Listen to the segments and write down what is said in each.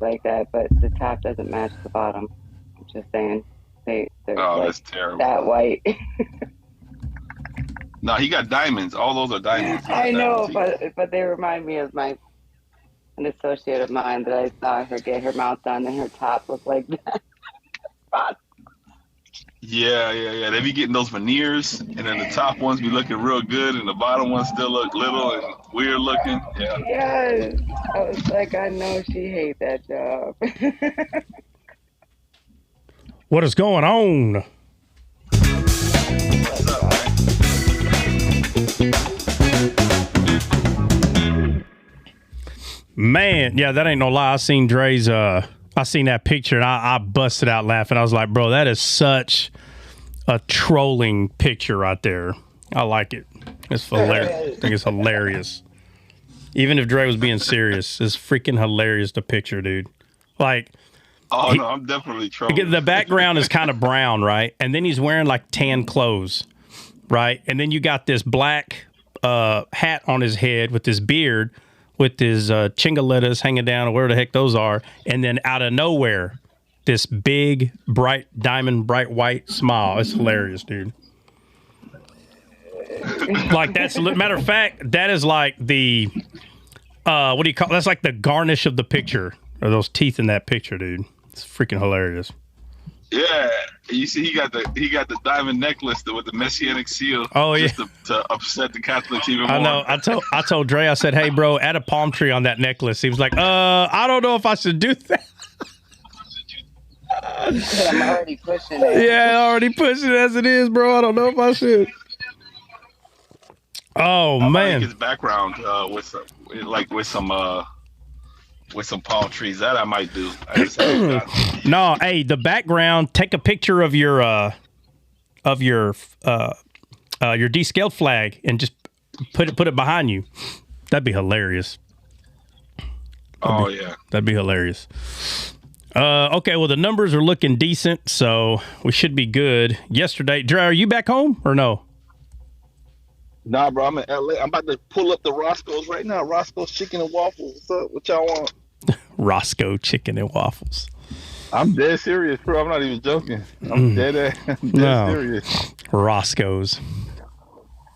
like that, but the top doesn't match the bottom. I'm just saying they're Oh, like that's terrible. that white. No, he got diamonds. All those are diamonds. He got I know, diamonds. but they remind me of an associate of mine that I saw her get her mouth done and her top looked like that. Yeah. They be getting those veneers, and then the top ones be looking real good, and the bottom ones still look little and weird looking. Yeah. Yes. I was like, I know she hate that job. What is going on? What's up, man? Man, yeah, that ain't no lie. I seen Dre's I seen that picture and I busted out laughing. I was like, bro, that is such a trolling picture right there. I like it. It's hilarious. I think it's hilarious. Even if Dre was being serious, it's freaking hilarious, the picture, dude. Like, Oh no, I'm definitely trolling. the background is kind of brown, right? And then he's wearing like tan clothes, right? And then you got this black hat on his head with his beard, with his chingaletas hanging down, or where the heck those are. And then out of nowhere, this big, bright diamond, bright white smile. It's hilarious, dude. Like, that's, matter of fact, that is like the, what do you call, that's like the garnish of the picture, or those teeth in that picture, dude. It's freaking hilarious. Yeah, you see, he got the diamond necklace with the messianic seal. Oh, yeah. Just to upset the Catholics even more. I know. I told Dre, I said, hey, bro, add a palm tree on that necklace. He was like, I don't know if I should do that. I'm already pushing it. Yeah, already pushing it as it is, bro. I don't know if I should. Oh, I man. like his background with some palm trees. That I might do. I just haven't done. No, hey, the background, take a picture of your descaled flag and just put it behind you. That'd be hilarious. Yeah. That'd be hilarious. Okay, well, the numbers are looking decent, so we should be good. Yesterday, Dre, are you back home or no? Nah, bro, I'm in LA. I'm about to pull up the Roscoe's right now. Roscoe's Chicken and Waffles. What's up? What y'all want? Roscoe Chicken and Waffles. I'm dead serious, bro. I'm not even joking. I'm dead serious. Roscoe's.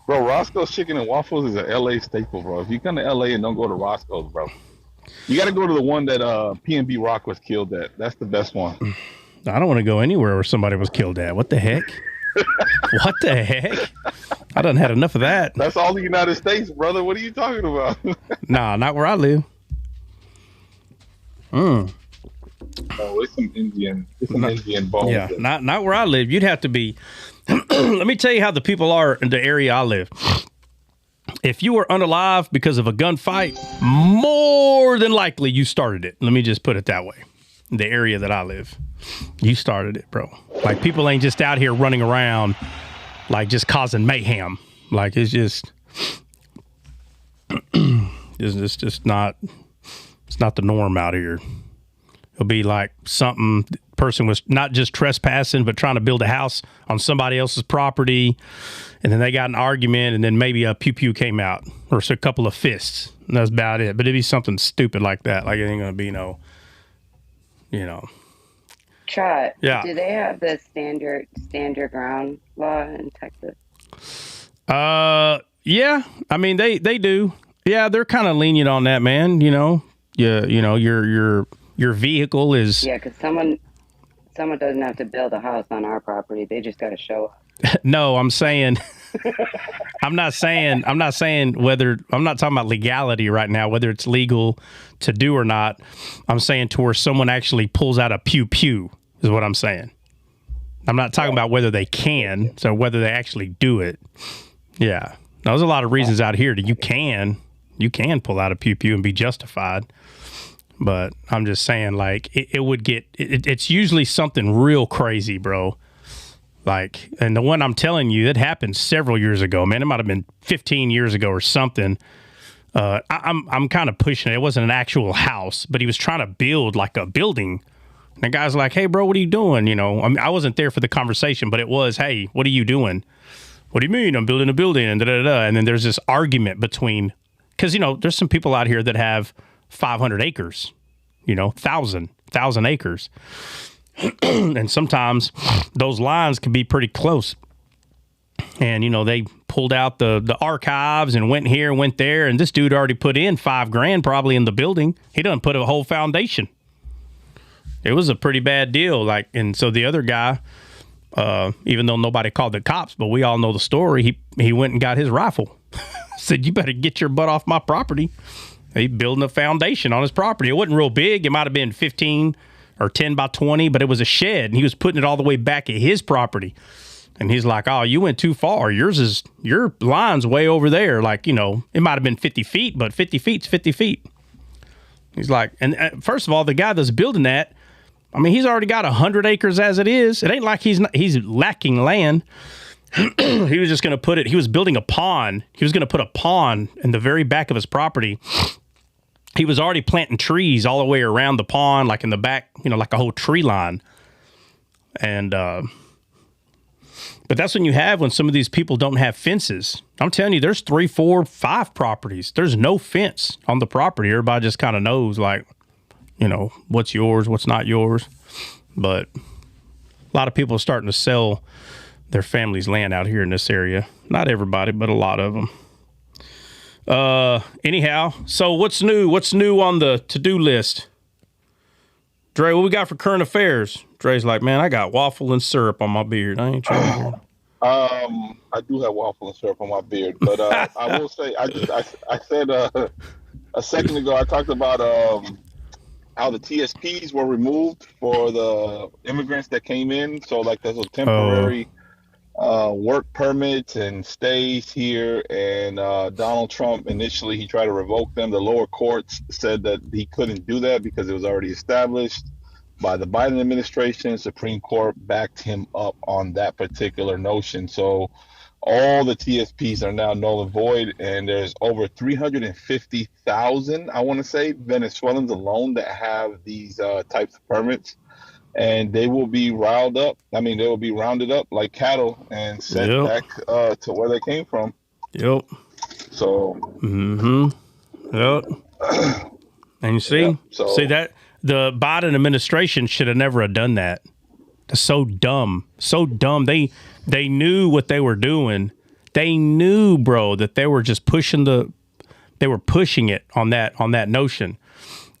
Bro, Roscoe's Chicken and Waffles is an LA staple, bro. If you come to LA and don't go to Roscoe's, bro, you got to go to the one that P&B Rock was killed at. That's the best one. I don't want to go anywhere where somebody was killed at. What the heck? What the heck? I done had enough of that. That's all the United States, brother. What are you talking about? Nah, not where I live. Oh, it's some Indian balls. Yeah, not where I live. You'd have to be. Let me tell you how the people are in the area I live. If you were unalive because of a gunfight, more than likely you started it. Let me just put it that way. The area that I live, you started it, bro. Like, people ain't just out here running around like just causing mayhem. Like, it's just it's just not, it's not the norm out here. It'll be like something, person was not just trespassing, but trying to build a house on somebody else's property. And then they got an argument, and then maybe a pew-pew came out, or a couple of fists. And that's about it. But it'd be something stupid like that. Like, it ain't going to be no, you know. Trot. Yeah. Do they have the stand your ground law in Texas? Yeah. I mean, they do. Yeah, they're kind of lenient on that, man. You know, your vehicle is. Yeah, because someone doesn't have to build a house on our property. They just got to show up. No, I'm saying, I'm not saying whether, I'm not talking about legality right now, whether it's legal to do or not. I'm saying to where someone actually pulls out a pew-pew is what I'm saying. I'm not talking about whether they can, so whether they actually do it. Yeah. Now, there's a lot of reasons out here that you can pull out a pew-pew and be justified. But I'm just saying, like, it's usually something real crazy, bro. Like, and the one I'm telling you, that happened several years ago, man. It might have been 15 years ago or something. I'm kind of pushing it. It wasn't an actual house, but he was trying to build like a building. And the guy's like, "Hey, bro, what are you doing?" You know, I mean, I wasn't there for the conversation, but it was, "Hey, what are you doing?" "What do you mean? I'm building a building." And And then there's this argument between, because, you know, there's some people out here that have 500 acres. thousand acres. And sometimes those lines can be pretty close. And, they pulled out the archives and went here, went there. And this dude already put in $5,000 probably in the building. He done put a whole foundation. It was a pretty bad deal. And so the other guy, even though nobody called the cops, but we all know the story, he went and got his rifle. Said, you better get your butt off my property. He building a foundation on his property. It wasn't real big. It might have been 15 or 10 by 20, but it was a shed, and he was putting it all the way back at his property. And he's like, oh, you went too far. Your line's way over there. It might have been 50 feet, but 50 feet's 50 feet. He's like, and first of all, the guy that's building that, he's already got 100 acres as it is. It ain't like he's lacking land. He was just going to put it, he was building a pond. He was going to put a pond in the very back of his property. He was already planting trees all the way around the pond, like in the back, like a whole tree line. And, but that's when when some of these people don't have fences. I'm telling you, there's 3, 4, 5 properties. There's no fence on the property. Everybody just kind of knows, what's yours, what's not yours. But a lot of people are starting to sell their family's land out here in this area. Not everybody, but a lot of them. Anyhow, so what's new? What's new on the to-do list? Dre, what we got for current affairs? Dre's like, man, I got waffle and syrup on my beard. I ain't trying. I do have waffle and syrup on my beard, but I will say, I said a second ago, I talked about how the TSPs were removed for the immigrants that came in. So there's a temporary work permits and stays here, and Donald Trump initially he tried to revoke them. The lower courts said that he couldn't do that because it was already established by the Biden administration. Supreme Court backed him up on that particular notion. So all the TSPs are now null and void, and there's over 350,000, I want to say, Venezuelans alone that have these types of permits. And they will be riled up. They will be rounded up like cattle and sent back to where they came from. Yep. So. Yep. And you see, see that the Biden administration should have never have done that. That's so dumb. So dumb. They knew what they were doing. They knew, bro, that they were just pushing it on that notion.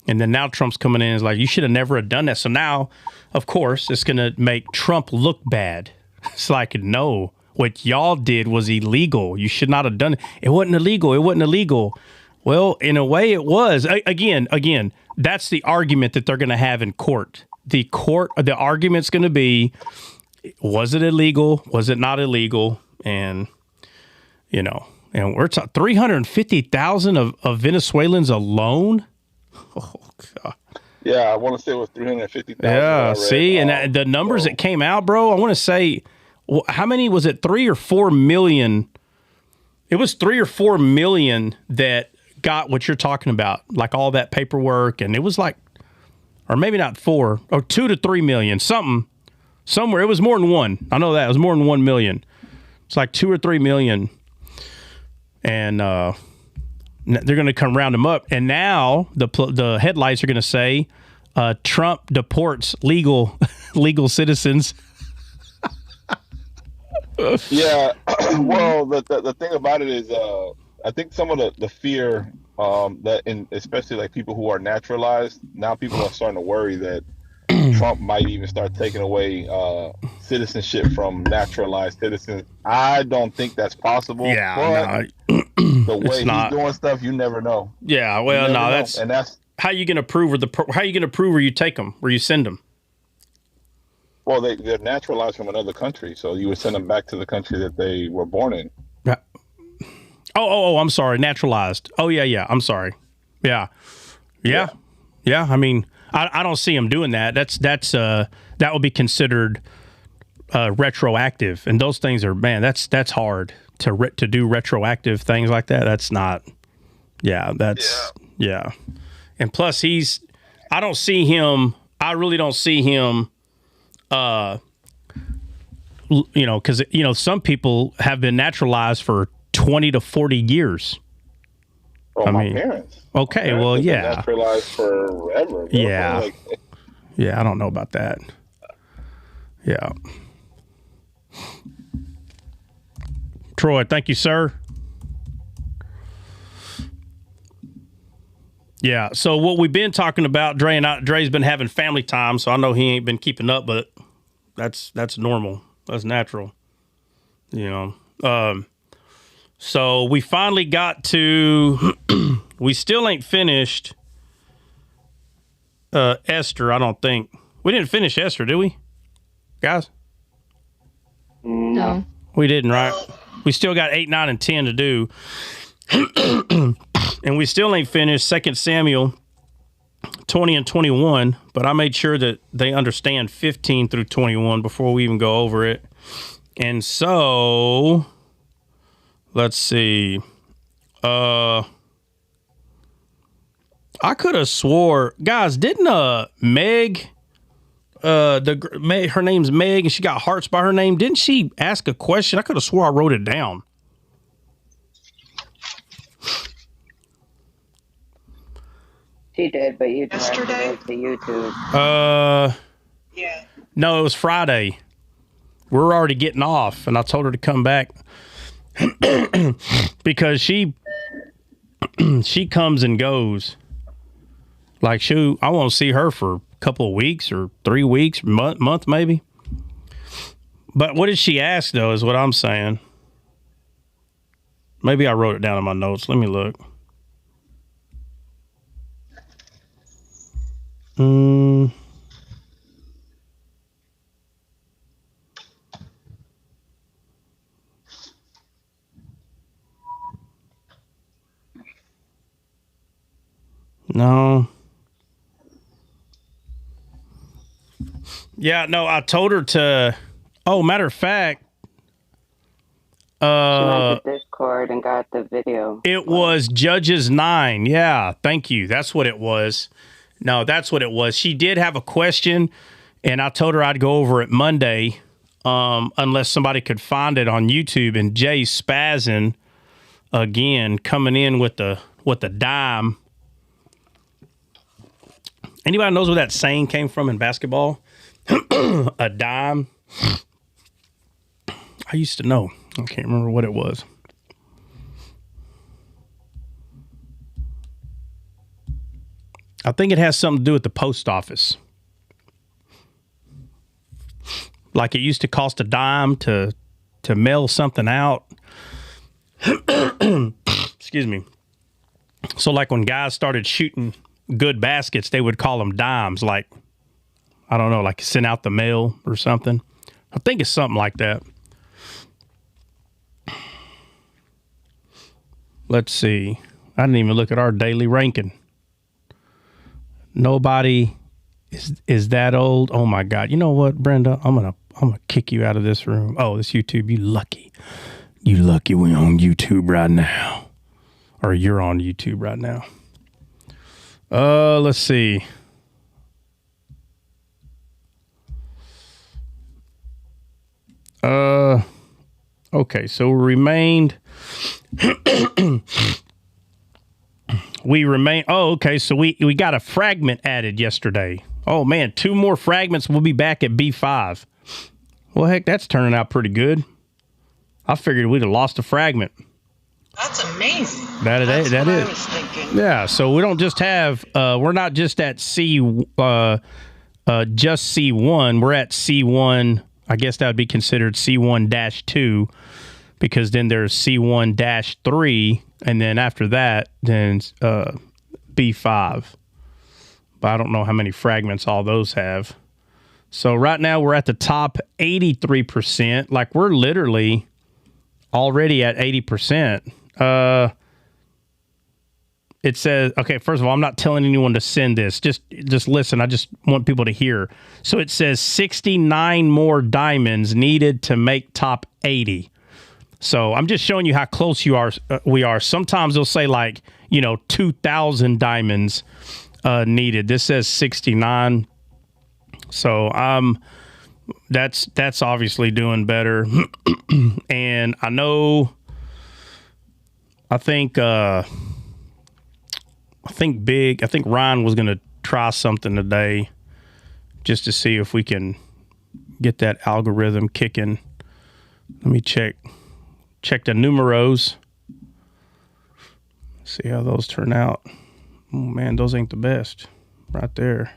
And then now Trump's coming in and is like, you should have never have done that. So now, of course, it's going to make Trump look bad. It's like, no, what y'all did was illegal. You should not have done it. It wasn't illegal. It wasn't illegal. Well, in a way it was. Again, that's the argument that they're going to have in court. The argument's going to be, was it illegal? Was it not illegal? And, and we're talking 350,000 of Venezuelans alone. Oh, God. Yeah, I want to say it was 350,000. Yeah, see, and the numbers that came out, bro, I want to say, how many was it? 3 or 4 million. It was 3 or 4 million that got what you're talking about, like all that paperwork. And it was like, or maybe not 4, or 2 to 3 million, somewhere. It was more than 1. I know that. It was more than 1 million. It's like 2 or 3 million. And, they're going to come round them up, and now the headlights are going to say, "Trump deports legal citizens." Yeah, well, the thing about it is, I think some of the fear especially like people who are naturalized, now people are starting to worry that Trump might even start taking away citizenship from naturalized citizens. I don't think that's possible. Yeah, the way he's doing stuff, you never know. Yeah, well, no, that's how you going to prove, how you going to prove where you take them, where you send them. Well, they're naturalized from another country, so you would send them back to the country that they were born in. Yeah. Oh, I'm sorry, naturalized. Oh, yeah. I'm sorry. Yeah. I mean, I don't see him doing that. That would be considered retroactive, and those things are, man, that's hard to do retroactive things like that. That's not. Yeah. And plus, I don't see him. I really don't see him. Because some people have been naturalized for 20 to 40 years. Oh, I my mean, parents. okay, My parents well, have been yeah. naturalized forever. Bro. Yeah. Like, Yeah, I don't know about that. Yeah. Troy, thank you, sir. Yeah, so what we've been talking about, Dre's been having family time, so I know he ain't been keeping up, but that's normal. That's natural. You know. So we finally got to we still ain't finished Esther, I don't think. We didn't finish Esther, did we? Guys? No. We didn't, right? We still got 8, 9, and 10 to do. And we still ain't finished 2 Samuel 20 and 21, but I made sure that they understand 15 through 21 before we even go over it. And so, let's see. I could have swore, guys, didn't Meg, her name's Meg, and she got hearts by her name. Didn't she ask a question? I could have swore I wrote it down. She did, but you directed Yesterday? it to YouTube. Yeah. No, it was Friday. We're already getting off, and I told her to come back because she comes and goes. Like, shoot, I won't see her for a couple of weeks or 3 weeks, month maybe. But what did she ask, though, is what I'm saying. Maybe I wrote it down in my notes. Let me look. No. Yeah, no, I told her to. Oh, matter of fact, She went to Discord and got the video. it was Judges 9. Yeah, thank you. That's what it was. No, that's what it was. She did have a question, and I told her I'd go over it Monday, unless somebody could find it on YouTube. And Jay spazzing again, coming in with the dime. Anybody knows where that saying came from in basketball? A dime. I used to know. I can't remember what it was. I think it has something to do with the post office. Like it used to cost a dime to mail something out. Excuse me. So like when guys started shooting good baskets, they would call them dimes. Like, I don't know, like send out the mail or something. I think it's something like that. Let's see. I didn't even look at our daily ranking. Nobody is that old. Oh my God. You know what, Brenda? I'm gonna kick you out of this room. Oh, this YouTube. You lucky. You lucky we're on YouTube right now. Or you're on YouTube right now. Let's see. Okay, so we remain. Oh, okay, so we got a fragment added yesterday. Oh man, 2 more fragments. We'll be back at B5. Well, heck, that's turning out pretty good. I figured we'd have lost a fragment. That's amazing. That is. I was thinking. Yeah, so we don't just have. We're not just at C. Just C1. We're at C1. I guess that would be considered C1-2, because then there's C1-3, and then after that, then B5. But I don't know how many fragments all those have. So right now we're at the top 83%. Like we're literally already at 80%. It says, okay, first of all, I'm not telling anyone to send this. Just listen. I just want people to hear. So it says 69 more diamonds needed to make top 80. So I'm just showing you how close we are. Sometimes they'll say 2,000 diamonds needed. This says 69. So that's obviously doing better. And I think I think Ryan was going to try something today just to see if we can get that algorithm kicking. Let me check the numeros. See how those turn out. Oh man, those ain't the best right there.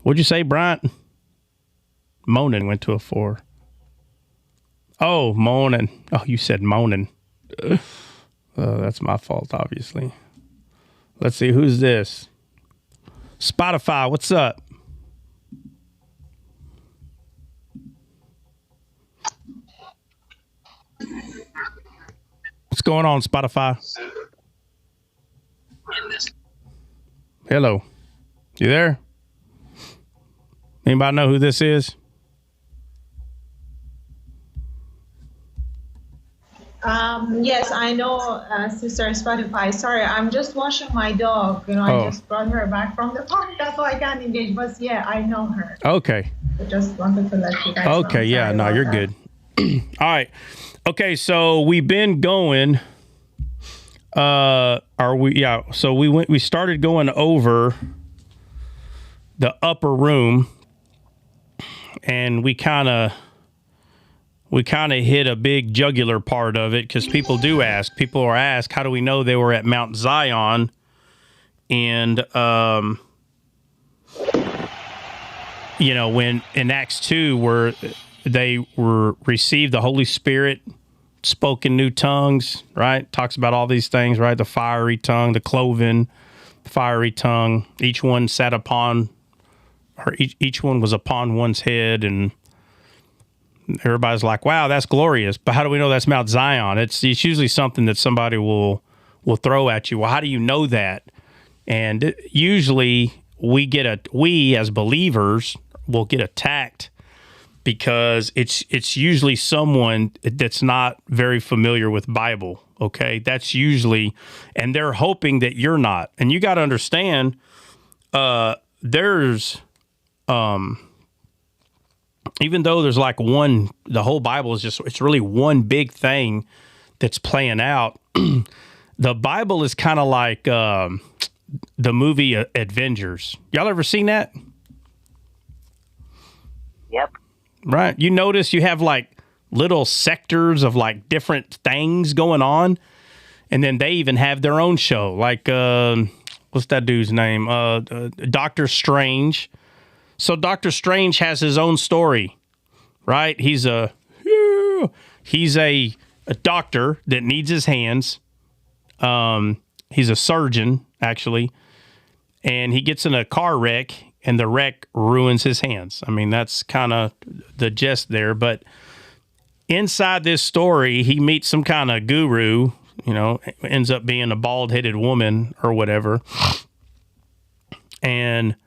What'd you say, Bryant? Moaning went to a 4. Oh, moaning. Oh, you said moaning. That's my fault, obviously. Let's see, who's this? Spotify, what's up? What's going on, Spotify? Hello. You there? Anybody know who this is? Yes, I know, Sister Spotify. Sorry, I'm just washing my dog. I just brought her back from the park. That's why I can't engage. But yeah, I know her. Okay. I just wanted to let you guys know. Okay, yeah, no, you're good. All right. Okay, so we've been going. So we started going over the upper room, and we kind of hit a big jugular part of it, because people are asked, how do we know they were at Mount Zion? And when in Acts 2, where they received the Holy Spirit, spoke in new tongues, right? Talks about all these things, right? The fiery tongue, the cloven fiery tongue. Each one sat upon, or each one was upon one's head, and everybody's like, wow, that's glorious. But how do we know that's Mount Zion? It's usually something that somebody will throw at you. Well, how do you know that? And usually we as believers will get attacked, because it's usually someone that's not very familiar with Bible. Okay, that's usually, and they're hoping that you're not. And you got to understand, there's even though there's like the whole Bible is it's really one big thing that's playing out. The Bible is kind of like the movie Avengers. Y'all ever seen that? Yep. Right. You notice you have like little sectors of like different things going on, and then they even have their own show. Like, what's that dude's name? Doctor Strange. So Doctor Strange has his own story, right? He's a doctor that needs his hands. He's a surgeon, actually, and he gets in a car wreck, and the wreck ruins his hands. I mean, that's kind of the gist there. But inside this story, he meets some kind of guru, ends up being a bald-headed woman or whatever. And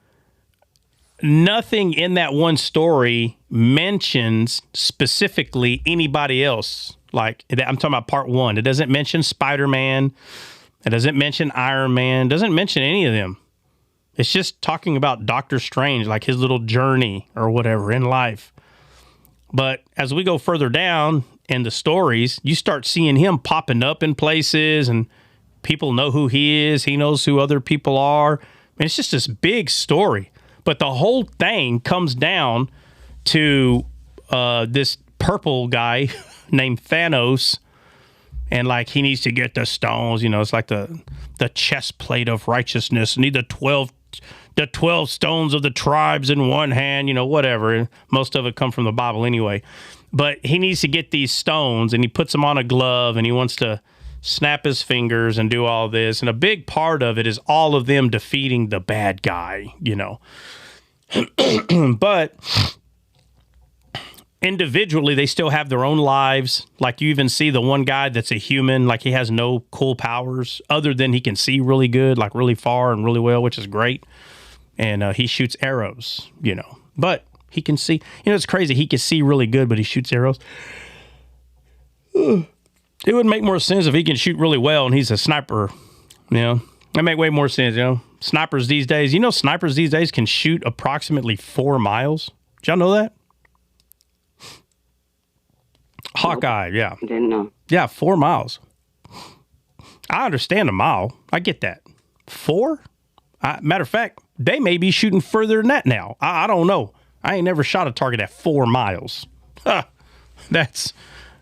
nothing in that one story mentions specifically anybody else. Like, I'm talking about part 1. It doesn't mention Spider-Man. It doesn't mention Iron Man. It doesn't mention any of them. It's just talking about Doctor Strange, like his little journey or whatever in life. But as we go further down in the stories, you start seeing him popping up in places, and people know who he is. He knows who other people are. I mean, it's just this big story. But the whole thing comes down to this purple guy named Thanos, and like he needs to get the stones. It's like the chest plate of righteousness. Need the 12 stones of the tribes in one hand. Whatever. Most of it come from the Bible anyway. But he needs to get these stones, and he puts them on a glove, and he wants to snap his fingers and do all this. And a big part of it is all of them defeating the bad guy. But individually, they still have their own lives. Like, you even see the one guy that's a human, like he has no cool powers other than he can see really good, like really far and really well, which is great. And he shoots arrows, but he can see, it's crazy. He can see really good, but he shoots arrows. It would make more sense if he can shoot really well and he's a sniper. That make way more sense. Snipers these days, snipers these days can shoot approximately 4 miles. Did y'all know that? Hawkeye, yeah. I didn't know. Yeah, 4 miles. I understand a mile. I get that. 4? Matter of fact, they may be shooting further than that now. I don't know. I ain't never shot a target at 4 miles. That's,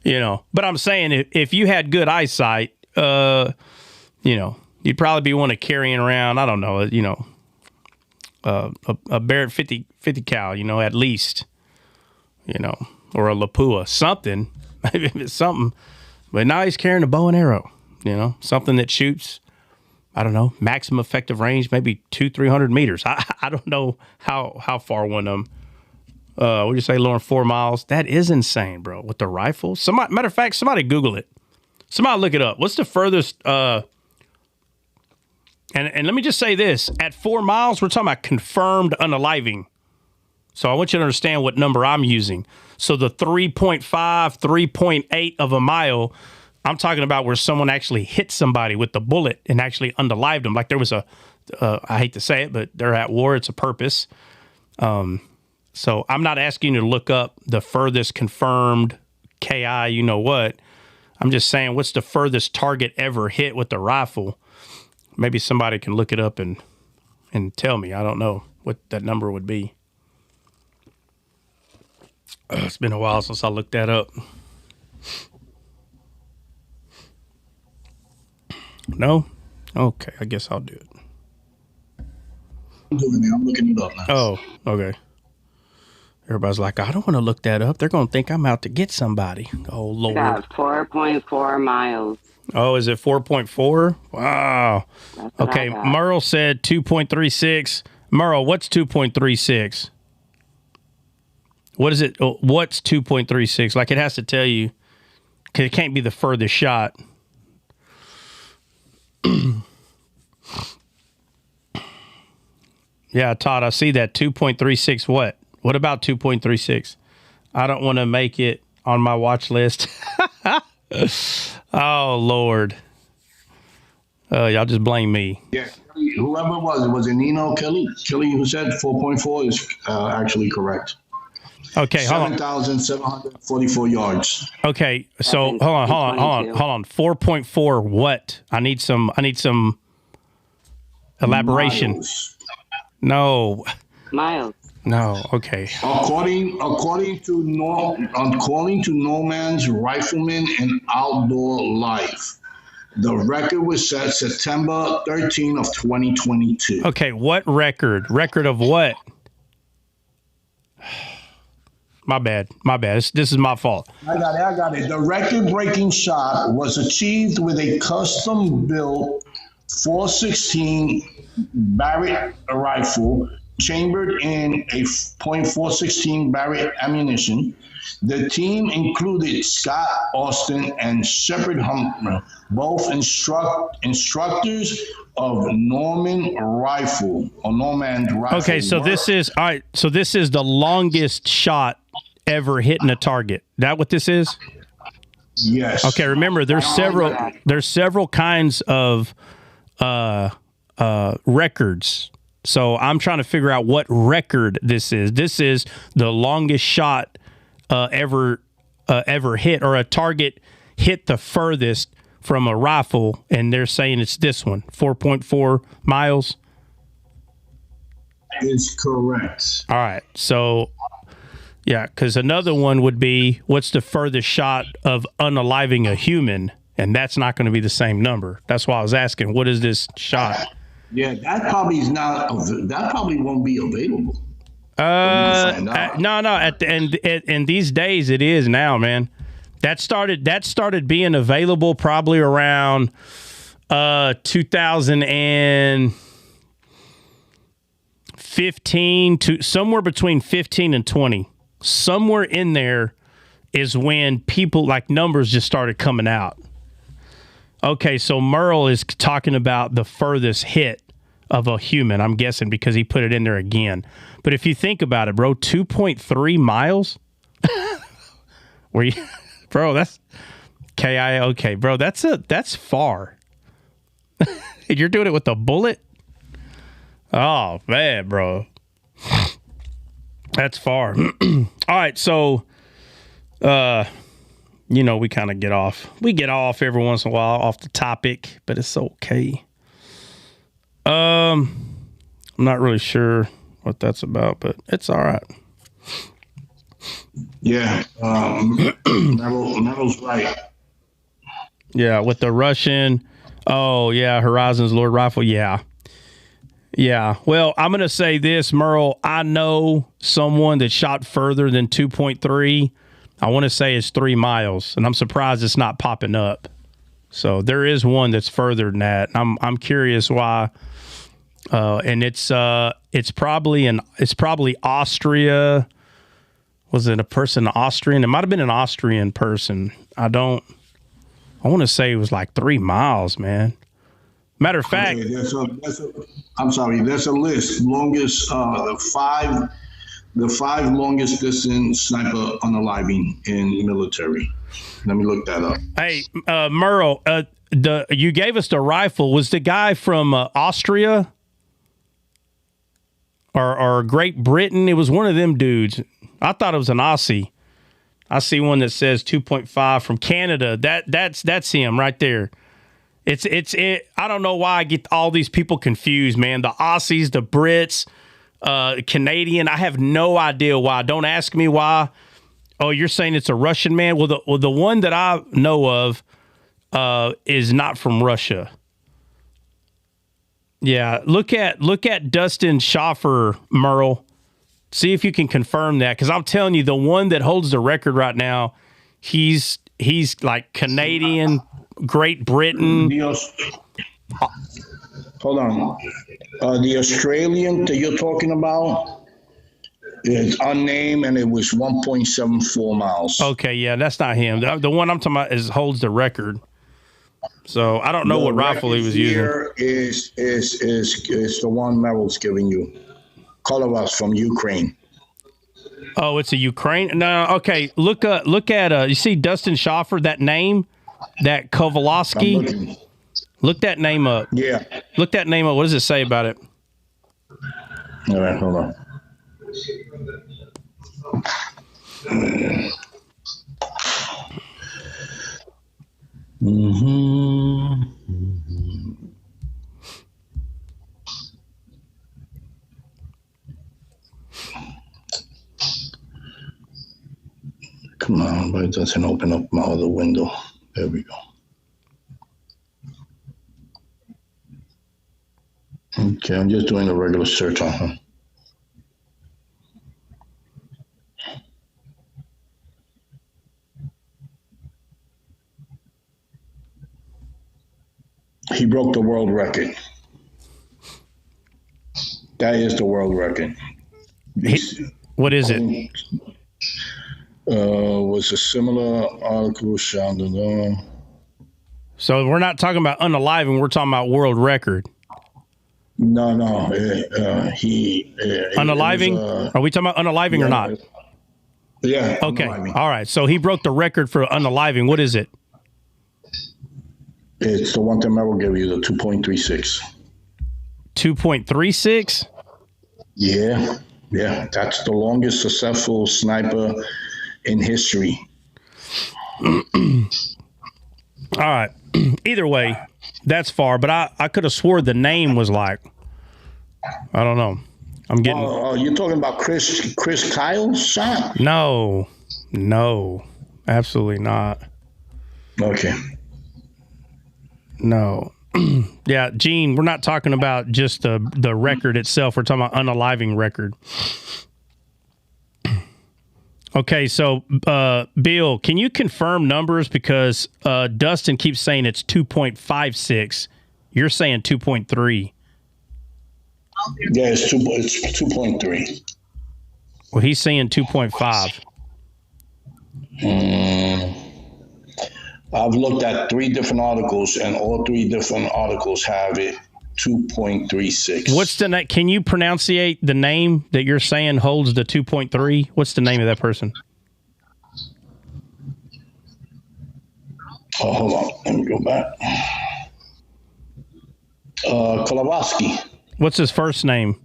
But I'm saying if you had good eyesight, you'd probably be one of carrying around, I don't know, a Barrett 50 cal, at least, or a Lapua, something. Maybe if it's something. But now he's carrying a bow and arrow, something that shoots, I don't know, maximum effective range, maybe 200-300 meters. I don't know how far one of them. Would you say, Lauren, 4 miles? That is insane, bro. With the rifle. Matter of fact, somebody Google it. Somebody look it up. What's the furthest? And let me just say this: at 4 miles, we're talking about confirmed unaliving. So I want you to understand what number I'm using. So the 3.5, 3.8 of a mile, I'm talking about where someone actually hit somebody with the bullet and actually unalived them. Like there was I hate to say it, but they're at war. It's a purpose. So I'm not asking you to look up the furthest confirmed KI, you know what. I'm just saying, what's the furthest target ever hit with the rifle? Maybe somebody can look it up and tell me. I don't know what that number would be. It's been a while since I looked that up. No? Okay, I guess I'll do it. I'm doing it. I'm looking it up now. Oh, okay. Everybody's like, I don't want to look that up. They're going to think I'm out to get somebody. Oh, Lord. Yeah, 4.4 miles. Oh, is it 4.4? Wow. Okay, Merle said 2.36. Merle, what's 2.36? What is it? What's 2.36? Like, it has to tell you, because it can't be the furthest shot. Yeah, Todd, I see that. 2.36 what? What about 2.36? I don't want to make it on my watch list. Oh, Lord. Y'all just blame me. Yeah, whoever it was it Nino Kelly? Kelly who said 4.4 is actually correct. Okay, hold on. 7,744 yards. Okay, so hold on. 4.4 what? I need some elaboration. Miles. No. Miles. No, okay. According to No Man's Rifleman and Outdoor Life, the record was set September 13 of 2022. Okay, what record? Record of what? My bad. This is my fault. I got it. The record-breaking shot was achieved with a custom-built .416 Barrett rifle chambered in a .416 Barrett ammunition. The team included Scott Austin and Shepard Hummer, both instructors of Norman Rifle. Okay, so this is all right. So this is the longest shot ever hitting a target. That what this is? Yes. Okay, remember there's several kinds of records. So I'm trying to figure out what record this is. This is the longest shot ever hit, or a target hit the furthest from a rifle, and they're saying it's this one, 4.4 miles. Is correct. All right, so yeah, because another one would be, what's the furthest shot of unaliving a human, and that's not going to be the same number. That's why I was asking, what is this shot? Yeah, that probably won't be available. No. At the end, in these days, it is now, man. That started being available probably around 2015 to somewhere between 15 and 20. Somewhere in there is when people, like, numbers just started coming out. Okay, so Merle is talking about the furthest hit of a human, I'm guessing, because he put it in there again. But if you think about it, bro, 2.3 miles? Bro, that's KIA. Okay, bro, that's far. You're doing it with a bullet? Oh, man, bro. That's far. All right, so You know, we kind of get off. We get off every once in a while off the topic, but it's okay. I'm not really sure what that's about, but it's all right. Yeah, Meryl's right. Yeah, with the Russian. Oh, yeah, Horizon's Lord Rifle. Yeah. Yeah. Well, I'm going to say this, Merle. I know someone that shot further than 2.3. I want to say it's 3 miles, and I'm surprised it's not popping up. So there is one that's further than that. I'm curious why. And it's probably Austria. Was it a person Austrian? It might have been an Austrian person. I want to say it was like 3 miles, man. Matter of fact, Okay, there's a list. Longest, the five longest distance sniper unaliving in military. Let me look that up. hey, Merle, you gave us the rifle. Was the guy from Austria or Great Britain? It was one of them dudes. I thought it was an Aussie. I see one that says 2.5 from Canada. That's him right there. It's I don't know why I get all these people confused, man. The Aussies, the Brits, Canadian. I have no idea why. Don't ask me why. Oh, you're saying it's a Russian man? Well, the one that I know of is not from Russia. Yeah, look at Dustin Schaffer, Merle. See if you can confirm that, because I'm telling you, the one that holds the record right now, he's like Canadian, Great Britain. Hold on. The Australian that you're talking about is unnamed, and it was 1.74 miles. Okay, yeah, that's not him. The one I'm talking about holds the record. So I don't know what rifle he was using. Is the one Meryl's giving you. Kolovas from Ukraine. Oh, it's a Ukraine? No, okay. Look at you see Dustin Schaffer, that name, that Kovalowski. Look that name up. Yeah. Look that name up. What does it say about it? All right, hold on. Come on, but it doesn't open up my other window. There we go. Okay, I'm just doing a regular search on him. He broke the world record. That is the world record. What is it? Was a similar article shot. So we're not talking about unaliving. We're talking about world record. No. He unaliving? Are we talking about unaliving or not? Yeah. Okay. Unaliving. All right. So he broke the record for unaliving. What is it? It's the one that Meryl gave you, the 2.36. 2.36? Yeah. That's the longest successful sniper in history. All right. Either way, that's far, but I could have swore the name was like, I don't know. I'm getting. Oh, you're talking about Chris Kyle's shot? No, absolutely not. Okay. No. Yeah, Gene, we're not talking about just the record itself. We're talking about unaliving record. Okay, so Bill, can you confirm numbers? Because Dustin keeps saying it's 2.56. You're saying 2.3. Yeah, it's 2.3. Well, he's saying 2.5. I've looked at 3 different articles, and all 3 different articles have it 2.36. What's the name? Can you pronunciate the name that you're saying holds the 2.3? What's the name of that person? Oh, hold on. Let me go back. Kolovowski. What's his first name?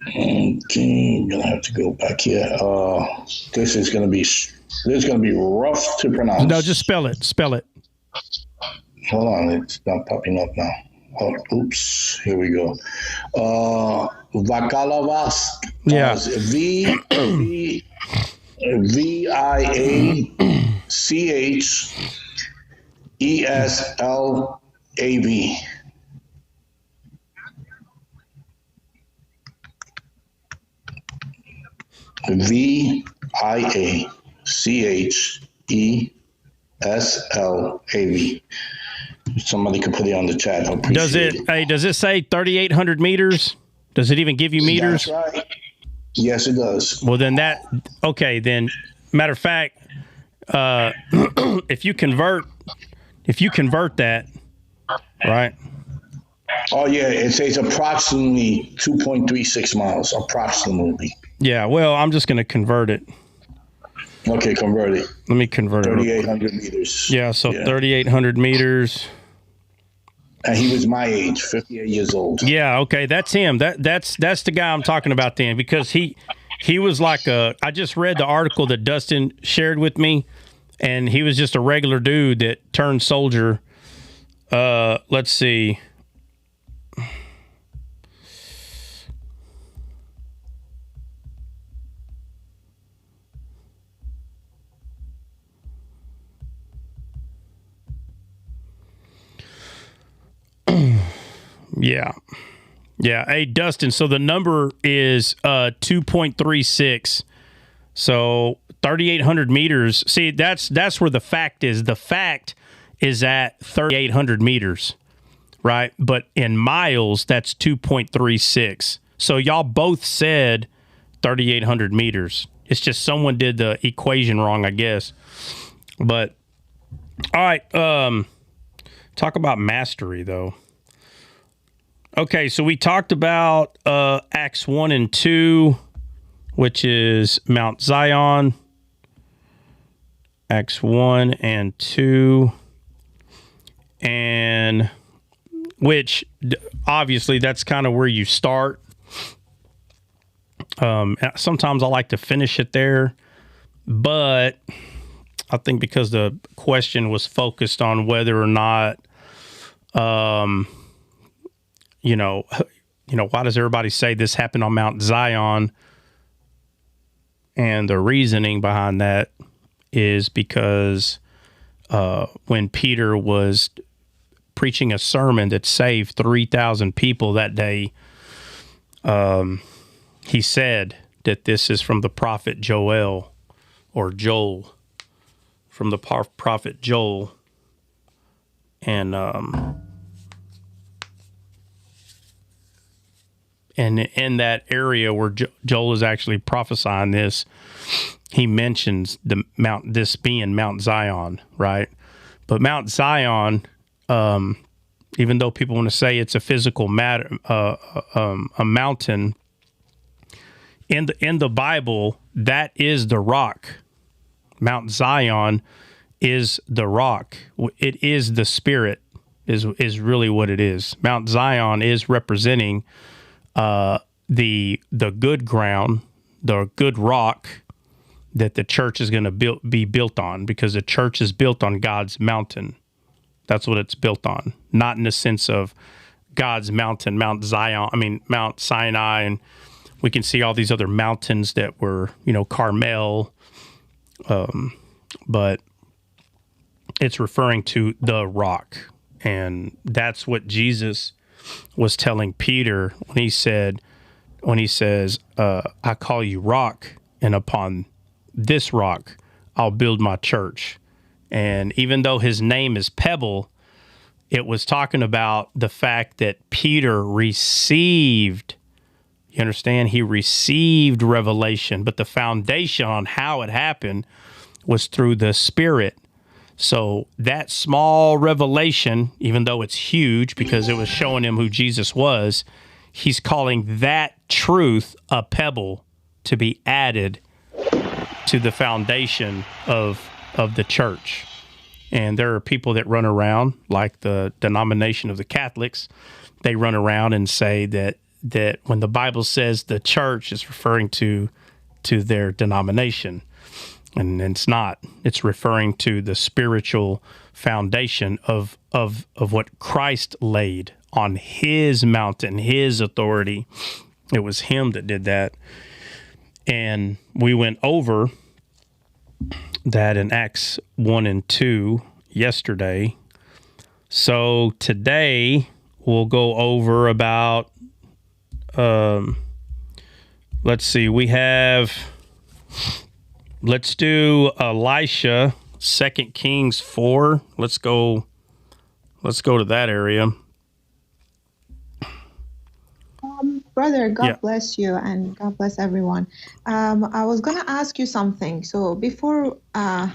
Okay, I'm going to have to go back here. This is going to be This is going to be rough to pronounce. No, just spell it. Spell it. Hold on, it's not popping up now. Oh, oops, here we go. Vakalavas. Yeah. Viachaeslav. Viachaeslav. Somebody could put it on the chat. I appreciate it. Hey, does it say 3,800 meters? Does it even give you meters? That's right. Yes, it does. Well, then then matter of fact, if you convert that, right? Oh yeah, it says approximately 2.36 miles. Approximately. Yeah. Well, I'm just going to convert it. Okay, convert it. Let me convert 3,800 meters. Yeah. So 3,800 meters. And he was my age, 58 years old. Yeah. Okay. That's him. That's the guy I'm talking about then, because he was like I just read the article that Dustin shared with me, and he was just a regular dude that turned soldier. Let's see. Yeah. Hey, Dustin. So the number is 2.36. So 3,800 meters. See, that's where the fact is. The fact is at 3,800 meters, right? But in miles, that's 2.36. So y'all both said 3,800 meters. It's just someone did the equation wrong, I guess. But all right. Talk about mastery, though. Okay, so we talked about Acts 1 and 2, which is Mount Zion. Acts 1 and 2. And which, obviously, that's kind of where you start. Sometimes I like to finish it there. But I think because the question was focused on whether or not... why does everybody say this happened on Mount Zion? And the reasoning behind that is because when Peter was preaching a sermon that saved 3,000 people that day, he said that this is from the prophet Joel, from the prophet Joel. And in that area where Joel is actually prophesying this, he mentions this being Mount Zion, right? But Mount Zion, even though people want to say it's a physical matter, a mountain, in the Bible, that is the rock. Mount Zion is the rock. It is the Spirit, is really what it is. Mount Zion is representing the good ground, the good rock that the church is going to be built on, because the church is built on God's mountain. That's what it's built on, not in the sense of God's mountain, Mount Sinai, and we can see all these other mountains that were, Carmel, but it's referring to the rock, and that's what Jesus was telling Peter when he says, I call you rock, and upon this rock I'll build my church. And even though his name is Pebble, it was talking about the fact that Peter received, you understand, he received revelation, but the foundation on how it happened was through the Spirit. So that small revelation, even though it's huge because it was showing him who Jesus was, he's calling that truth a pebble to be added to the foundation of the church. And there are people that run around, like the denomination of the Catholics, they run around and say that when the Bible says the church is referring to their denomination. And it's not. It's referring to the spiritual foundation of what Christ laid on his mountain, his authority. It was him that did that. And we went over that in Acts 1 and 2 yesterday. So today we'll go over about, let's see, let's do Elisha, 2 Kings 4. Let's go to that area. Brother, God bless you and God bless everyone. I was going to ask you something. So before, I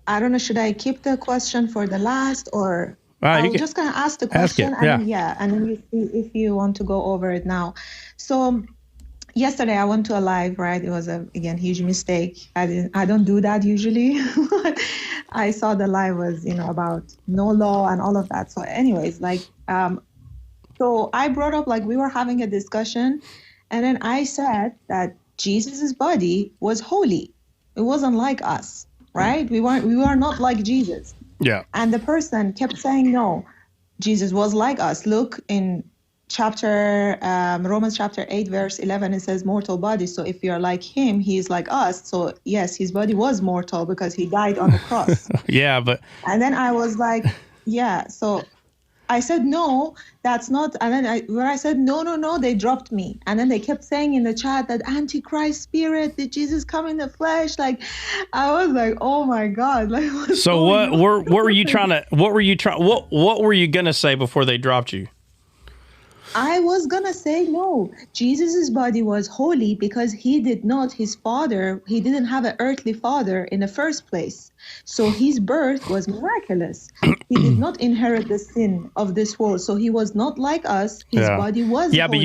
don't know, should I keep the question for the last, or I'm just going to ask the question and then you see if you want to go over it now. So yesterday I went to a live, right? It was again huge mistake. I don't do that usually. I saw the live was, about no law and all of that. So anyways, so I brought up, we were having a discussion, and then I said that Jesus's body was holy. It wasn't like us, right? We were not like Jesus. Yeah. And the person kept saying, no, Jesus was like us. Look in Romans chapter 8, verse 11, it says mortal body. So if you're like him, he's like us. So yes, his body was mortal because he died on the cross. Yeah, but. And then I was like, yeah, so I said, no, that's not. And then I said, no, they dropped me. And then they kept saying in the chat that Antichrist spirit, did Jesus come in the flesh? I was like, oh my God. So what were you going to say before they dropped you? I was going to say, no, Jesus's body was holy because he didn't have an earthly father in the first place. So his birth was miraculous. He did not inherit the sin of this world. So he was not like us. His body was holy. But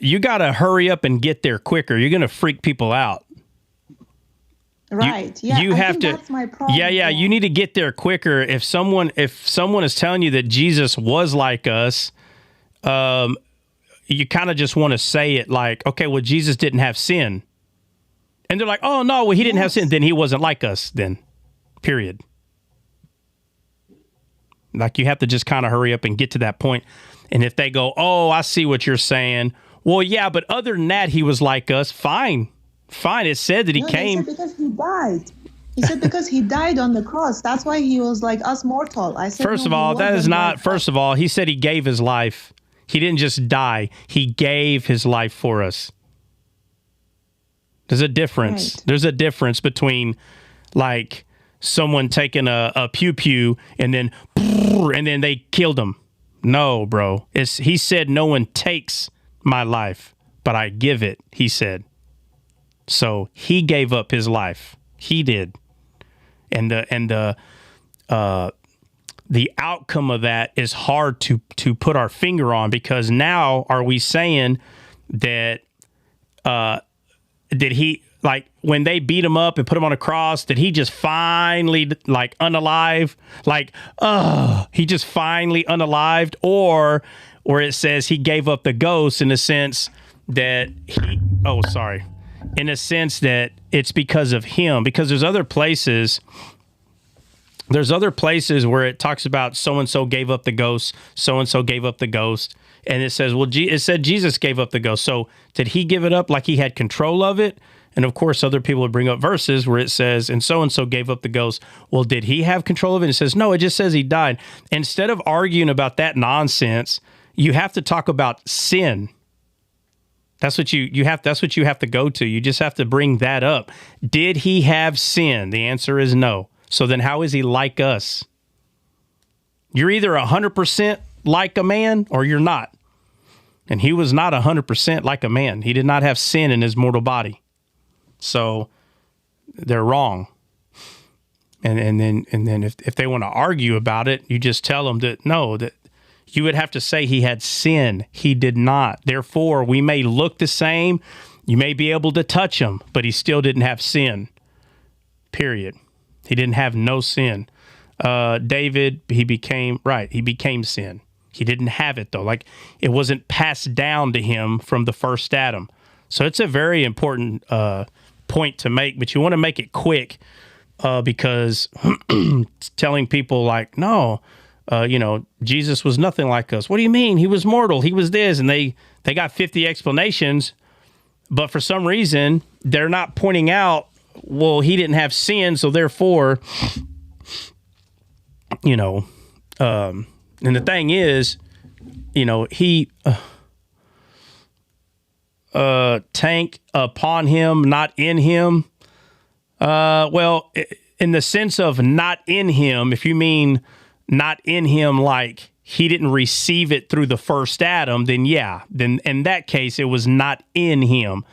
you gotta hurry up and get there quicker. You're going to freak people out. Right. You have to. That's my problem. Yeah. You need to get there quicker. If someone is telling you that Jesus was like us, you kind of just want to say it like, okay, well, Jesus didn't have sin. And they're like, oh, no, well, he didn't have sin. Then he wasn't like us then, period. You have to just kind of hurry up and get to that point. And if they go, oh, I see what you're saying. Well, yeah, but other than that, he was like us. Fine. It said that he came. He said because he died. He said because he died on the cross. That's why he was like us mortal. I said, first of all, that is not. First of all, he said he gave his life. He didn't just die. He gave his life for us. There's a difference. Right. There's a difference between someone taking a pew and then they killed him. No, bro. He said no one takes my life, but I give it, he said. So he gave up his life. He did. And the outcome of that is hard to put our finger on, because now are we saying that did he, when they beat him up and put him on a cross, did he just finally unalive? He just finally unalived, or it says he gave up the ghost in the sense that in a sense that it's because of him, because there's other places where it talks about so-and-so gave up the ghost, so-and-so gave up the ghost. And it says, well, it said Jesus gave up the ghost. So did he give it up like he had control of it? And of course, other people would bring up verses where it says, and so gave up the ghost. Well, did he have control of it? And it says, no, it just says he died. Instead of arguing about that nonsense, you have to talk about sin. That's what you have to go to. You just have to bring that up. Did he have sin? The answer is no. So then how is he like us? You're either 100% like a man or you're not. And he was not 100% like a man. He did not have sin in his mortal body. So they're wrong. And then if they want to argue about it, you just tell them that no, that you would have to say he had sin. He did not. Therefore, we may look the same. You may be able to touch him, but he still didn't have sin. Period. He didn't have no sin. David, he became sin. He didn't have it, though. It wasn't passed down to him from the first Adam. So it's a very important point to make, but you want to make it quick because telling people like, no, Jesus was nothing like us. What do you mean? He was mortal. He was this. And they got 50 explanations, but for some reason, they're not pointing out, well, he didn't have sin, so therefore, and the thing is, he tank upon him, not in him. Well, in the sense of not in him, if you mean not in him like he didn't receive it through the first Adam, then yeah, then in that case, it was not in him.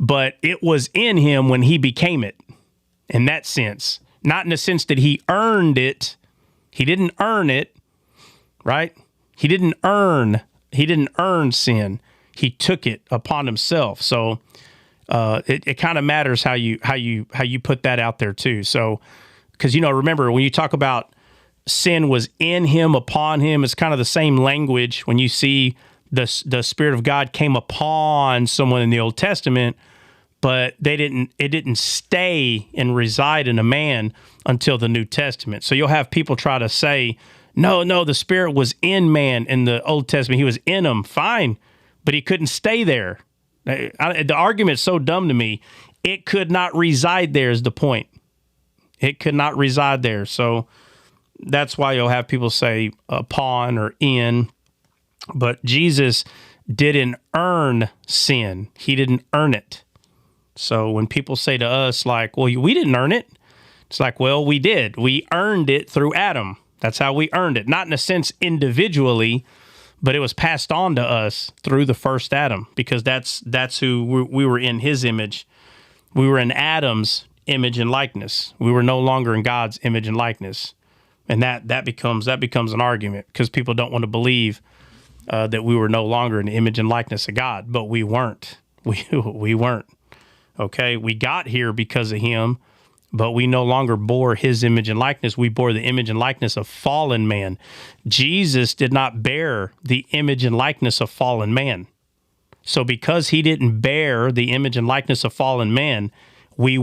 But it was in him when he became it, in that sense. Not in the sense that he earned it. He didn't earn it, right? He didn't earn sin. He took it upon himself. So it kind of matters how you put that out there too. So, because remember when you talk about sin was in him, upon him, it's kind of the same language when you see the Spirit of God came upon someone in the Old Testament, but it didn't stay and reside in a man until the New Testament. So you'll have people try to say, no, the Spirit was in man in the Old Testament. He was in him, fine, but he couldn't stay there. The argument's so dumb to me. It could not reside there is the point. It could not reside there. So that's why you'll have people say upon or in. But Jesus didn't earn sin. He didn't earn it. So when people say to us like, well, we didn't earn it. It's like, well, we did. We earned it through Adam. That's how we earned it. Not in a sense individually, but it was passed on to us through the first Adam, because that's who we were in his image. We were in Adam's image and likeness. We were no longer in God's image and likeness. And that becomes an argument because people don't want to believe that we were no longer in the image and likeness of God, but we weren't. We weren't. Okay, we got here because of him, but we no longer bore his image and likeness. We bore the image and likeness of fallen man. Jesus did not bear the image and likeness of fallen man. So because he didn't bear the image and likeness of fallen man, we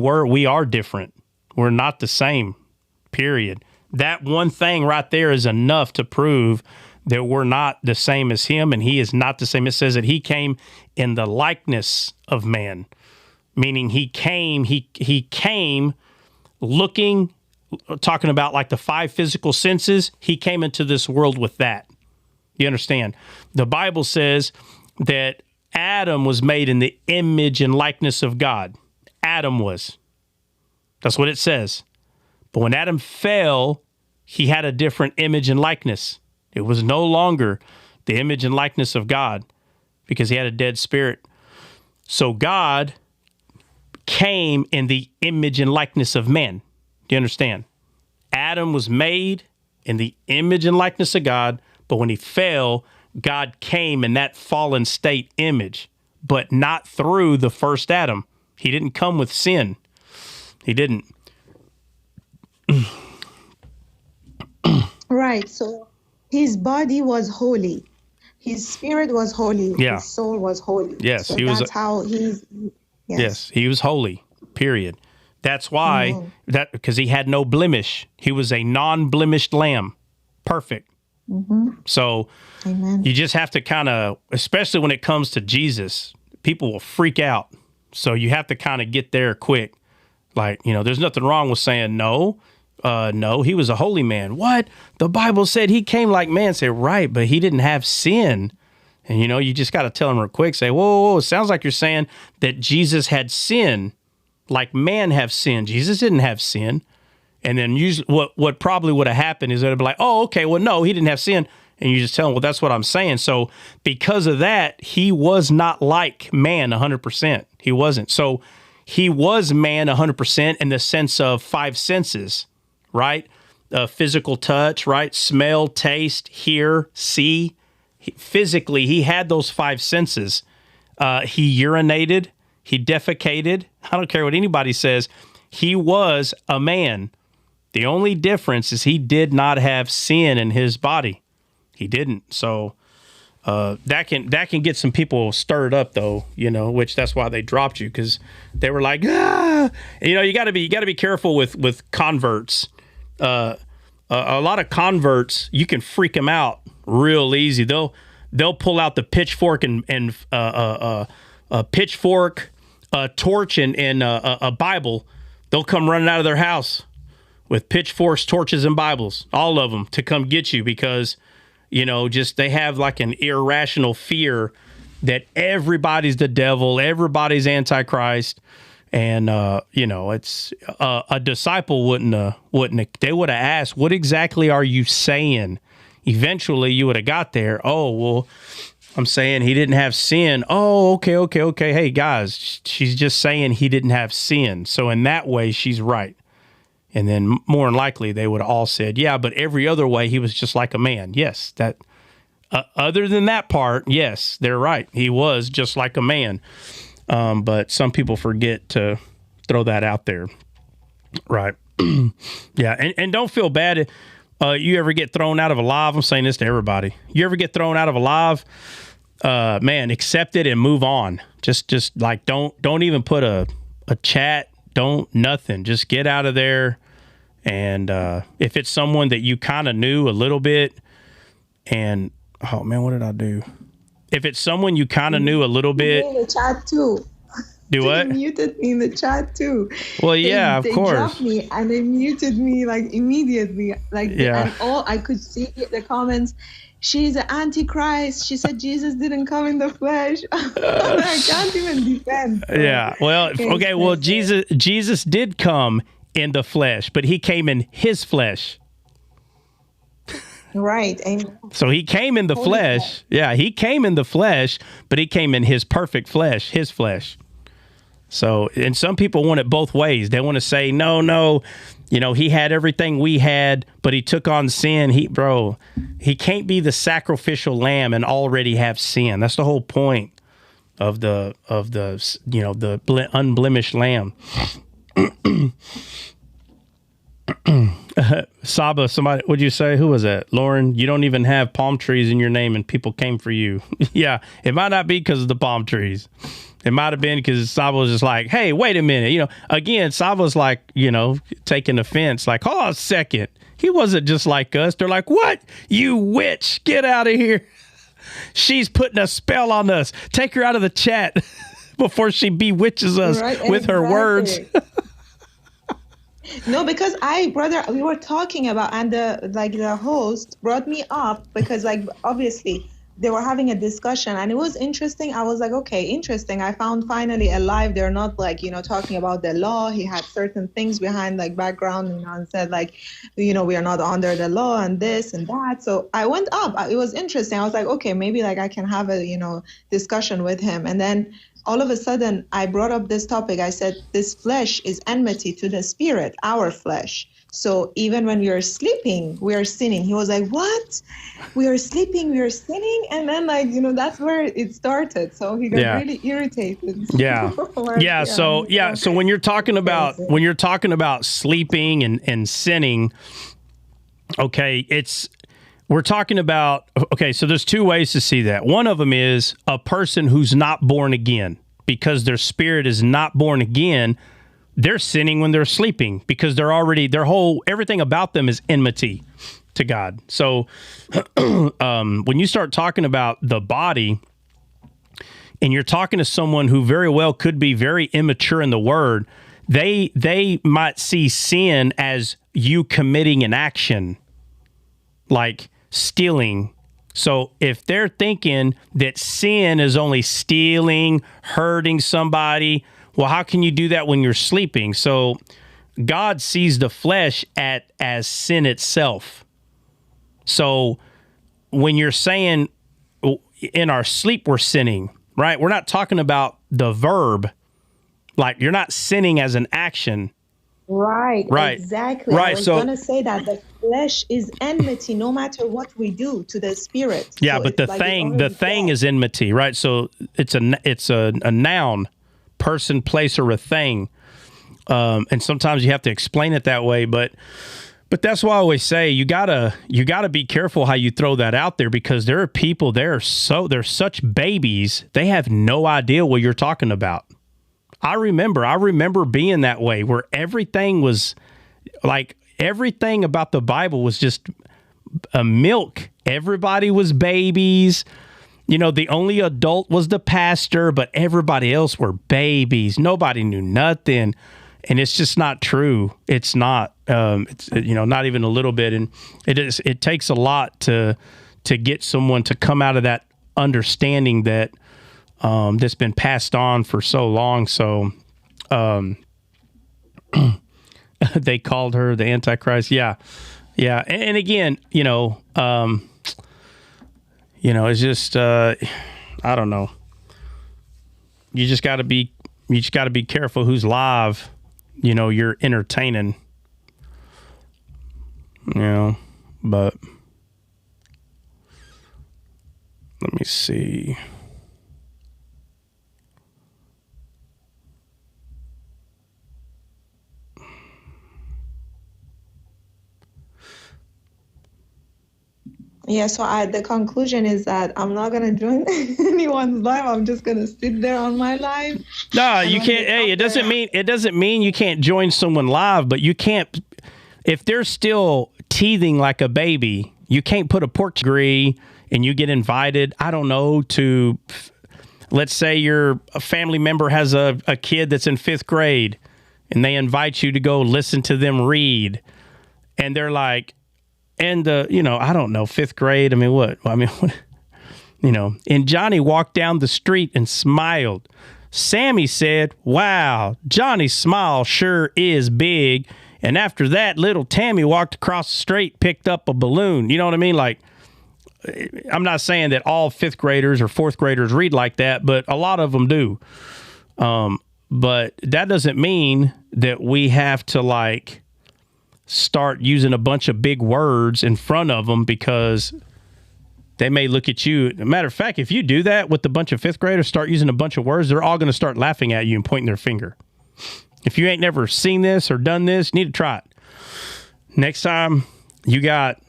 are different. We're not the same, period. That one thing right there is enough to prove that we're not the same as him, and he is not the same. It says that he came in the likeness of man, meaning he came looking, talking about like the five physical senses. He came into this world with that. You understand? The Bible says that Adam was made in the image and likeness of God. Adam was. That's what it says. But when Adam fell, he had a different image and likeness. It was no longer the image and likeness of God because he had a dead spirit. So God came in the image and likeness of man. Do you understand? Adam was made in the image and likeness of God, but when he fell, God came in that fallen state image, but not through the first Adam. He didn't come with sin. He didn't. Right. So his body was holy. His spirit was holy. Yeah. His soul was holy. Yes. So he was. that's how he's. Yes, he was holy, period. That's why, because he had no blemish. He was a non-blemished lamb. Perfect. Mm-hmm. So Amen. You just have to kind of, especially when it comes to Jesus, people will freak out. So you have to kind of get there quick. Like, there's nothing wrong with saying no, he was a holy man. What? The Bible said he came like man. Say, right, but he didn't have sin. And, you just got to tell them real quick, say, whoa, it sounds like you're saying that Jesus had sin, like man have sin. Jesus didn't have sin. And then usually what probably would have happened is they'd be like, oh, okay, well, no, he didn't have sin. And you just tell them, well, that's what I'm saying. So because of that, he was not like man 100%. He wasn't. So he was man 100% in the sense of five senses, right? Physical touch, right? Smell, taste, hear, see. Physically, he had those five senses. He urinated, he defecated. I don't care what anybody says. He was a man. The only difference is he did not have sin in his body. He didn't. So that can get some people stirred up though, which that's why they dropped you, because they were like, you got to be careful with converts. A lot of converts, you can freak them out real easy. They'll pull out the pitchfork and a pitchfork, a torch, and a Bible. They'll come running out of their house with pitchforks, torches, and Bibles, all of them, to come get you, because just they have like an irrational fear that everybody's the devil, everybody's Antichrist, and it's a disciple wouldn't they would have asked, what exactly are you saying? Eventually, you would have got there. Oh, well, I'm saying he didn't have sin. Oh, okay. Hey, guys, she's just saying he didn't have sin. So in that way, she's right. And then more than likely, they would have all said, yeah, but every other way, he was just like a man. Yes, that. Other than that part, yes, they're right. He was just like a man. But some people forget to throw that out there. Right. Yeah, and don't feel bad. You ever get thrown out of a live? I'm saying this to everybody. You ever get thrown out of a live? Man, accept it and move on. Just like don't even put a chat. Nothing. Just get out of there. And if it's someone that you kind of knew a little bit, and oh man, what did I do? If it's someone you kind of knew a little bit, in the chat too. Do what? They muted me in the chat too. Well, yeah, they of course. Dropped me and they muted me like immediately. Like, yeah. And all I could see the comments. She's an antichrist. She said Jesus didn't come in the flesh. I can't even defend. Yeah. Well, okay. Well, Jesus did come in the flesh, but he came in his flesh. Right. Amen. So he came in the flesh. Yeah, he came in the flesh, but he came in his perfect flesh, his flesh. So, and some people want it both ways. They want to say, no, he had everything we had, but he took on sin. He can't be the sacrificial lamb and already have sin. That's the whole point of the unblemished lamb. Saba, somebody, what'd you say? Who was that? Lauren, you don't even have palm trees in your name and people came for you. Yeah, it might not be because of the palm trees. It might have been because Saba was just like, hey, wait a minute. Again, Saba's like, taking offense. Like, hold on a second. He wasn't just like us. They're like, what? You witch. Get out of here. She's putting a spell on us. Take her out of the chat before she bewitches us with her words. No, because we were talking about, and the host brought me up because obviously they were having a discussion and it was interesting. I was like, okay, interesting. I found finally a live. They're not talking about the law. He had certain things behind background and said we are not under the law and this and that. So I went up. It was interesting. I was like, okay, maybe I can have a, discussion with him. And then all of a sudden I brought up this topic. I said, this flesh is enmity to the spirit, our flesh. So even when we are sleeping, we are sinning. He was like, what? We are sleeping, we are sinning? And then that's where it started. So he got really irritated. Yeah. So when you're talking about sleeping and sinning, okay, we're talking about, okay, so there's two ways to see that. One of them is a person who's not born again, because their spirit is not born again. They're sinning when they're sleeping because everything about them is enmity to God. So when you start talking about the body and you're talking to someone who very well could be very immature in the word, they might see sin as you committing an action like stealing. So if they're thinking that sin is only stealing, hurting somebody, well, how can you do that when you're sleeping? So God sees the flesh as sin itself. So when you're saying in our sleep we're sinning, right? We're not talking about the verb. Like, you're not sinning as an action. Right. Exactly. Right. I was going to say that the flesh is enmity no matter what we do to the spirit. Yeah, so but the thing is enmity, right? So it's a noun. Person, place, or a thing, and sometimes you have to explain it that way. But But that's why I always say you gotta be careful how you throw that out there, because there are people they're such babies, they have no idea what you're talking about. I remember being that way, where everything was like, everything about the Bible was just a milk. Everybody was babies. You know, the only adult was the pastor, but everybody else were babies. Nobody knew nothing. And it's just not true. It's not, it's, not even a little bit. And it takes a lot to get someone to come out of that understanding that that's been passed on for so long. So they called her the Antichrist. Yeah. Yeah. And again, it's just, I don't know. You just got to be careful who's live, you're entertaining, but let me see. Yeah, so the conclusion is that I'm not going to join anyone's live. I'm just going to sit there on my live. No, you can't. Hey, it doesn't mean you can't join someone live, but you can't, if they're still teething like a baby, you can't put a pork degree and you get invited, I don't know, to, let's say a family member has a kid that's in 5th grade and they invite you to go listen to them read. And they're like, and I don't know, 5th grade. I mean, what? And Johnny walked down the street and smiled. Sammy said, "Wow, Johnny's smile sure is big." And after that, little Tammy walked across the street, picked up a balloon. You know what I mean? Like, I'm not saying that all 5th graders or 4th graders read like that, but a lot of them do. But that doesn't mean that we have to start using a bunch of big words in front of them, because they may look at you. Matter of fact, if you do that with a bunch of 5th graders, start using a bunch of words, they're all going to start laughing at you and pointing their finger. If you ain't never seen this or done this, you need to try it. Next time you got,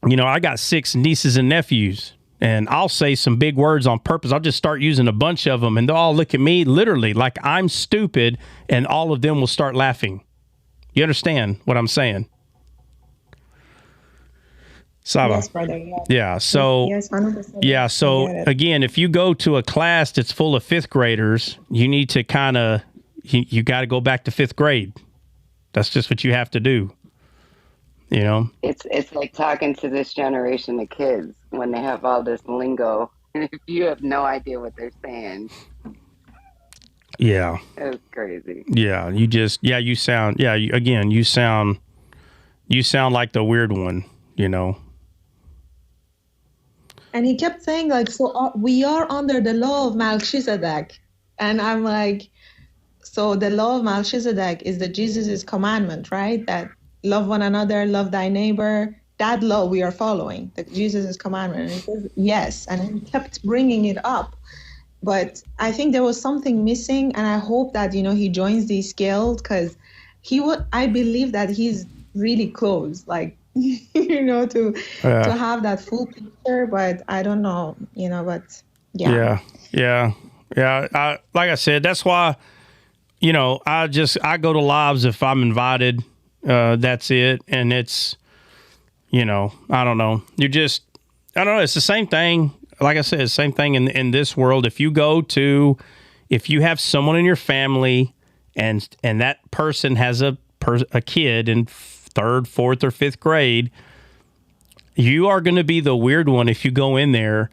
I got 6 nieces and nephews, and I'll say some big words on purpose. I'll just start using a bunch of them, and they'll all look at me literally like I'm stupid, and all of them will start laughing. You understand what I'm saying? Saba. Yes, brother. Yeah. Yeah. So, yes, 100%. Yeah. So again, if you go to a class that's full of 5th graders, you need to you got to go back to 5th grade. That's just what you have to do. It's like talking to this generation of kids when they have all this lingo. If you have no idea what they're saying. Yeah. It was crazy. Yeah. You sound like the weird one, And he kept saying we are under the law of Melchizedek. And I'm like, so the law of Melchizedek is that Jesus' commandment, right? That love one another, love thy neighbor. That law we are following, Jesus' commandment. And he says, yes. And he kept bringing it up. But I think there was something missing, and I hope that, he joins these guild, because I believe that he's really close, to have that full picture, but I don't know, but yeah. Yeah. Like I said, that's why, I go to lives if I'm invited. That's it. And it's, I don't know. I don't know. It's the same thing. Like I said, same thing in this world. If you have someone in your family and that person has a kid in 3rd, 4th, or 5th grade, you are going to be the weird one if you go in there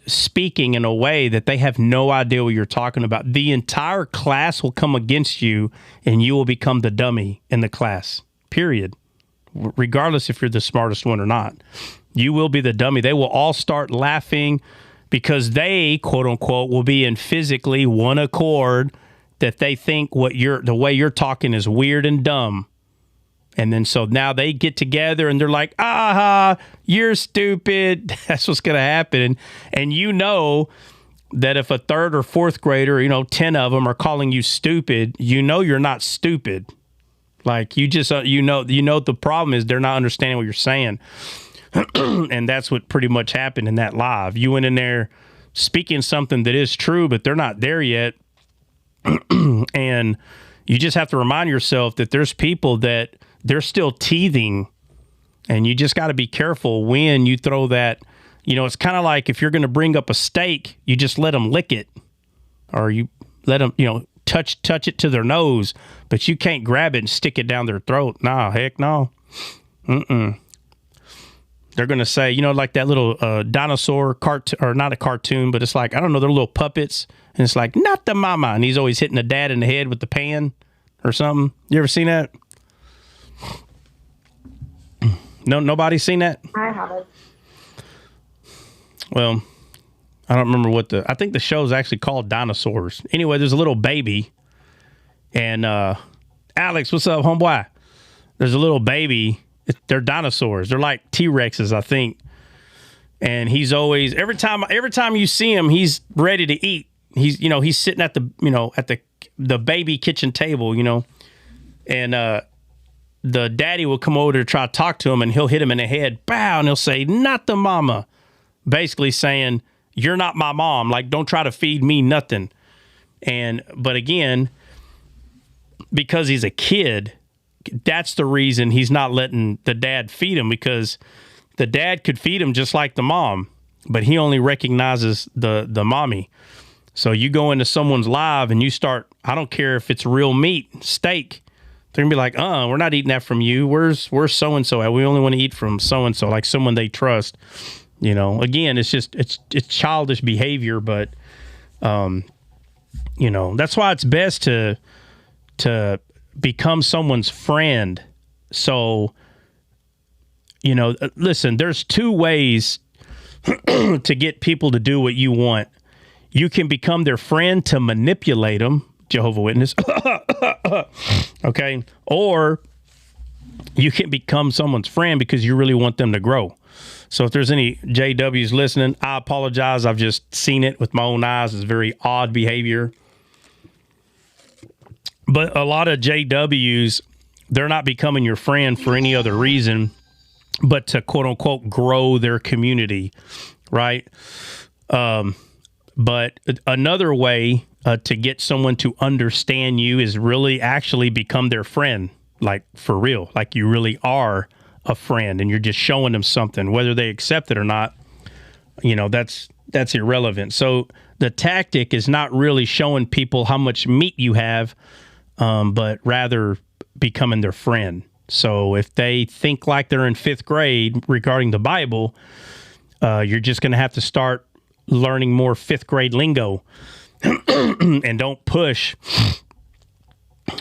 speaking in a way that they have no idea what you're talking about. The entire class will come against you, and you will become the dummy in the class, period. Regardless if you're the smartest one or not. You will be the dummy. They will all start laughing because they, quote unquote, will be in physically one accord, that they think the way you're talking is weird and dumb. And then so now they get together and they're like, aha, you're stupid. That's what's going to happen. And that if a 3rd or 4th grader, 10 of them are calling you stupid, you're not stupid. Like you just you know the problem is they're not understanding what you're saying. And that's what pretty much happened in that live. You went in there speaking something that is true, but they're not there yet. And you just have to remind yourself that there's people that they're still teething, and you just got to be careful when you throw that. You know, it's kind of like if you're going to bring up a steak, you just let them lick it, or you let them, touch it to their nose, but you can't grab it and stick it down their throat. Nah, heck no. They're going to say, like that little dinosaur cartoon, or not a cartoon, but it's like, I don't know, they're little puppets. And it's like, not the mama. And he's always hitting the dad in the head with the pan or something. You ever seen that? No, nobody's seen that? I haven't. Well, I don't remember I think the show's actually called Dinosaurs. Anyway, there's a little baby. And Alex, what's up, homeboy? There's a little baby. They're dinosaurs. They're like T-Rexes, I think. And he's always, every time you see him, he's ready to eat. He's sitting at the baby kitchen table, and the daddy will come over to try to talk to him, and he'll hit him in the head, bow, and he'll say, not the mama, basically saying, you're not my mom. Like, don't try to feed me nothing. But again, because he's a kid, that's the reason he's not letting the dad feed him, because the dad could feed him just like the mom, but he only recognizes the mommy. So you go into someone's live and you start, I don't care if it's real meat, steak, they're gonna be like, we're not eating that from you. Where's so-and-so at? We only want to eat from so-and-so, like someone they trust. Again, it's just, it's childish behavior, but, that's why it's best to become someone's friend. So, listen, there's two ways to get people to do what you want. You can become their friend to manipulate them, Jehovah's Witness. Okay. Or you can become someone's friend because you really want them to grow. So if there's any JWs listening, I apologize. I've just seen it with my own eyes. It's very odd behavior. But a lot of JWs, they're not becoming your friend for any other reason but to, quote unquote, grow their community, right? But another way to get someone to understand you is really actually become their friend, like for real, like you really are a friend and you're just showing them something, whether they accept it or not, that's irrelevant. So the tactic is not really showing people how much meat you have, but rather becoming their friend. So if they think like they're in 5th grade regarding the Bible, you're just going to have to start learning more 5th grade lingo and don't push.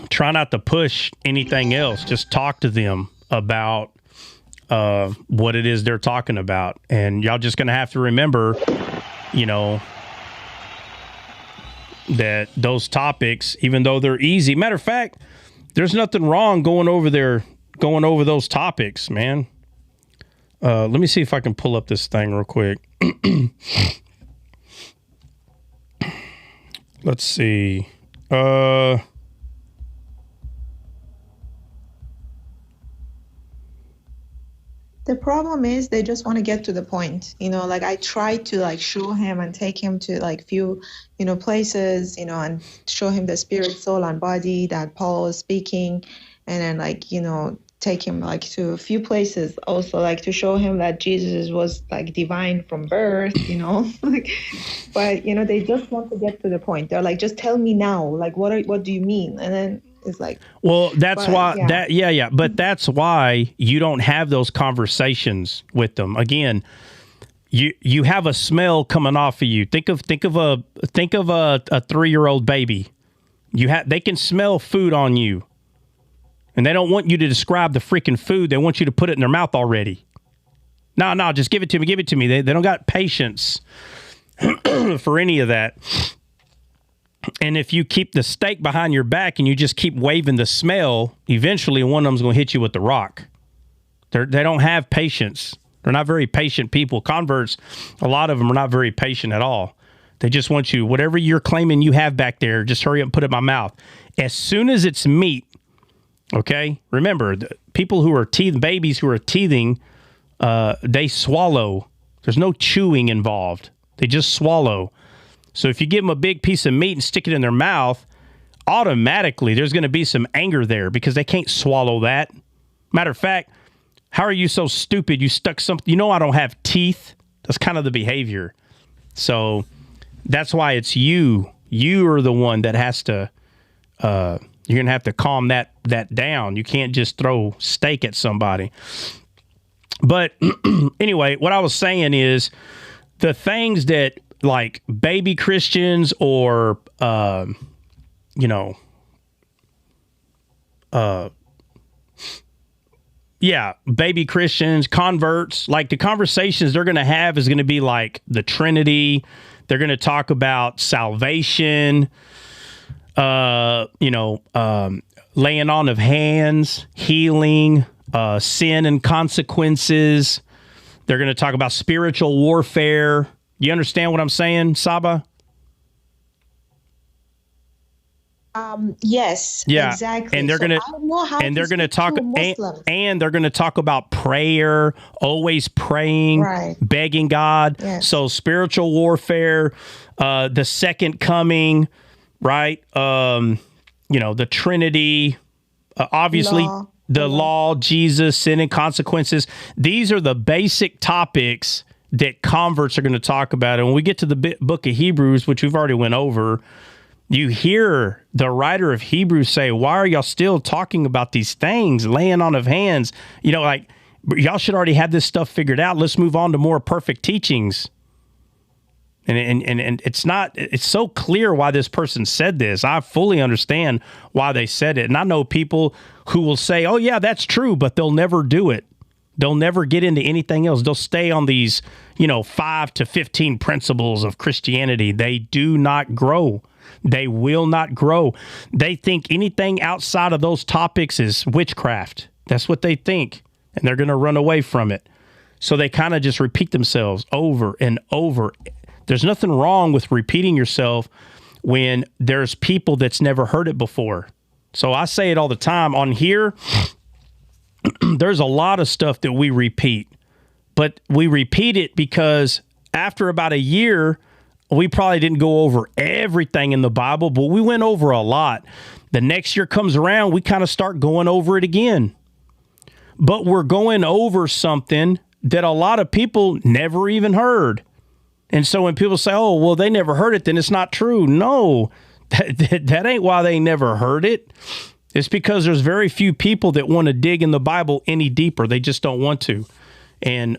Try not to push anything else. Just talk to them about what it is they're talking about. And y'all just going to have to remember, that those topics, even though they're easy, matter of fact, there's nothing wrong going over those topics, man. Let me see if I can pull up this thing real quick. Let's see. The problem is they just want to get to the point. Like I try to show him and take him to few, places, and show him the spirit, soul, and body that Paul is speaking. And then take him to a few places also, to show him that Jesus was divine from birth, but they just want to get to the point. They're like, just tell me now, what do you mean? And then it's like, well, that's but that's why you don't have those conversations with them. Again, you have a smell coming off of you. Think of a 3-year-old baby. They can smell food on you. And they don't want you to describe the freaking food. They want you to put it in their mouth already. No, just give it to me. They don't got patience for any of that. And if you keep the steak behind your back and you just keep waving the smell, eventually one of them's going to hit you with the rock. They don't have patience. They're not very patient people. Converts, a lot of them are not very patient at all. They just want you, whatever you're claiming you have back there, just hurry up and put it in my mouth. As soon as it's meat, Okay? Remember, the people who are babies who are teething, they swallow. There's no chewing involved. They just swallow. So if you give them a big piece of meat and stick it in their mouth, automatically there's going to be some anger there because they can't swallow that. Matter of fact, how are you so stupid? You stuck something. You know I don't have teeth. That's kind of the behavior. So that's why it's you. You are the one that has to, you're going to have to calm that down. You can't just throw steak at somebody. But anyway, what I was saying is the things that like baby Christians or, baby Christians, converts, like the conversations they're going to have is going to be like the Trinity. They're going to talk about salvation, laying on of hands, healing, sin and consequences. They're going to talk about spiritual warfare. You understand what I'm saying, Saba? Yes. Yeah. Exactly. And they're going to talk and they're going to talk about prayer, always praying, right, begging God. Yes. So spiritual warfare, the second coming, right? The Trinity, obviously the law, Jesus, sin and consequences. These are the basic topics that converts are going to talk about. And when we get to the book of Hebrews, which we've already went over, you hear the writer of Hebrews say, why are y'all still talking about these things, laying on of hands? Like y'all should already have this stuff figured out. Let's move on to more perfect teachings. And it's so clear why this person said this. I fully understand why they said it. And I know people who will say, oh yeah, that's true, but they'll never do it. They'll never get into anything else. They'll stay on these, 5 to 15 principles of Christianity. They do not grow. They will not grow. They think anything outside of those topics is witchcraft. That's what they think. And they're going to run away from it. So they kind of just repeat themselves over and over. There's nothing wrong with repeating yourself when there's people that's never heard it before. So I say it all the time on here. There's a lot of stuff that we repeat, but we repeat it because after about a year, we probably didn't go over everything in the Bible, but we went over a lot. The next year comes around, we kind of start going over it again. But we're going over something that a lot of people never even heard. And so when people say, oh, well, they never heard it, then it's not true. No, that ain't why they never heard it. It's because there's very few people that want to dig in the Bible any deeper. They just don't want to. And,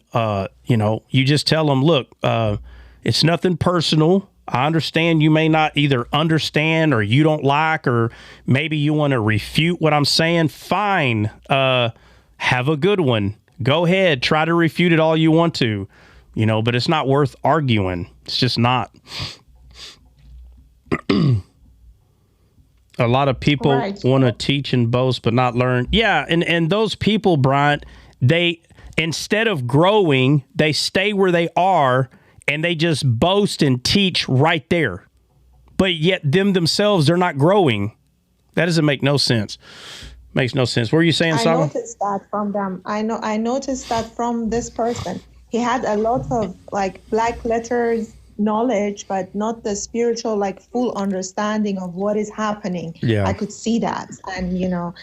you just tell them, look, it's nothing personal. I understand you may not either understand or you don't like, or maybe you want to refute what I'm saying. Fine. Have a good one. Go ahead. Try to refute it all you want to, but it's not worth arguing. It's just not. A lot of people want to teach and boast, but not learn. Yeah. And those people, Bryant, they, instead of growing, they stay where they are and they just boast and teach right there. But yet themselves, they're not growing. That doesn't make no sense. Makes no sense. What were you saying, Saba? I noticed that from them. I noticed that from this person. He had a lot of black letters knowledge, but not the spiritual, full understanding of what is happening. Yeah. I could see that. And,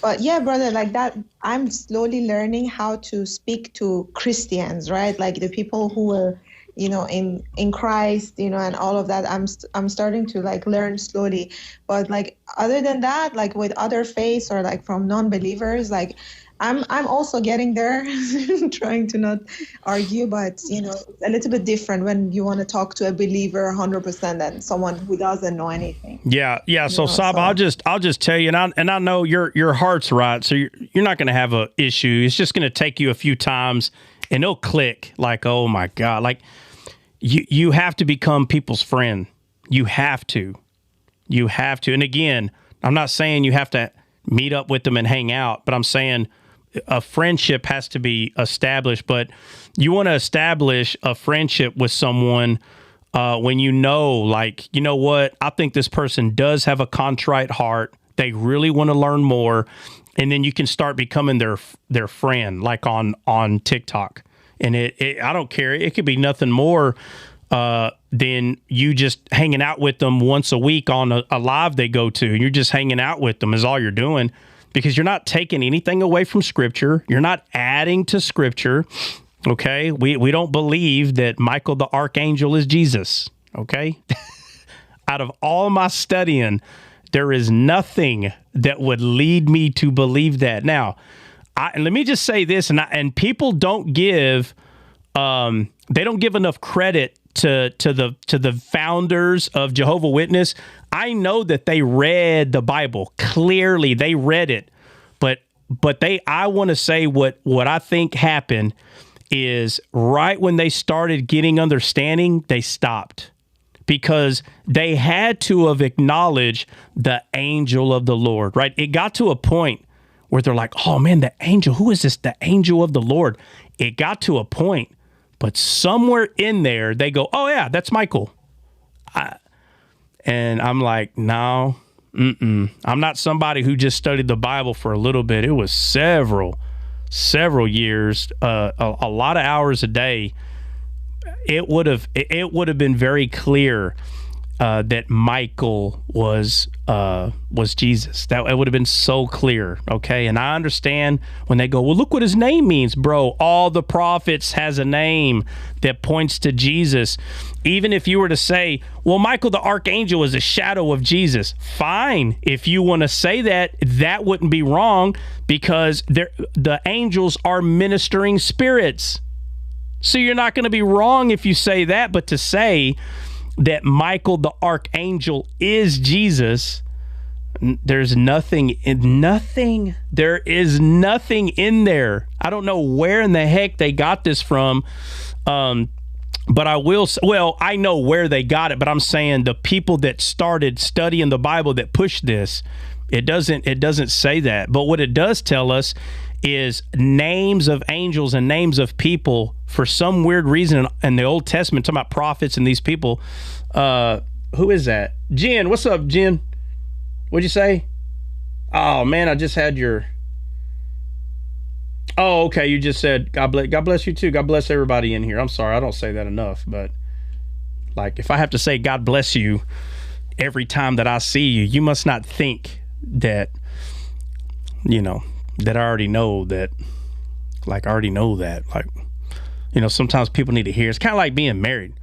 but yeah, brother, that, I'm slowly learning how to speak to Christians, right? Like the people who were, in Christ, and all of that. I'm starting to learn slowly. But other than that, with other faiths or from non-believers, I'm also getting there, trying to not argue, but it's a little bit different when you want to talk to a believer 100% than someone who doesn't know anything. Yeah. So Saba, I'll just tell you, and I know your heart's right, so you're not going to have an issue. It's just going to take you a few times, and it'll click. Oh my God, you have to become people's friend. You have to. And again, I'm not saying you have to meet up with them and hang out, but I'm saying a friendship has to be established. But you want to establish a friendship with someone when you know what, I think this person does have a contrite heart. They really want to learn more. and then you can start becoming their friend, like on TikTok. And it I don't care. It could be nothing more than you just hanging out with them once a week on a live they go to. You're just hanging out with them is all you're doing, because you're not taking anything away from Scripture. You're not adding to Scripture. Okay, we don't believe that Michael the Archangel is Jesus. Okay, out of all my studying, there is nothing that would lead me to believe that. Now, and let me just say this, and people don't give they don't give enough credit to the founders of Jehovah's Witness. I know that they read the Bible clearly. They read it, but I want to say what I think happened is right when they started getting understanding, they stopped, because they had to have acknowledged the angel of the Lord, right? It got to a point where they're like, oh man, the angel, who is this? The angel of the Lord. It got to a point, but somewhere in there they go, oh yeah, that's Michael. And I'm like, no, I'm not somebody who just studied the Bible for a little bit. It was several years, a lot of hours a day. It would have been very clear that Michael was Jesus. That it would have been so clear. Okay, and I understand when they go, well, look what his name means, bro. All the prophets has a name that points to Jesus. Even if you were to say, well, Michael the Archangel is a shadow of Jesus, fine. If you want to say that, that wouldn't be wrong, because the angels are ministering spirits. So you're not going to be wrong if you say that. But to say that Michael the Archangel is Jesus, there's nothing. There is nothing in there. I don't know where in the heck they got this from. But I will say, well, I know where they got it, but I'm saying the people that started studying the Bible that pushed this, it doesn't say that. But what it does tell us is names of angels and names of people for some weird reason in the Old Testament, talking about prophets and these people. Who is that? Jen, what's up, Jen? What'd you say? Oh man, I just had your. Oh, okay. You just said God bless you too. God bless everybody in here. I'm sorry, I don't say that enough, but like if I have to say God bless you every time that I see you, you must not think that that I already know that. Like I already know that. Like sometimes people need to hear. It's kind of like being married.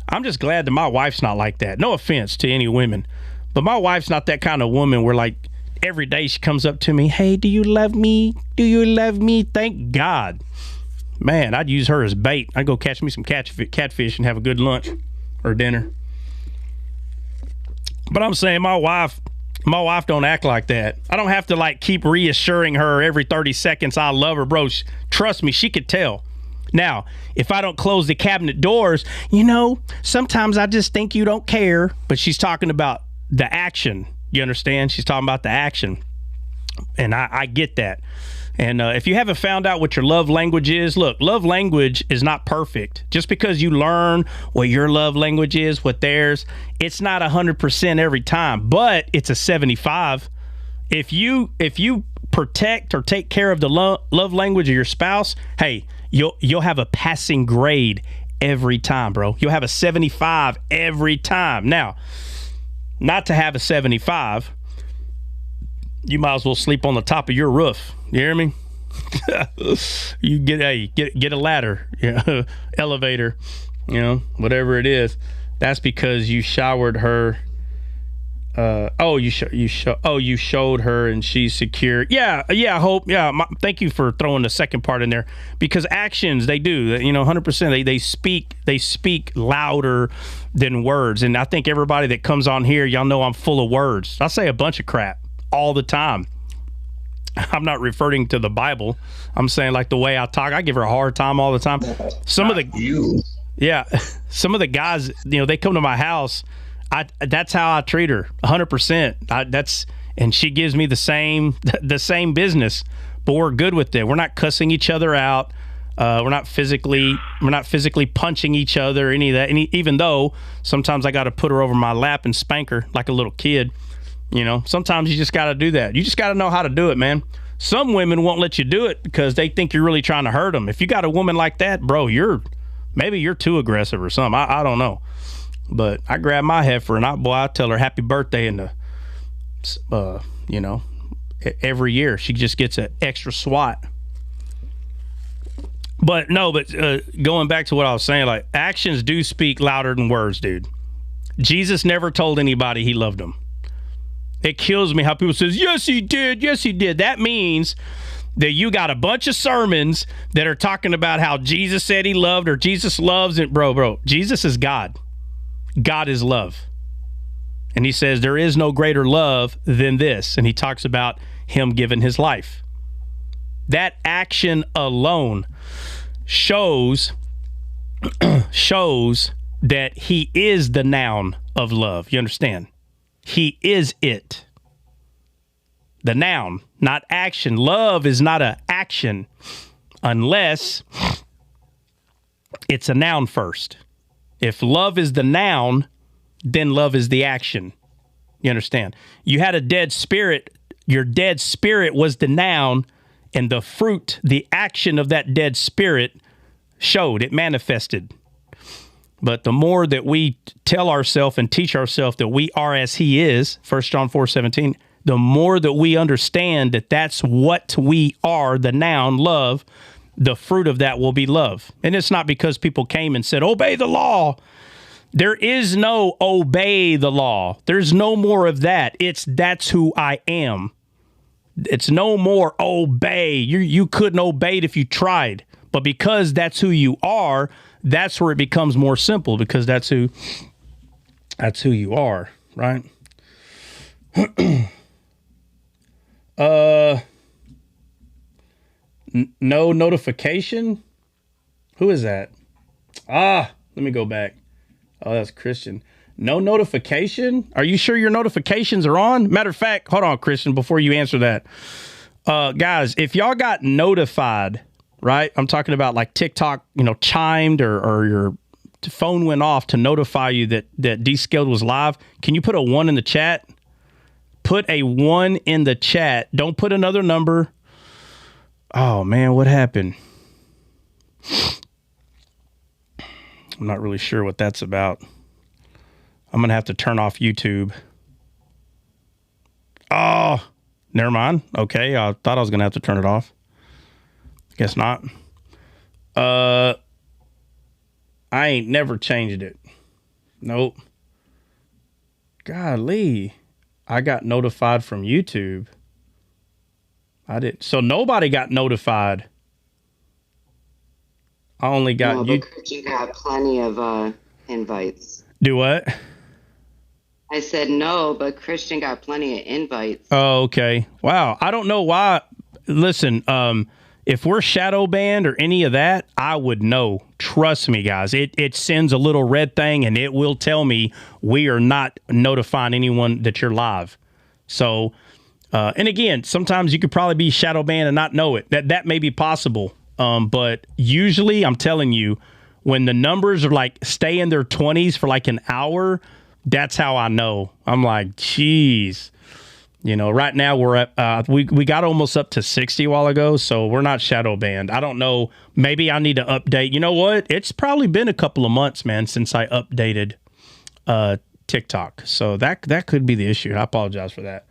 I'm just glad that my wife's not like that. No offense to any women, but my wife's not that kind of woman where like every day she comes up to me, hey, do you love me? Do you love me? Thank God. Man, I'd use her as bait. I'd go catch me some catfish and have a good lunch or dinner. But I'm saying my wife don't act like that. I don't have to like keep reassuring her every 30 seconds I love her, bro. Trust me, she could tell. Now, if I don't close the cabinet doors, sometimes I just think you don't care. But she's talking about the action. You understand? She's talking about the action. And I get that. And if you haven't found out what your love language is, look, love language is not perfect. Just because you learn what your love language is, what theirs, it's not 100% every time, but it's a 75. If you protect or take care of the love language of your spouse, hey, you'll have a passing grade every time, bro. You'll have a 75 every time. Now, not to have a 75, you might as well sleep on the top of your roof. You hear me? You get a ladder, elevator, whatever it is. That's because you showered her. You showed her and she's secure. Yeah. Hope. Yeah. Thank you for throwing the second part in there, because actions, they do, 100%. They speak louder than words. And I think everybody that comes on here, y'all know I'm full of words. I say a bunch of crap all the time. I'm not referring to the Bible. I'm saying like the way I talk. I give her a hard time all the time. Some of the guys, they come to my house. That's how I treat her, 100%. And she gives me the same business, but we're good with it. We're not cussing each other out. We're not physically punching each other, any of that. Even though sometimes I got to put her over my lap and spank her like a little kid. Sometimes you just got to do that. You just got to know how to do it, man. Some women won't let you do it because they think you're really trying to hurt them. If you got a woman like that, bro, maybe you're too aggressive or something. I don't know. But I grab my heifer and I tell her happy birthday in the, every year. She just gets an extra swat. But going back to what I was saying, like, actions do speak louder than words, dude. Jesus never told anybody he loved them. It kills me how people says, yes, he did. Yes, he did. That means that you got a bunch of sermons that are talking about how Jesus said he loved or Jesus loves it. Bro, Jesus is God. God is love. And he says there is no greater love than this. And he talks about him giving his life. That action alone shows that he is the noun of love. You understand? He is it. The noun, not action. Love is not an action unless it's a noun first. If love is the noun, then love is the action. You understand? You had a dead spirit. Your dead spirit was the noun, and the fruit, the action of that dead spirit showed, it manifested. But the more that we tell ourselves and teach ourselves that we are as he is, 1 John 4:17, the more that we understand that that's what we are, the noun, love, the fruit of that will be love. And it's not because people came and said, obey the law. There is no obey the law. There's no more of that. That's who I am. It's no more obey. You couldn't obey it if you tried. But because that's who you are, that's where it becomes more simple, because that's who you are, right? No notification. Who is that? Let me go back. Oh, that's Christian. No notification. Are you sure your notifications are on? Matter of fact, hold on, Christian, before you answer that. Guys, if y'all got notified, right? I'm talking about like TikTok, chimed or your phone went off to notify you that Descaled was live. Can you put a 1 in the chat? Put a 1 in the chat. Don't put another number. Oh, man, what happened? I'm not really sure what that's about. I'm going to have to turn off YouTube. Oh, never mind. Okay, I thought I was going to have to turn it off. Guess not. I ain't never changed it. Nope. Golly. I got notified from YouTube. I did. So nobody got notified. I only got you. You got plenty of invites. Do what? I said no, but Christian got plenty of invites. Oh, okay. Wow. I don't know why. Listen, if we're shadow banned or any of that, I would know. Trust me, guys. It sends a little red thing and it will tell me we are not notifying anyone that you're live. So, and again, sometimes you could probably be shadow banned and not know it. That may be possible. But usually, I'm telling you, when the numbers are like stay in their 20s for like an hour, that's how I know. I'm like, geez. Right now we're at, we got almost up to 60 a while ago, so we're not shadow banned. I don't know. Maybe I need to update. You know what? It's probably been a couple of months, man, since I updated TikTok. So that could be the issue. I apologize for that.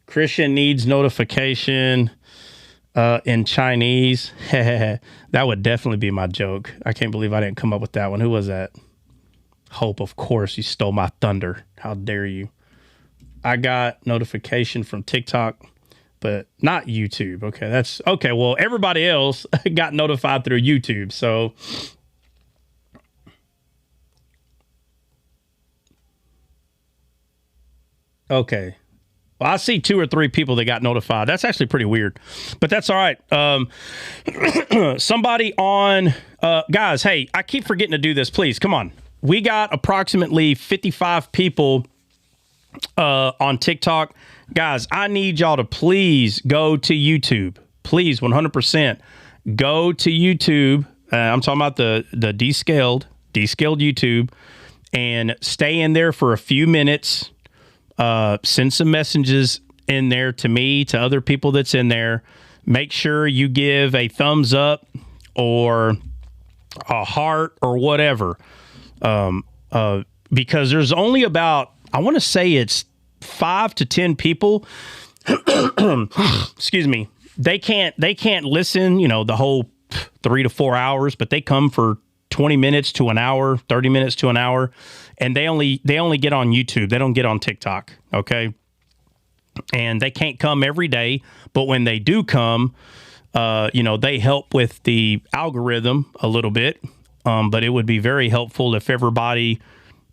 Christian needs notification in Chinese. That would definitely be my joke. I can't believe I didn't come up with that one. Who was that? Hope, of course. You stole my thunder. How dare you? I got notification from TikTok, but not YouTube. Okay, that's okay. Well, everybody else got notified through YouTube. So, okay. Well, I see 2 or 3 people that got notified. That's actually pretty weird, but that's all right. Somebody on, guys, hey, I keep forgetting to do this. Please, come on. We got approximately 55 people on TikTok. Guys, I need y'all to please go to YouTube. Please, 100%. Go to YouTube. I'm talking about the descaled YouTube, and stay in there for a few minutes. Send some messages in there, to me, to other people that's in there, make sure you give a thumbs up or a heart or whatever. Because there's only about, I want to say it's 5 to 10 people. Excuse me. They can't listen, the whole 3 to 4 hours, but they come for 20 minutes to an hour, 30 minutes to an hour, and they only get on YouTube. They don't get on TikTok, okay? And they can't come every day, but when they do come, they help with the algorithm a little bit. But it would be very helpful if everybody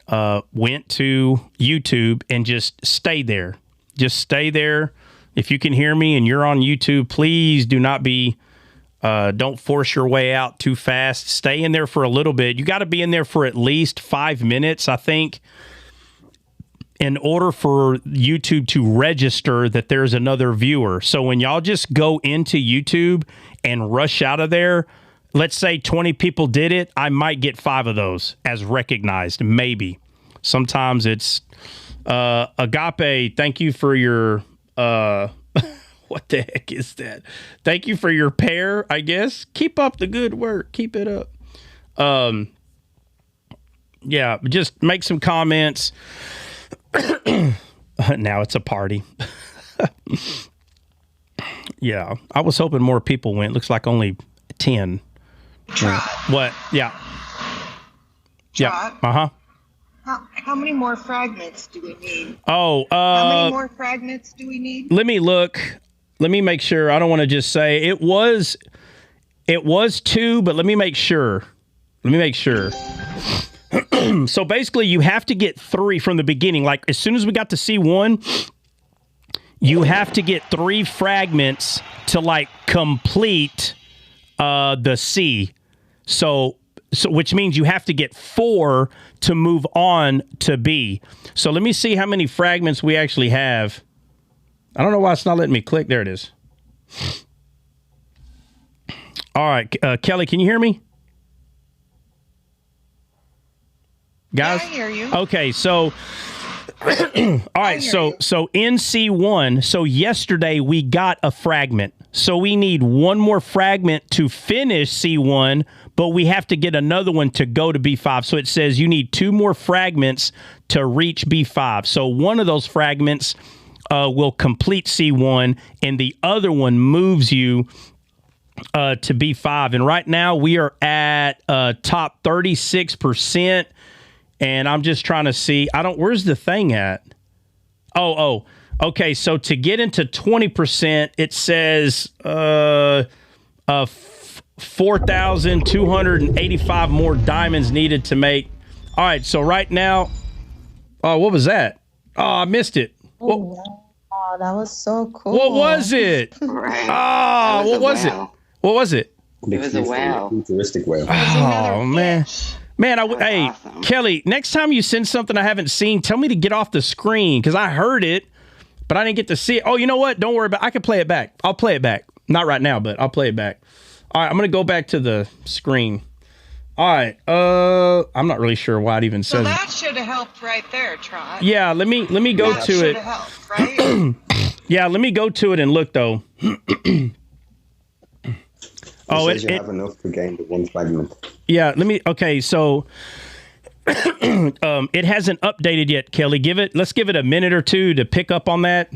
went to YouTube and just stay there. Just stay there. If you can hear me and you're on YouTube, please do not don't force your way out too fast. Stay in there for a little bit. You got to be in there for at least 5 minutes, I think, in order for YouTube to register that there's another viewer. So when y'all just go into YouTube and rush out of there, let's say 20 people did it, I might get 5 of those as recognized, maybe. Sometimes it's Agape, thank you for your what the heck is that? Thank you for your pair, I guess. Keep up the good work. Keep it up. Yeah, just make some comments. Now it's a party. Yeah, I was hoping more people went. Looks like only 10. What? Yeah. Yeah. Uh-huh. How many more fragments do we need? Oh, how many more fragments do we need? Let me look. Let me make sure. I don't want to just say it was 2, but let me make sure. So basically you have to get 3 from the beginning. Like as soon as we got to C1, you have to get 3 fragments to like complete the C. So which means you have to get 4 to move on to B. So let me see how many fragments we actually have. I don't know why it's not letting me click. There it is. All right, Kelly, can you hear me? Guys? Yeah, I hear you. Okay, so all right, so in C1, so yesterday we got a fragment. So we need one more fragment to finish C1, but we have to get another one to go to B5. So it says you need 2 more fragments to reach B5. So one of those fragments will complete C1, and the other one moves you to B5. And right now we are at top 36%. And I'm just trying to see, where's the thing at? Oh, okay. So to get into 20%, it says 4,285 more diamonds needed to make. All right. So right now, what was that? Oh, I missed it. Oh, wow. That was so cool. What was it? Right. Oh, what was it? What was it? It was a whale. Futuristic whale. Oh, man. Man, hey, awesome. Kelly, next time you send something I haven't seen, tell me to get off the screen because I heard it, but I didn't get to see it. Oh, you know what? Don't worry about it. I can play it back. I'll play it back. Not right now, but I'll play it back. All right, I'm going to go back to the screen. All right. I'm not really sure why it even says So that should have helped right there, Trot. Yeah, let me go That to should it. have helped, right? Yeah, let me go to it and look, though. It says you have enough to gain the 1 fragment. Yeah, okay, so it hasn't updated yet, Kelly. Let's give it a minute or two to pick up on that.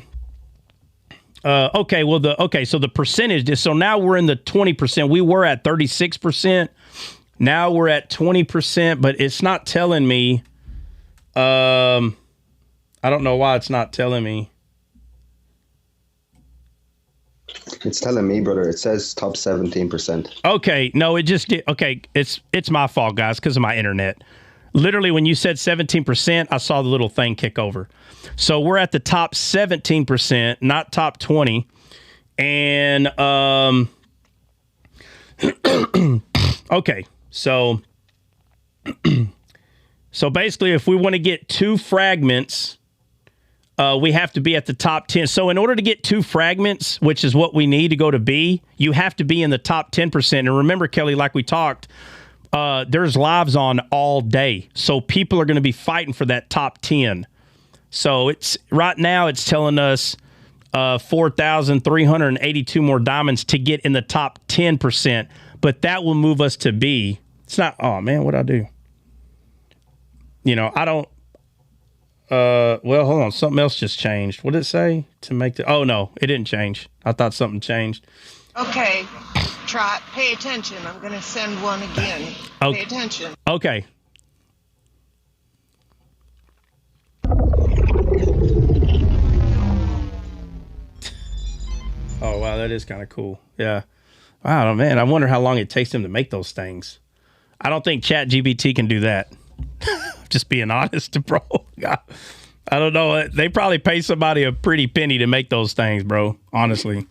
So the percentage is, so now we're in the 20%. We were at 36%. Now we're at 20%, but it's not telling me. I don't know why it's not telling me. It's telling me, brother. It says top 17%. Okay, no, it just did. Okay, it's my fault, guys, because of my internet. Literally, when you said 17%, I saw the little thing kick over. So we're at the top 17%, not top 20. And okay, so basically, if we want to get 2 fragments, we have to be at the top 10. So in order to get 2 fragments, which is what we need to go to B, you have to be in the top 10%. And remember, Kelly, like we talked, there's lives on all day. So people are going to be fighting for that top 10. So right now it's telling us 4,382 more diamonds to get in the top 10%. But that will move us to B. It's not, oh man, what'd I do? You know, I don't, well, hold on. Something else just changed. What did it say to make the, oh no, it didn't change. I thought something changed. Okay, pay attention. I'm going to send one again. Okay. Pay attention. Okay. Oh, wow, that is kind of cool. Yeah. Wow, man, I wonder how long it takes them to make those things. I don't think ChatGPT can do that. Just being honest, bro. God, I don't know. They probably pay somebody a pretty penny to make those things, bro, honestly.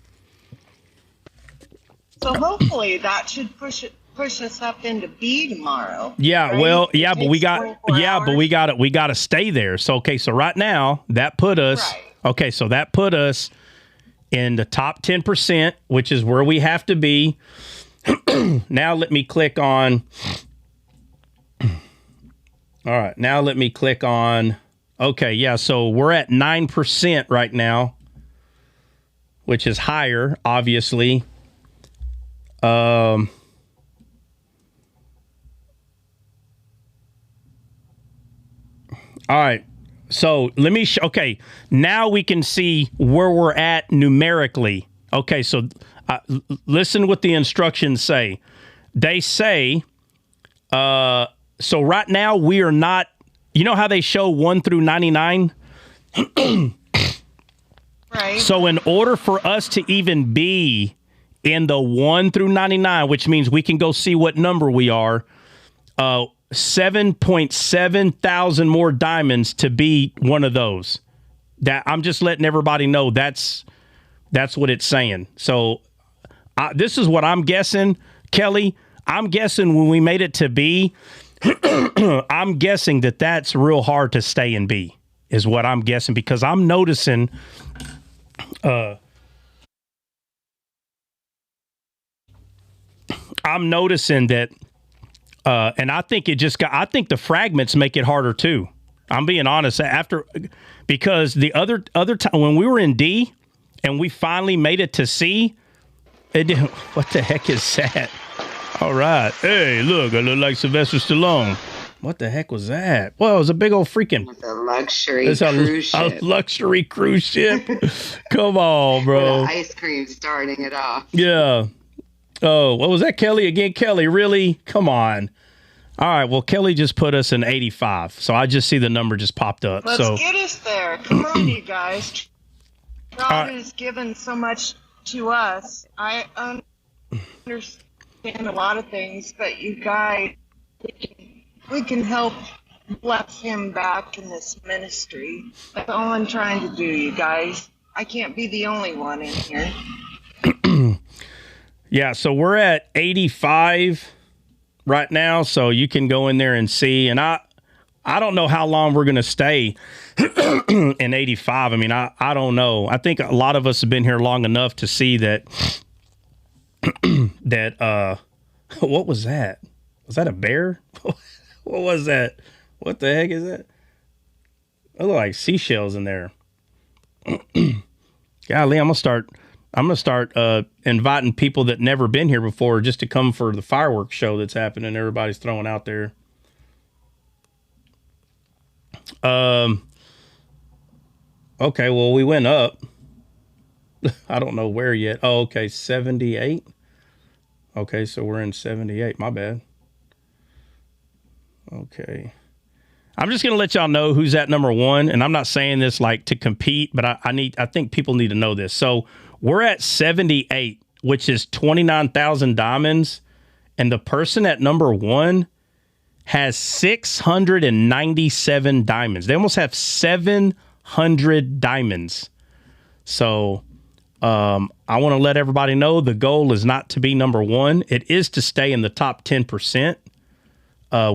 So hopefully that should push us up into B tomorrow. Yeah, right? well, yeah, but we got hours. we got to stay there. So okay, so right now that put us that put us in the top 10%, which is where we have to be. Now let me click on all right, now let me click on okay, yeah, so we're at 9% right now, which is higher, obviously. All right. So let me okay, now we can see where we're at numerically. Okay, so listen what the instructions say. They say, so right now we are not, you know how they show 1 through 99? Right. So in order for us to even be in the 1 through 99, which means we can go see what number we are, 7.7 thousand more diamonds to be one of those. That I'm just letting everybody know that's what it's saying. So this is what I'm guessing, Kelly. I'm guessing when we made it to B, I'm guessing that's real hard to stay in B, is what I'm guessing, because I'm noticing that and I think I think the fragments make it harder too. I'm being honest, because the other time when we were in D and we finally made it to C, what the heck is that? All right. Hey, look, I look like Sylvester Stallone. What the heck was that? Well, it was a big old freaking... It's a luxury cruise ship. A luxury cruise ship? Come on, bro. With ice cream starting it off. Yeah. Oh, what was that, Kelly? Again, Kelly, really? Come on. All right, well, Kelly just put us in 85, so I just see the number just popped up. Let's get us there. Come on, you guys. God has given so much to us. I understand a lot of things, but you guys, we can help bless him back in this ministry. That's all I'm trying to do, you guys. I can't be the only one in here. Yeah, so we're at 85 right now, so you can go in there and see. And I don't know how long we're going to stay in 85. I mean, I don't know. I think a lot of us have been here long enough to see that what was that? Was that a bear? What was that? What the heck is that? It look like seashells in there. Golly, I'm gonna start inviting people that never been here before just to come for the fireworks show that's happening. Everybody's throwing out there. Okay, well, we went up. I don't know where yet. Oh, okay, 78. Okay, so we're in 78. My bad. Okay. I'm just going to let y'all know who's at number one, and I'm not saying this like to compete, but I think people need to know this. So we're at 78, which is 29,000 diamonds, and the person at number one has 697 diamonds. They almost have 700 diamonds. So I want to let everybody know the goal is not to be number one. It is to stay in the top 10%,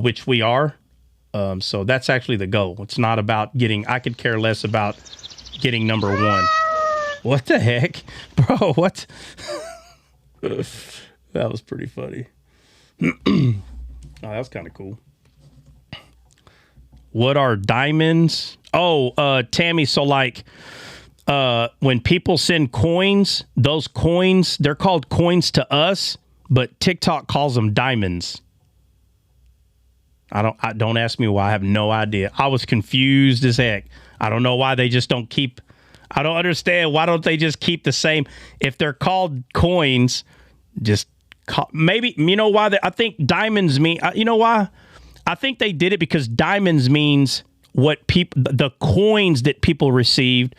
which we are. So that's actually the goal. It's not about I could care less about getting number one. What the heck? Bro, what? That was pretty funny. Oh, that was kind of cool. What are diamonds? Oh, Tammy, so like when people send coins, those coins, they're called coins to us, but TikTok calls them diamonds. Don't ask me why. I have no idea. I was confused as heck. I don't know why they just don't keep. I don't understand. Why don't they just keep the same? If they're called coins, just maybe, you know why? I think diamonds mean, you know why? I think they did it because diamonds means what people, the coins that people received,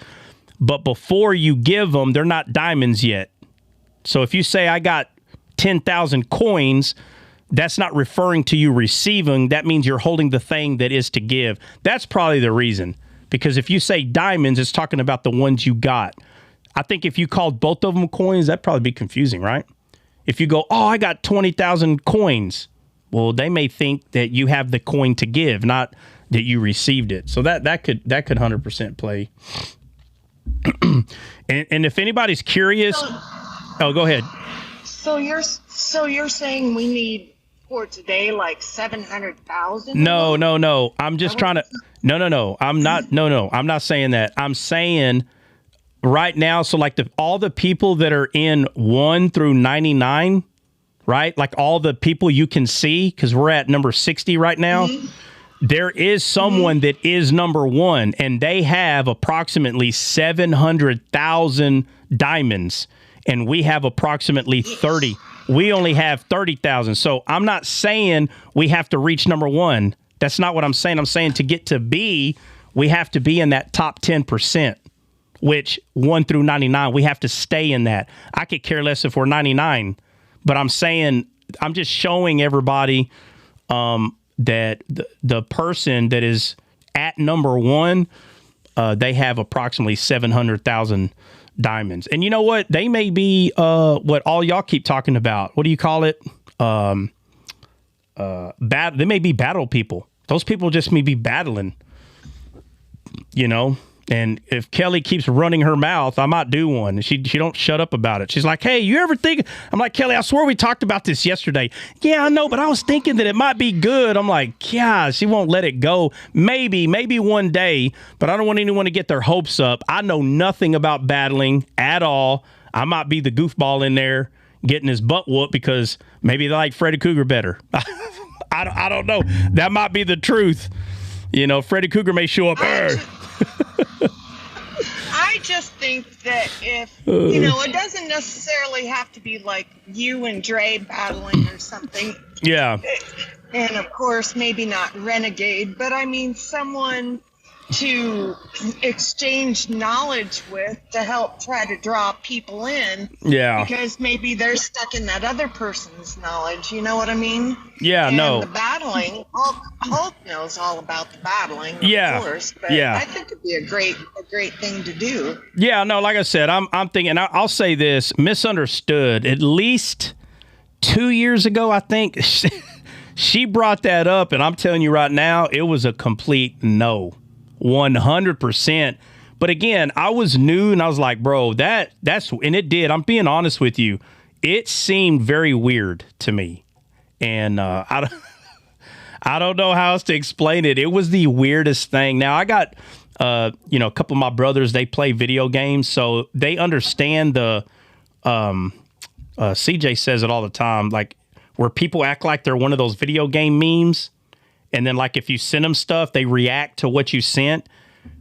but before you give them, they're not diamonds yet. So if you say I got 10,000 coins, that's not referring to you receiving. That means you're holding the thing that is to give. That's probably the reason. Because if you say diamonds, it's talking about the ones you got. I think if you called both of them coins, that'd probably be confusing, right? If you go, oh, I got 20,000 coins. Well, they may think that you have the coin to give, not that you received it. So that could 100% play. and if anybody's curious, oh, go ahead. So you're saying we need for today like 700,000? No. I'm just trying to. No. I'm not saying that. I'm saying right now. So like all the people that are in 1 through 99, right? Like all the people you can see, because we're at number 60 right now. Mm-hmm. There is someone that is number 1, and they have approximately 700,000 diamonds, and we have approximately 30. We only have 30,000. So I'm not saying we have to reach number 1. That's not what I'm saying. I'm saying to get to B, we have to be in that top 10%, which 1 through 99, we have to stay in that. I could care less if we're 99, but I'm saying, I'm just showing everybody that the person that is at number 1, they have approximately 700,000 diamonds. And you know what? They may be what all y'all keep talking about. What do you call it? They may be battle people. Those people just may be battling, you know. And if Kelly keeps running her mouth, I might do one. And she don't shut up about it. She's like, hey, you ever think? I'm like, Kelly, I swear we talked about this yesterday. Yeah, I know, but I was thinking that it might be good. I'm like, yeah, she won't let it go. Maybe one day, but I don't want anyone to get their hopes up. I know nothing about battling at all. I might be the goofball in there getting his butt whooped because maybe they like Freddy Cougar better. I don't know. That might be the truth. You know, Freddy Cougar may show up. I just think that if, you know, it doesn't necessarily have to be like you and Dre battling or something. Yeah. And of course, maybe not Renegade, but I mean someone to exchange knowledge with to help try to draw people in. Yeah. Because maybe they're stuck in that other person's knowledge. You know what I mean? Yeah, and no. The battling, Hulk knows all about the battling, of course. But I think it'd be a great thing to do. Yeah, no, like I said, I'm thinking, I'll say this, misunderstood. At least 2 years ago, I think, she brought that up, and I'm telling you right now, it was a complete no. 100%. But again, I was new and I was like, bro, that's, and it did. I'm being honest with you. It seemed very weird to me. And I don't know how else to explain it. It was the weirdest thing. Now I got, a couple of my brothers, they play video games, so they understand the, CJ says it all the time, like where people act like they're one of those video game memes. And then, like, if you send them stuff, they react to what you sent.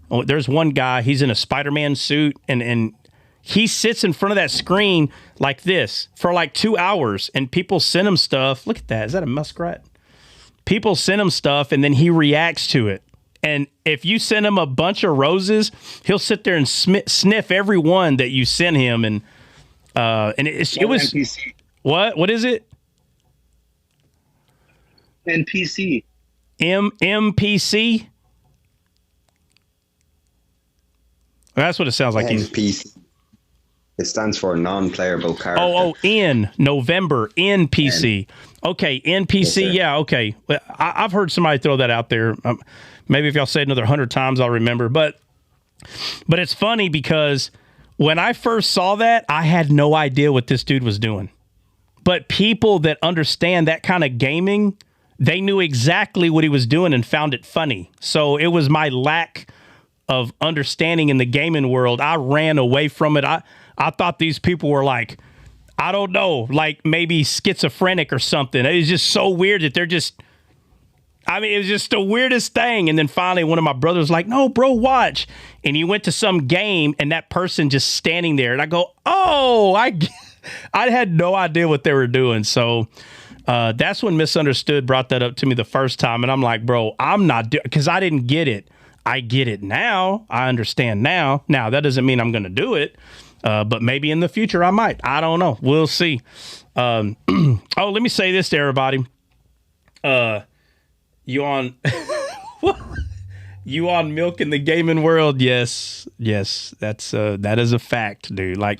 Oh, there's one guy, he's in a Spider-Man suit, and he sits in front of that screen like this for like 2 hours, and people send him stuff. Look at that. Is that a muskrat? People send him stuff, and then he reacts to it. And if you send him a bunch of roses, he'll sit there and sniff every one that you send him. And it was... NPC. What is it? NPC. MPC? That's what it sounds like. NPC. It stands for non-playable character. N, November, NPC. Okay, NPC, yes, yeah, okay. I've heard somebody throw that out there. Maybe if y'all say it another 100 times, I'll remember. But it's funny because when I first saw that, I had no idea what this dude was doing. But people that understand that kind of gaming, they knew exactly what he was doing and found it funny. So it was my lack of understanding in the gaming world, I ran away from it. I thought these people were like, I don't know, like maybe schizophrenic or something. It was just so weird that they're just, I mean, it was just the weirdest thing. And then finally one of my brothers was like, no, bro, watch. And he went to some game and that person just standing there. And I go, oh, I had no idea what they were doing. So that's when Misunderstood brought that up to me the first time. And I'm like, bro, I'm not doing, because I didn't get it. I get it now. I understand now. Now, that doesn't mean I'm going to do it. But maybe in the future I might. I don't know. We'll see. Oh, let me say this to everybody. You on you on Milk in the Gaming World? Yes. That is a fact, dude. Like,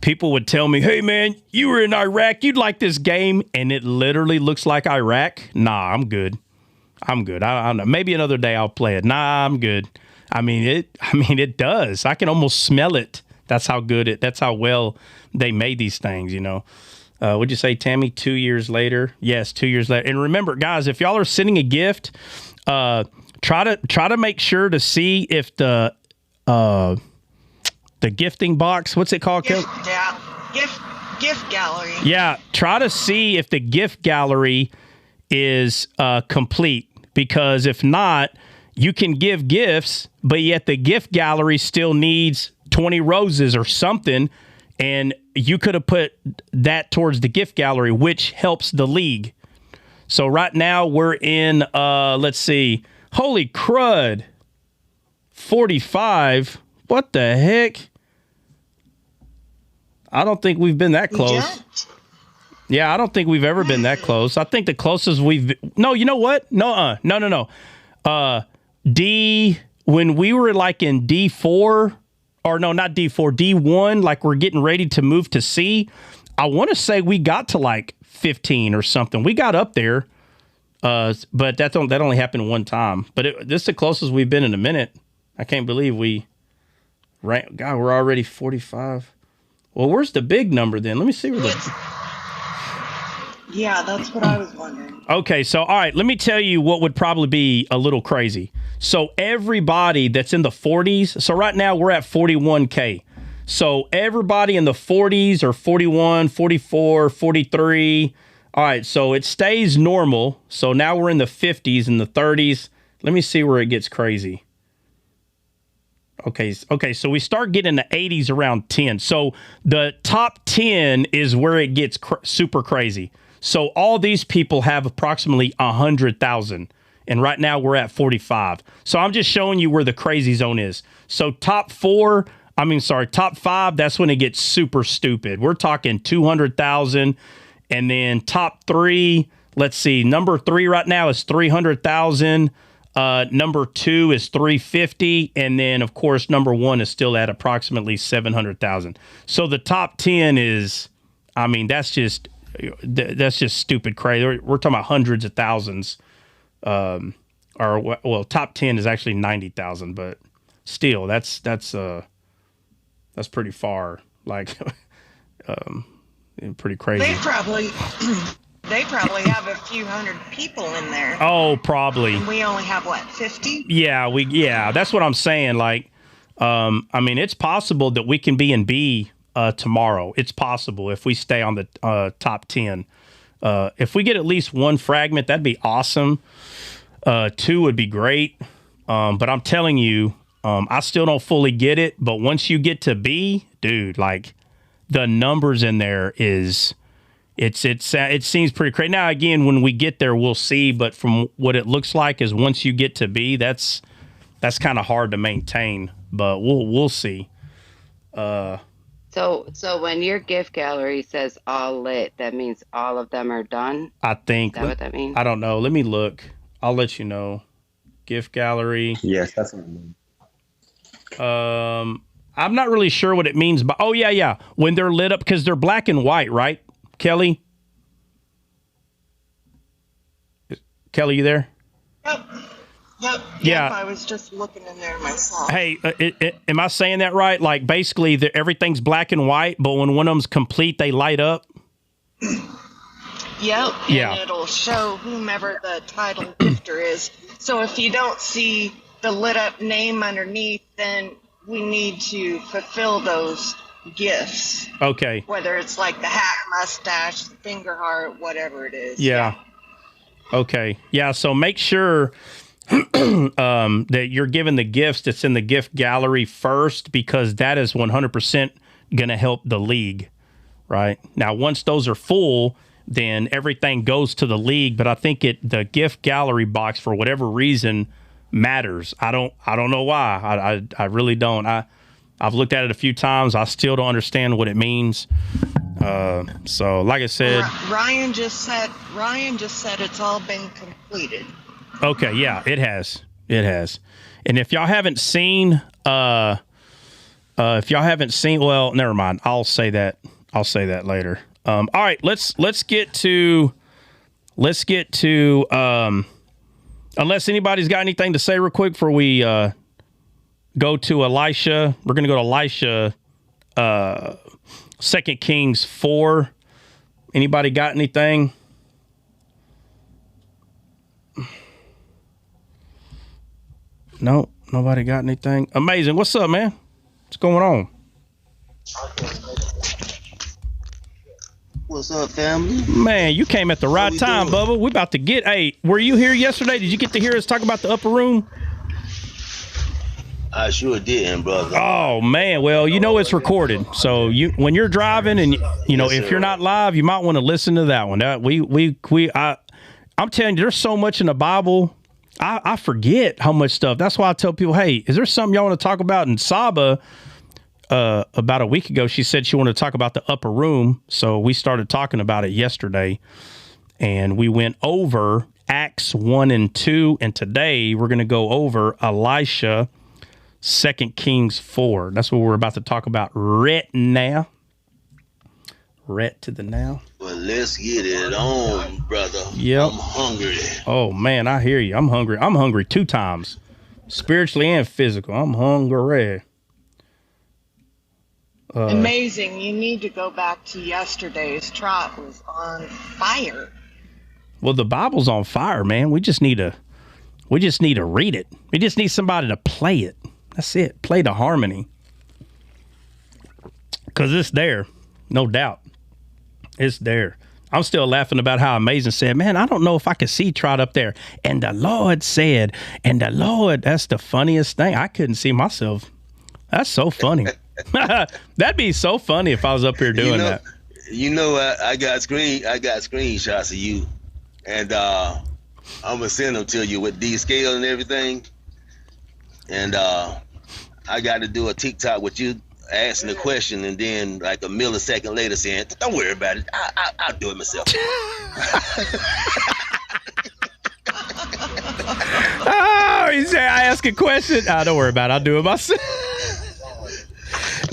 people would tell me, hey man, you were in Iraq, you'd like this game, and it literally looks like Iraq. Nah, I'm good. I don't know. Maybe another day I'll play it. Nah, I'm good. I mean it does. I can almost smell it. That's how well they made these things, you know. Would you say, Tammy, 2 years later? Yes, 2 years later. And remember, guys, if y'all are sending a gift, try to make sure to see if the gifting box, what's it called? Gift gallery. Yeah, try to see if the gift gallery is complete, because if not, you can give gifts, but yet the gift gallery still needs 20 roses or something, and you could have put that towards the gift gallery, which helps the league. So right now we're in, let's see, holy crud, 45. What the heck? I don't think we've been that close. Yeah, I don't think we've ever been that close. I think the closest no, you know what? No. When we were like in D4, or no, not D4, D1, like we're getting ready to move to C, I want to say we got to like 15 or something. We got up there, but that only happened one time. But this is the closest we've been in a minute. I can't believe God, we're already 45. Well, where's the big number then? Let me see where Yeah, that's what I was wondering. Okay, so all right, let me tell you what would probably be a little crazy. So everybody that's in the 40s, so right now we're at 41K. So everybody in the 40s or 41, 44, 43. All right, so it stays normal. So now we're in the 50s and the 30s. Let me see where it gets crazy. Okay, so we start getting the 80s around 10. So the top 10 is where it gets super crazy. So all these people have approximately 100,000. And right now we're at 45. So I'm just showing you where the crazy zone is. So top 5, that's when it gets super stupid. We're talking 200,000. And then top 3, let's see, number 3 right now is 300,000. Number 2 is 350. And then, of course, number 1 is still at approximately 700,000. So the top 10 is, I mean, that's just stupid crazy. We're talking about hundreds of thousands. Top 10 is actually 90,000, but still, that's pretty far. Like, pretty crazy. They probably have a few hundred people in there. Oh, probably. And we only have what, 50? Yeah, that's what I'm saying. Like, I mean, it's possible that we can be in B tomorrow. It's possible if we stay on the top 10. If we get at least one fragment, that'd be awesome. 2 would be great. But I'm telling you, I still don't fully get it. But once you get to B, dude, like the numbers in there it seems pretty crazy. Now, again, when we get there, we'll see. But from what it looks like is once you get to B, that's kind of hard to maintain. But we'll see. So when your gift gallery says all lit, that means all of them are done? I think. Is that what that means? I don't know. Let me look. I'll let you know. Gift gallery. Yes, that's what I mean. I'm not really sure what it means, but yeah. When they're lit up, because they're black and white, right, Kelly? Kelly, you there? Yep. Yeah. I was just looking in there myself. Hey, am I saying that right? Like, basically, everything's black and white, but when one of them's complete, they light up? Yep. Yeah. And it'll show whomever the title gifter is. So if you don't see the lit up name underneath, then we need to fulfill those gifts. Okay. Whether it's like the hat, mustache, the finger heart, whatever it is. Yeah. Okay. Yeah. So make sure that you're given the gifts that's in the gift gallery first, because that is 100% going to help the league. Right now, once those are full, then everything goes to the league. But I think the gift gallery box, for whatever reason, matters. I don't know why. I really don't. I've looked at it a few times. I still don't understand what it means. So like I said, Ryan just said it's all been completed. Okay, yeah, it has. And if y'all haven't seen, well, never mind. I'll say that later. All right, let's get to unless anybody's got anything to say real quick before we go to Elisha. We're going to go to Elisha, 2 Kings 4. Anybody got anything? No, nobody got anything. Amazing. What's up, man? What's going on? What's up, family? Man, you came at the right time, Bubba. We about to get. Hey, were you here yesterday? Did you get to hear us talk about the upper room? I sure didn't, brother. Oh man, well, you know it's recorded, so when you're driving and yes, if you're not live, you might want to listen to that one. I'm telling you, there's so much in the Bible. I forget how much stuff. That's why I tell people, hey, is there something y'all want to talk about? And Saba, about a week ago, she said she wanted to talk about the upper room, so we started talking about it yesterday, and we went over Acts 1 and 2, and today we're going to go over Elisha, 2 Kings 4. That's what we're about to talk about right now. Right to the now. Well, let's get it on, brother. Yep. I'm hungry. Oh, man, I hear you. I'm hungry. I'm hungry 2 times, spiritually and physical. I'm hungry. Amazing. You need to go back to yesterday's trot. It was on fire. Well, the Bible's on fire, man. We just need to read it. We just need somebody to play it. That's it. Play the harmony. Because it's there. No doubt. It's there. I'm still laughing about how Amazing said, man, I don't know if I could see Trot up there. And the Lord said, that's the funniest thing. I couldn't see myself. That's so funny. That'd be so funny if I was up here doing that. I got screenshots of you, and I'm gonna send them to you with D-scale and everything. And I got to do a TikTok with you asking the question, and then like a millisecond later saying, "Don't worry about it. I'll do it myself." Oh, he said, "I ask a question. Don't worry about it. I'll do it myself."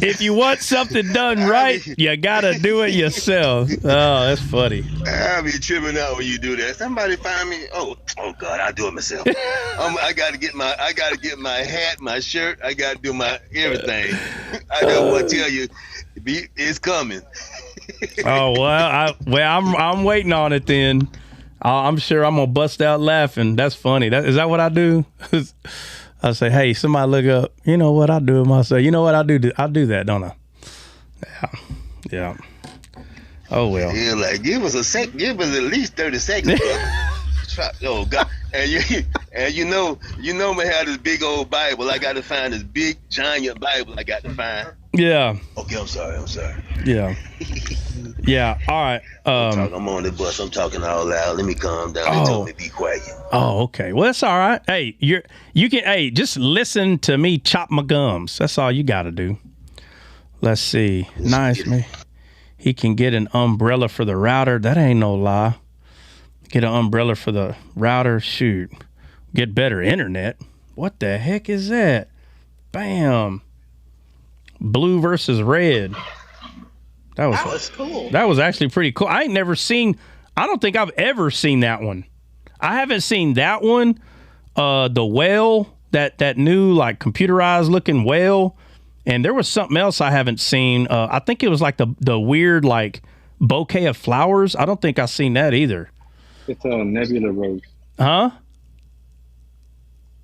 If you want something done right, you gotta do it yourself. Oh, that's funny. I'll be tripping out when you do that. Somebody find me. Oh God, I'll do it myself. I gotta get my hat, my shirt. I gotta do my everything. I just want to tell you, it's coming. Oh well, I'm waiting on it then. I'm sure I'm gonna bust out laughing. That's funny. Is that what I do? I say, hey, somebody look up. You know what? I do it myself. You know what? I do that, don't I? Yeah. Oh well. Yeah, like give us at least 30 seconds. Oh God! And you know me have this big old Bible. I got to find this big giant Bible. I got to find. Yeah. Okay, I'm sorry. Yeah. Yeah. All right. I'm on the bus. I'm talking all loud. Let me calm down. They told me be quiet. Oh, okay. Well, that's all right. Hey, you can. Hey, just listen to me chop my gums. That's all you got to do. Let's see. Nice, man. He can get an umbrella for the router. That ain't no lie. Get an umbrella for the router. Shoot. Get better internet. What the heck is that? Bam. Blue versus red. That was cool. That was actually pretty cool. I don't think I've ever seen that one. I haven't seen that one. The whale, that new like computerized looking whale. And there was something else I haven't seen. I think it was like the weird like bouquet of flowers. I don't think I've seen that either. It's a nebula rose. Huh?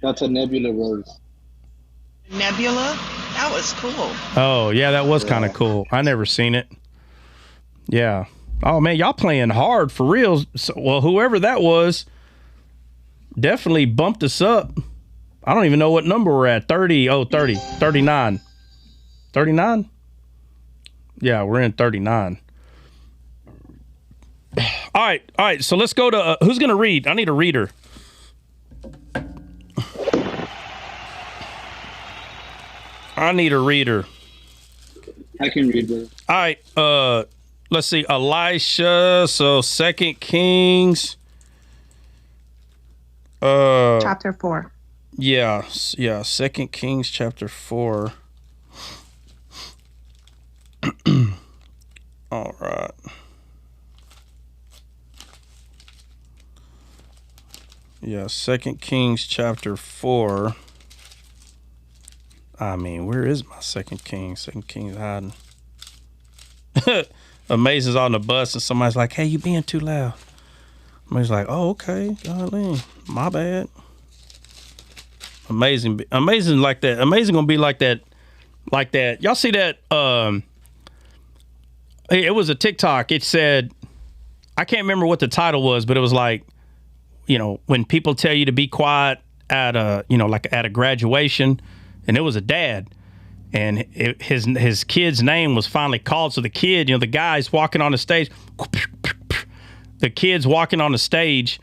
That's a nebula rose. Nebula? That was cool. Oh, yeah, that was kind of cool. I never seen it. Yeah. Oh, man, y'all playing hard for real. So, well, whoever that was definitely bumped us up. I don't even know what number we're at. 39. 39? Yeah, we're in 39. All right. So let's go to who's going to read? I need a reader. I can read it. All right. Let's see. Elisha. So 2 Kings. Chapter 4. Yeah. 2 Kings chapter 4. All right. Yeah, 2 Kings chapter 4. I mean, where is my 2 Kings? 2 Kings hiding. Amazing's on the bus and somebody's like, hey, you being too loud. Somebody's like, oh, okay. Golly, my bad. Amazing like that. Amazing gonna be like that. Y'all see that? It was a TikTok. It said, I can't remember what the title was, but it was like, when people tell you to be quiet at a graduation, and it was a dad, and his kid's name was finally called. So the kid, the guy's walking on the stage, the kid's walking on the stage,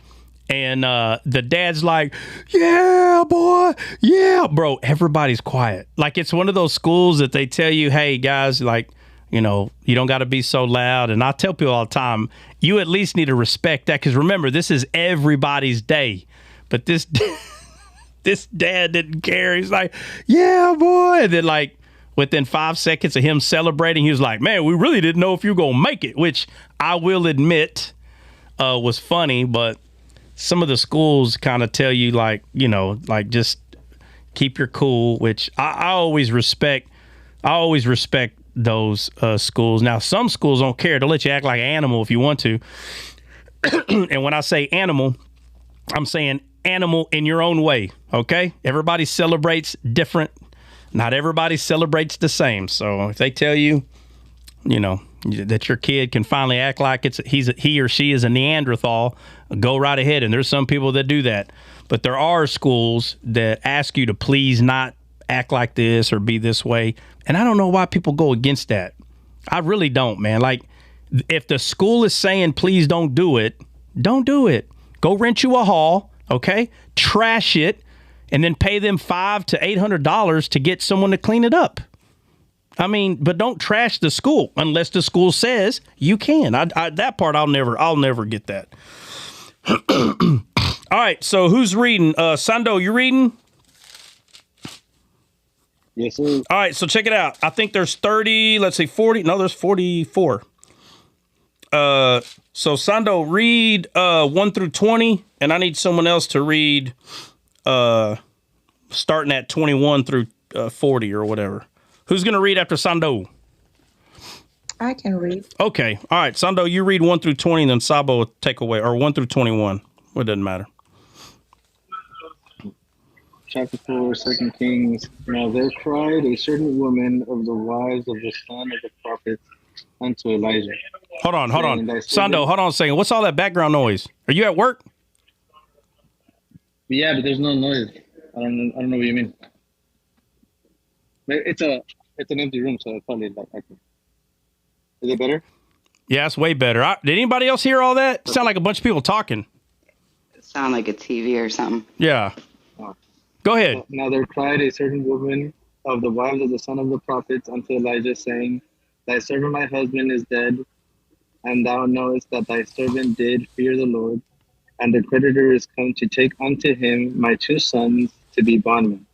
and the dad's like, yeah, boy, yeah, bro. Everybody's quiet. Like, it's one of those schools that they tell you, hey, guys, like, you don't got to be so loud. And I tell people all the time, you at least need to respect that, because remember, this is everybody's day. But this dad didn't care. He's like, yeah, boy. And then, like, within 5 seconds of him celebrating, he was like, man, we really didn't know if you were going to make it, which I will admit was funny. But some of the schools kind of tell you, like, just keep your cool, which I always respect. I always respect those schools. Now, some schools don't care. They'll let you act like an animal if you want to. And when I say animal, I'm saying animal in your own way, okay? Everybody celebrates different. Not everybody celebrates the same. So if they tell you, that your kid can finally act like he or she is a Neanderthal, go right ahead. And there's some people that do that. But there are schools that ask you to please not act like this or be this way. And I don't know why people go against that. I really don't, man. Like, if the school is saying, please don't do it, don't do it. Go rent you a hall, okay? Trash it, and then pay them $500 to $800 to get someone to clean it up. I mean, but don't trash the school unless the school says you can. That part I'll never get that. All right, so who's reading? Sando, you reading? Yes, sir. All right, so check it out. I think there's 40. No, there's 44. So Sando, read 1 through 20, and I need someone else to read starting at 21 through 40 or whatever. Who's going to read after Sando? I can read. Okay. All right, Sando, you read 1 through 20, and then Sabo will take away, or 1 through 21. It doesn't matter. Chapter 4, 2 Kings. Now there cried a certain woman of the wives of the son of the prophets unto Elijah. Hold on. Sando, hold on a second. What's all that background noise? Are you at work? Yeah, but there's no noise. I don't know what you mean. It's an empty room, so it's probably like acting. Is it better? Yeah, it's way better. Did anybody else hear all that? It sounded like a bunch of people talking. It sounded like a TV or something. Yeah. Go ahead. Now there cried a certain woman of the wives of the son of the prophets unto Elijah, saying, thy servant my husband is dead, and thou knowest that thy servant did fear the Lord, and the creditor is come to take unto him my 2 sons to be bondmen.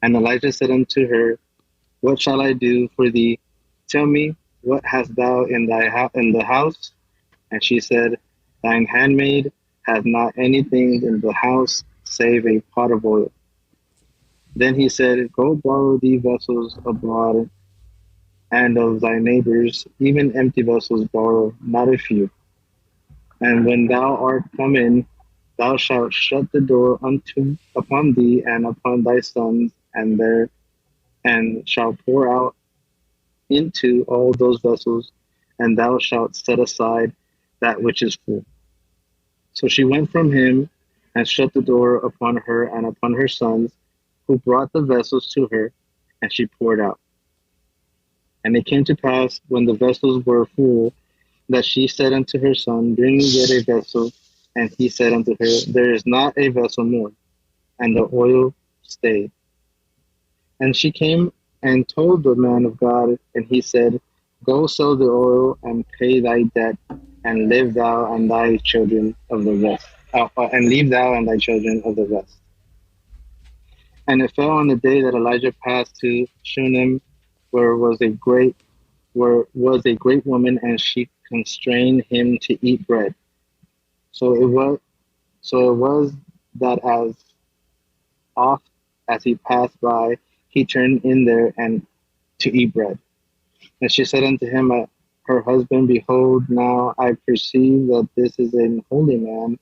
And Elijah said unto her, what shall I do for thee? Tell me, what hast thou in the house? And she said, thine handmaid hath not anything in the house save a pot of oil. Then he said, go borrow thee vessels abroad, and of thy neighbors, even empty vessels borrow, not a few. And when thou art come in, Thou shalt shut the door upon thee and upon thy sons, and shalt pour out into all those vessels, and thou shalt set aside that which is full. So she went from him and shut the door upon her and upon her sons, who brought the vessels to her, and she poured out. And it came to pass, when the vessels were full, that she said unto her son, Bring me yet a vessel. And he said unto her, There is not a vessel more. And the oil stayed. And she came and told the man of God, and he said, Go sell the oil and pay thy debt, and live thou and thy children of the rest. And leave thou and thy children of the rest. And it fell on the day that Elijah passed to Shunem, where was a great woman, and she constrained him to eat bread. So it was that as oft as he passed by, he turned in there and to eat bread. And she said unto him, her husband, Behold, now I perceive that this is an holy man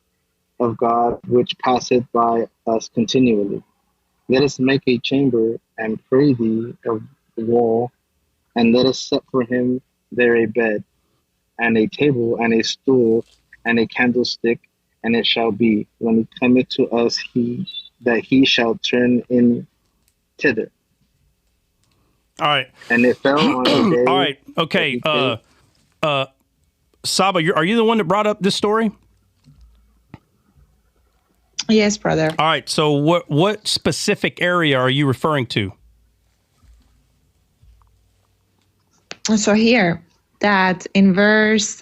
of God, which passeth by us continually. Let us make a chamber, and pray thee of the wall, and let us set for him there a bed, and a table, and a stool, and a candlestick. And it shall be, when he cometh to us, that he shall turn in thither. All right. And it fell on the day. All right. Okay. Saba, are you the one that brought up this story? Yes, brother. All right. So what specific area are you referring to? So here, that in verse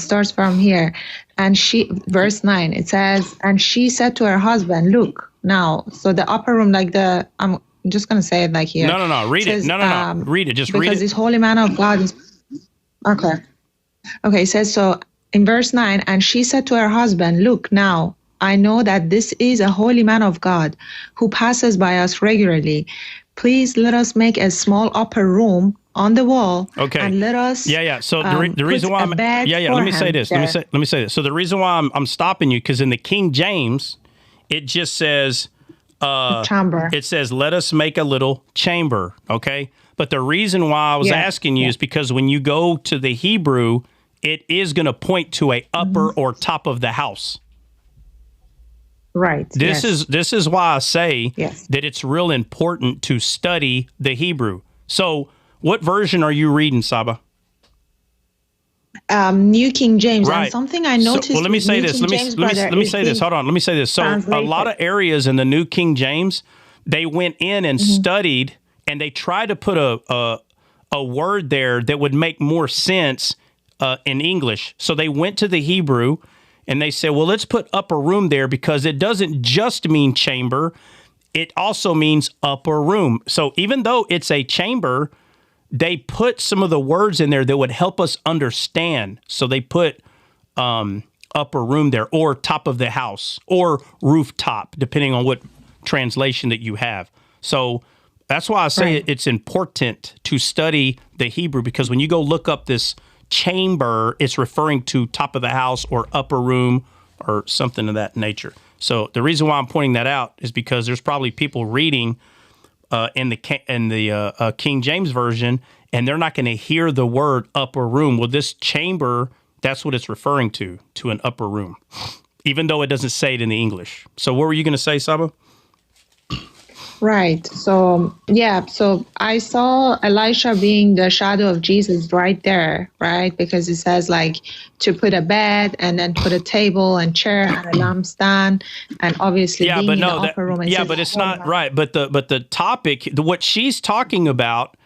starts from here, and verse 9, it says, and she said to her husband, Look now. So the upper room, I'm just gonna say it like here. No. Read it. No. Read it. Just read it. Because this holy man of God is okay. Okay. It says so in verse 9, and she said to her husband, Look now. I know that this is a holy man of God who passes by us regularly. Please let us make a small upper room on the wall. Okay. And let us. Yeah. So the reason why let me say this. Let me say this. So the reason why I'm stopping you, because in the King James, it just says chamber. It says, let us make a little chamber. Okay. But the reason why I was asking you is because when you go to the Hebrew, it is going to point to a upper or top of the house. Right. This is why I say that it's real important to study the Hebrew. So what version are you reading, Saba? New King James. Right. And something I noticed. Let me say this. Let me say this. Hold on. Let me say this. So a lot of areas in the New King James, they went in and studied, and they tried to put a word there that would make more sense in English. So they went to the Hebrew, and they said, well, let's put upper room there because it doesn't just mean chamber. It also means upper room. So even though it's a chamber, they put some of the words in there that would help us understand. So they put upper room there, or top of the house, or rooftop, depending on what translation that you have. So that's why I say it's important to study the Hebrew, because when you go look up this chamber, it's referring to top of the house or upper room or something of that nature. So the reason why I'm pointing that out is because there's probably people reading in the King James version, and they're not going to hear the word upper room. Well, this chamber, that's what it's referring to an upper room, even though it doesn't say it in the English. So what were you going to say, Saba? Right. So, so I saw Elisha being the shadow of Jesus right there, right? Because it says to put a bed and then put a table and chair and a lampstand, and obviously being in the upper room. But it's not right. But the topic, what she's talking about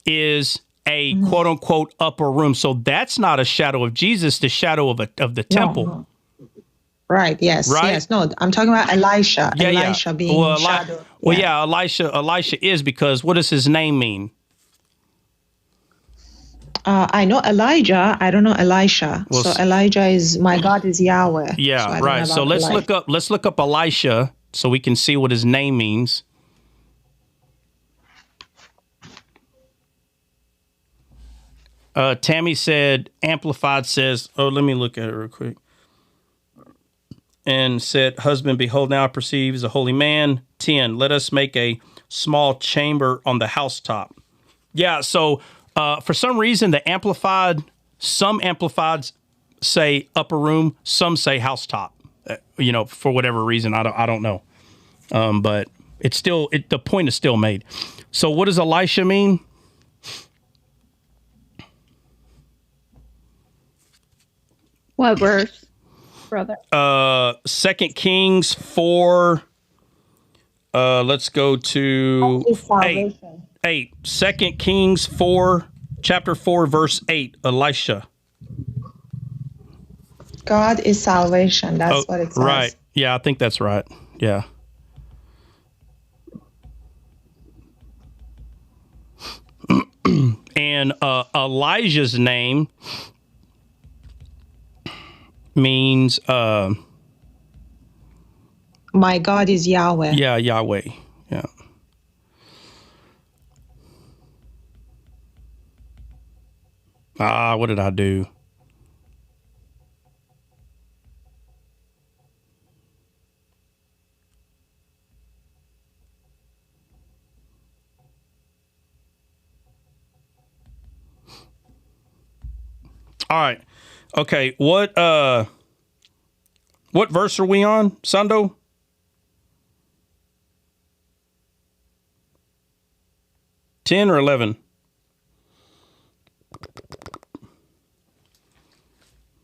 is a quote unquote upper room. So that's not a shadow of Jesus, the shadow of the temple. No. Right. Yes. Right? Yes. No, I'm talking about Elisha. Elisha being shadow. Elisha is, because what does his name mean? I know Elijah. I don't know Elisha. Well, so Elijah is, my God is Yahweh. Yeah. So right. So let's look up Elisha so we can see what his name means. Tammy said, Amplified says, let me look at it real quick. and said, husband, behold, now I perceive is a holy man. 10, let us make a small chamber on the housetop. Yeah, so for some reason, some amplifieds say upper room, some say housetop. For whatever reason, I don't know. But it's still, the point is still made. So what does Elisha mean? What verse, brother? 2 Kings 4. Let's go to 8. 2 Kings 4, chapter 4, verse 8. Elisha. God is salvation. That's what it says. Right. Yeah, I think that's right. Yeah. And Elijah's name means my God is Yahweh. Yeah, Yahweh. Yeah. What did I do? All right. Okay. What verse are we on, Sando? Ten or 11?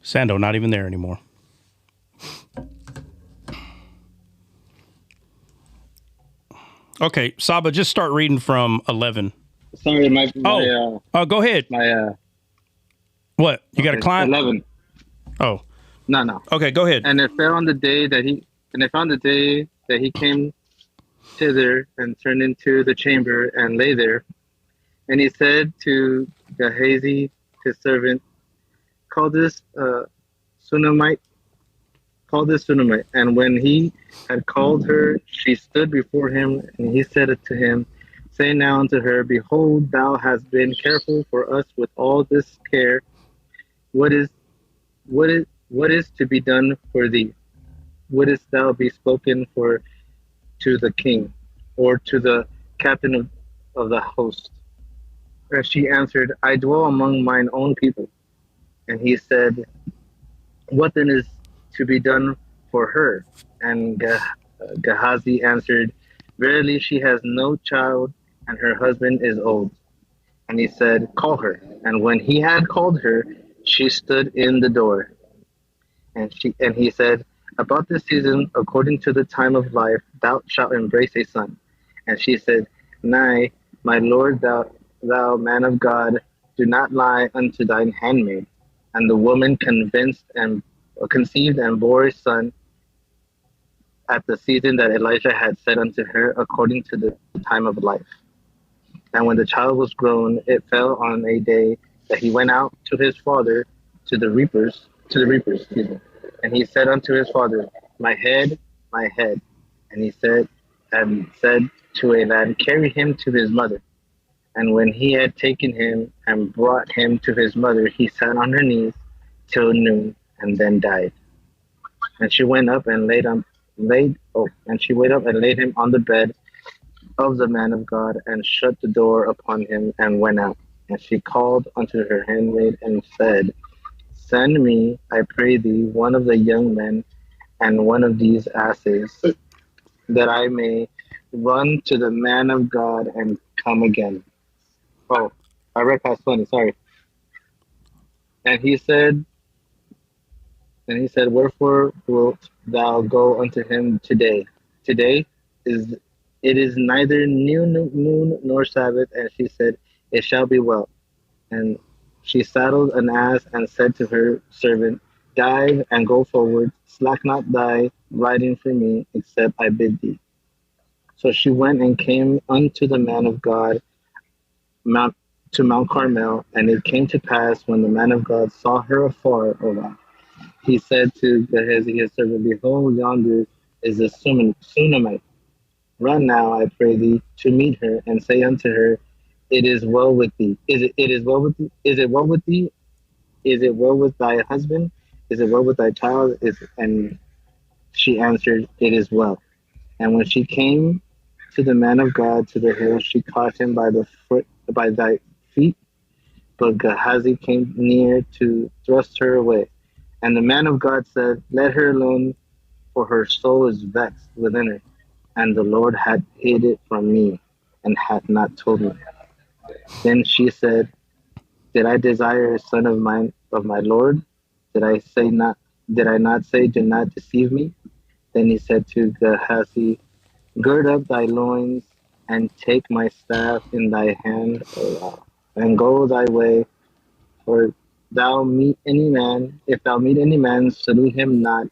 Sando, not even there anymore. Okay, Saba, just start reading from 11. Sorry, go ahead. What? You got a client? 11. Oh. No. Okay, go ahead. And it fell on the day that he came thither and turned into the chamber and lay there. And he said to Gehazi, his servant, call this Shinomite. And when he had called her, she stood before him, and he said to him, say now unto her, behold, thou hast been careful for us with all this care. What is to be done for thee? Wouldst thou be spoken for to the king, or to the captain of the host? And she answered, I dwell among mine own people. And he said, what then is to be done for her? And Gehazi answered, verily she has no child, and her husband is old. And he said, call her. And when he had called her, she stood in the door. And he said, about this season, according to the time of life, thou shalt embrace a son. And she said, nay, my lord, thou man of God, do not lie unto thine handmaid. And the woman conceived and bore a son at the season that Elisha had said unto her, according to the time of life. And when the child was grown, it fell on a day that he went out to his father to the reapers. And he said unto his father, my head, my head. And he said to a lad, carry him to his mother. And when he had taken him and brought him to his mother, he sat on her knees till noon, and then died. And she went up and laid him on the bed of the man of God, and shut the door upon him, and went out. And she called unto her handmaid and said, send me, I pray thee, one of the young men and one of these asses, that I may run to the man of God and come again. Oh, I read past 20, sorry. And he said, wherefore wilt thou go unto him today? Today it is neither new moon nor Sabbath. And she said, it shall be well. And she saddled an ass and said to her servant, dive and go forward, slack not thy riding for me, except I bid thee. So she went and came unto the man of God to Mount Carmel, and it came to pass when the man of God saw her afar off, he said to Gehazi his servant, behold, yonder is the Shinomite. Run now, I pray thee, to meet her, and say unto her, it is well with thee. Is it well with thee? Is it well with thee? Is it well with thy husband? Is it well with thy child? And She answered, It is well. And when she came to the man of God to the hill, she caught him by thy feet, but Gehazi came near to thrust her away. And the man of God said, Let her alone, for her soul is vexed within her. And the Lord had hid it from me, and hath not told me. Then she said, Did I desire a son of my Lord? Did I not say, Do not deceive me? Then he said to Gehazi, Gird up thy loins, and take my staff in thy hand, and go thy way. For if thou meet any man, salute him not,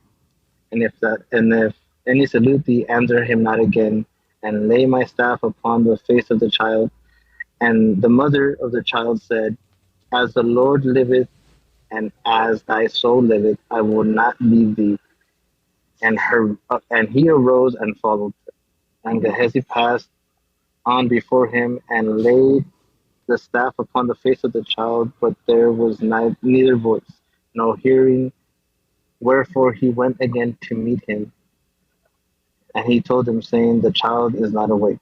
and if any salute thee, answer him not again, and lay my staff upon the face of the child. And the mother of the child said, As the Lord liveth, and as thy soul liveth, I will not leave thee. And he arose and followed her. And Gehazi passed on before him and laid the staff upon the face of the child, but there was neither voice, no hearing. Wherefore he went again to meet him. And he told him, saying, The child is not awake.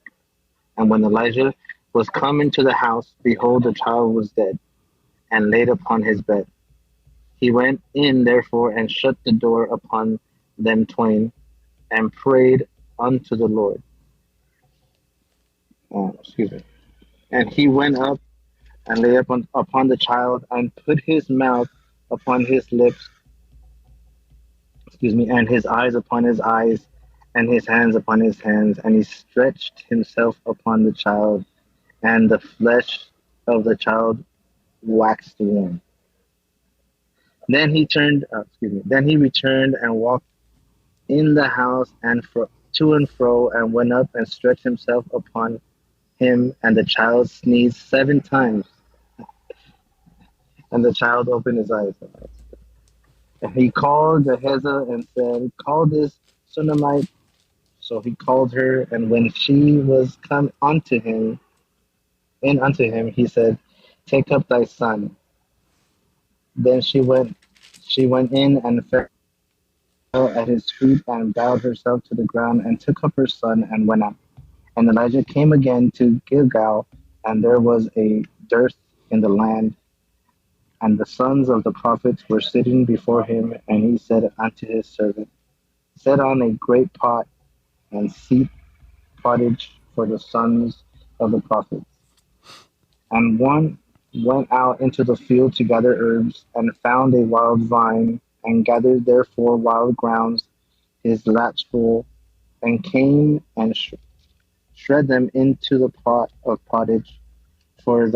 And when Elijah was come into the house, behold, the child was dead, and laid upon his bed. He went in, therefore, and shut the door upon them twain, and prayed unto the Lord. Excuse me. And he went up and lay upon the child, and put his mouth upon his lips, and his eyes upon his eyes, and his hands upon his hands. And he stretched himself upon the child, and the flesh of the child waxed warm. Then he returned and walked in the house and to and fro, and went up and stretched himself upon him, and the child sneezed 7 times. And the child opened his eyes. And he called Gehazi and said, Call this Shinomite. So he called her, and when she was come unto him, he said, Take up thy son. Then she went in and fell at his feet, and bowed herself to the ground, and took up her son, and went out. And Elijah came again to Gilgal, and there was a dearth in the land. And the sons of the prophets were sitting before him, and he said unto his servant, Set on a great pot, and seat pottage for the sons of the prophets. And one went out into the field to gather herbs, and found a wild vine, and gathered therefore wild grounds, his latch full, and came and shred them into the pot of pottage, for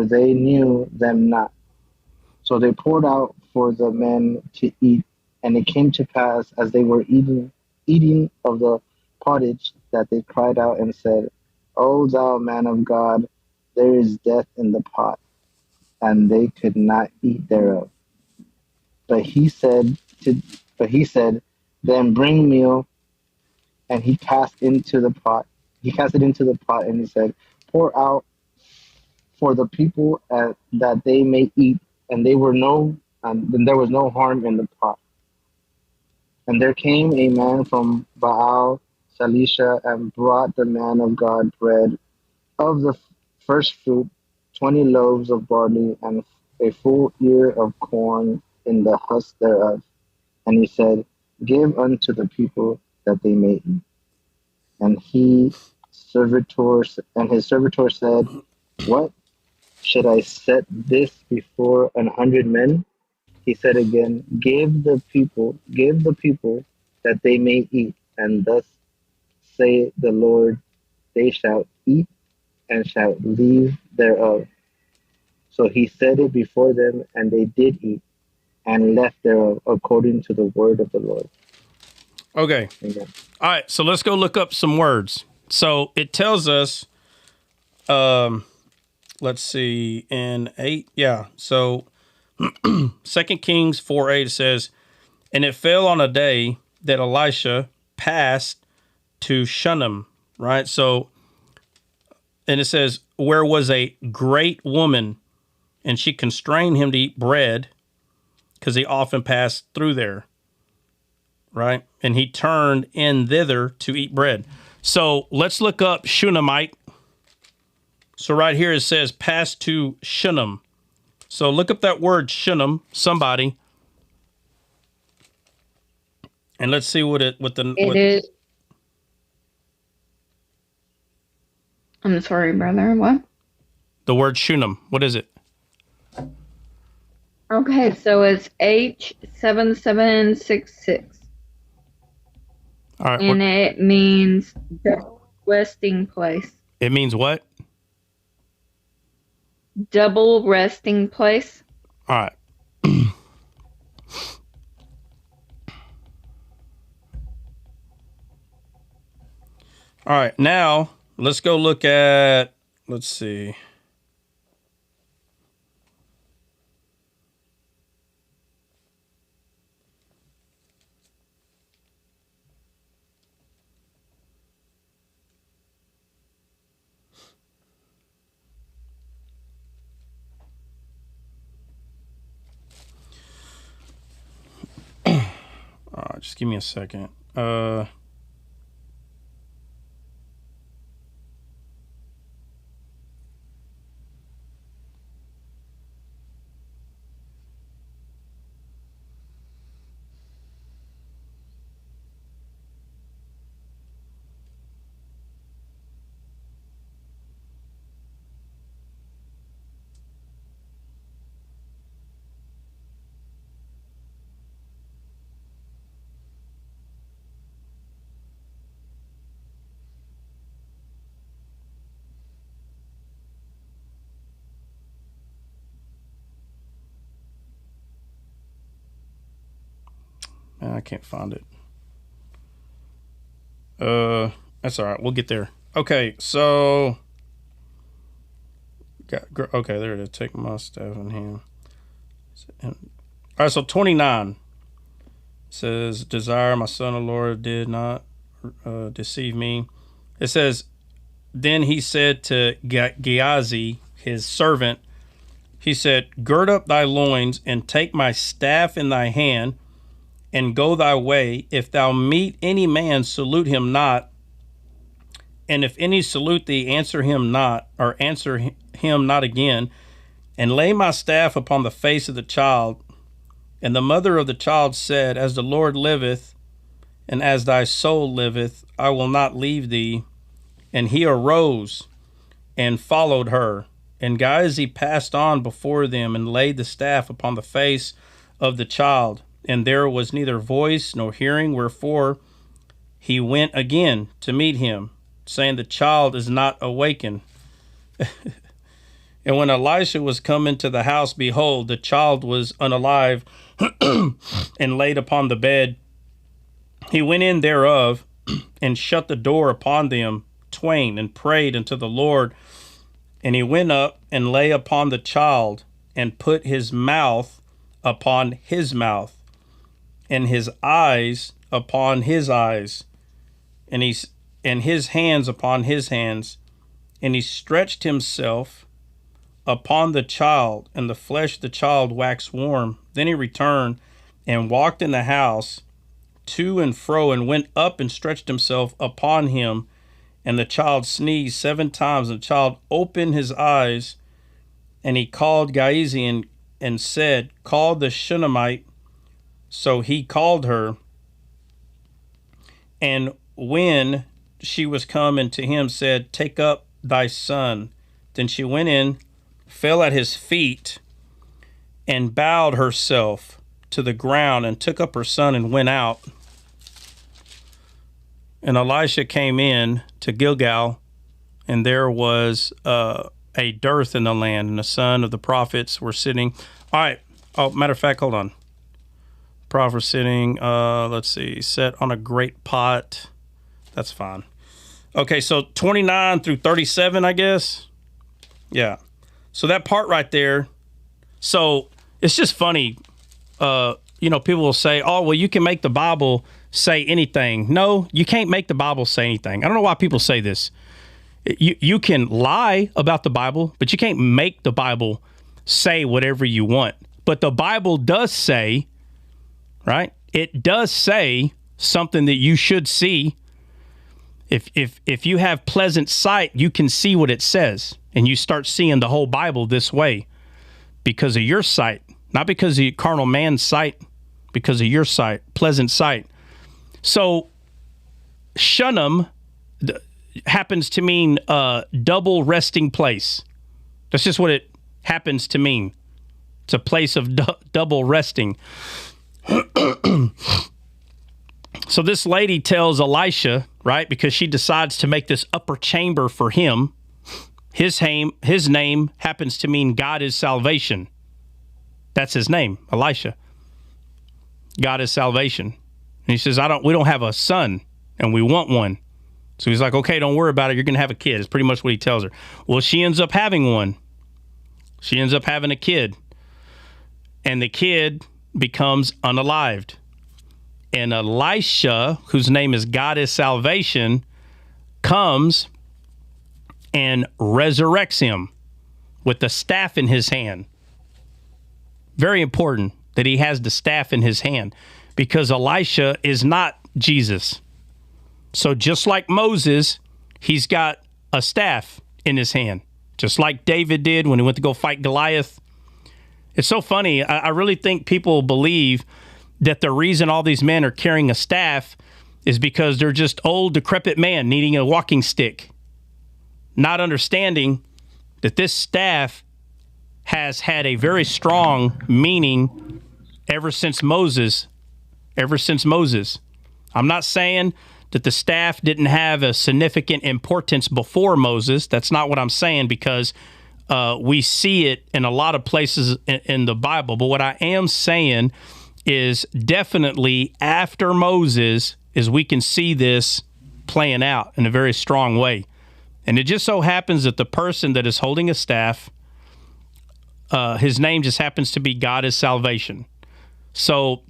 they knew them not. So they poured out for the men to eat. And it came to pass, as they were eating of the pottage, that they cried out and said, O thou man of God, there is death in the pot. And they could not eat thereof. But he said, Then bring meal. And he cast it into the pot, and he said, Pour out for the people that they may eat. And there was no harm in the pot. And there came a man from Baal Elisha, and brought the man of God bread of the first fruit, 20 loaves of barley, and a full ear of corn in the husk thereof. And he said, Give unto the people that they may eat. And his servitor said, What? Should I set this before 100 men? He said again, Give the people that they may eat. And thus saith the Lord, they shall eat and shall leave thereof. So he set it before them, and they did eat and left thereof, according to the word of the Lord. Okay. Amen. All right, so let's go look up some words. So it tells us, let's see, in 8, yeah. So 2 Kings 4:8 says, And it fell on a day that Elisha passed to Shunem, right? So, and it says, where was a great woman, and she constrained him to eat bread, because he often passed through there, right? And he turned in thither to eat bread. So let's look up Shinomite. So right here it says pass to Shinom. So look up that word Shinom, somebody. And let's see what it is. I'm sorry, brother. What? The word Shunem. What is it? Okay, so it's H7766. All right. And it means double resting place. It means what? Double resting place. All right. All right. Now, let's go look at, let's see. Just give me a second. I can't find it. That's all right. We'll get there. Okay, so okay, there it is. Take my staff in hand. All right, so 29 says, "Desire my son, the Lord did not deceive me." It says, "Then he said to Gehazi, his servant, he said, gird up thy loins and take my staff in thy hand and go thy way. If thou meet any man, salute him not. And if any salute thee, answer him not, or answer him not again. And lay my staff upon the face of the child." And the mother of the child said, "As the Lord liveth, and as thy soul liveth, I will not leave thee." And he arose and followed her. And Gehazi passed on before them and laid the staff upon the face of the child. And there was neither voice nor hearing, wherefore he went again to meet him, saying, "The child is not awakened." And when Elisha was come into the house, behold, the child was unalive and laid upon the bed. He went in thereof and shut the door upon them twain and prayed unto the Lord. And he went up and lay upon the child and put his mouth upon his mouth and his eyes upon his eyes and his hands upon his hands. And he stretched himself upon the child, and the flesh of the child waxed warm. Then he returned and walked in the house to and fro, and went up and stretched himself upon him. And the child sneezed 7 times, and the child opened his eyes, and he called Gehazi and said, "Call the Shinomite." So he called her, and when she was come into him, said, "Take up thy son." Then she went in, fell at his feet, and bowed herself to the ground, and took up her son and went out. And Elisha came in to Gilgal, and there was a dearth in the land, and the son of the prophets were sitting. All right. Oh, matter of fact, hold on. Prophets sitting, let's see, set on a great pot. That's fine. Okay, so 29 through 37, I guess. Yeah. So that part right there. So it's just funny. People will say, "Oh, well, you can make the Bible say anything." No, you can't make the Bible say anything. I don't know why people say this. You can lie about the Bible, but you can't make the Bible say whatever you want. But the Bible does say, right? It does say something that you should see. If you have pleasant sight, you can see what it says, and you start seeing the whole Bible this way because of your sight, not because of carnal man's sight, because of your sight, pleasant sight. So Shunem happens to mean double resting place. That's just what it happens to mean. It's a place of double resting. So this lady tells Elisha, right, because she decides to make this upper chamber for him. His name happens to mean God is salvation. That's his name, Elisha. God is salvation. And he says, we don't have a son, and we want one. So he's like, okay, don't worry about it. You're going to have a kid. It's pretty much what he tells her. Well, she ends up having one. She ends up having a kid. And the kid becomes unalived. And Elisha, whose name is God is salvation, comes and resurrects him with the staff in his hand. Very important that he has the staff in his hand, because Elisha is not Jesus. So just like Moses, he's got a staff in his hand, just like David did when he went to go fight Goliath. It's so funny. I really think people believe that the reason all these men are carrying a staff is because they're just old, decrepit man needing a walking stick, not understanding that this staff has had a very strong meaning ever since Moses. I'm not saying that the staff didn't have a significant importance before Moses. That's not what I'm saying, because we see it in a lot of places in the Bible. But what I am saying is definitely after Moses is we can see this playing out in a very strong way. And it just so happens that the person that is holding a staff, his name just happens to be God is salvation. So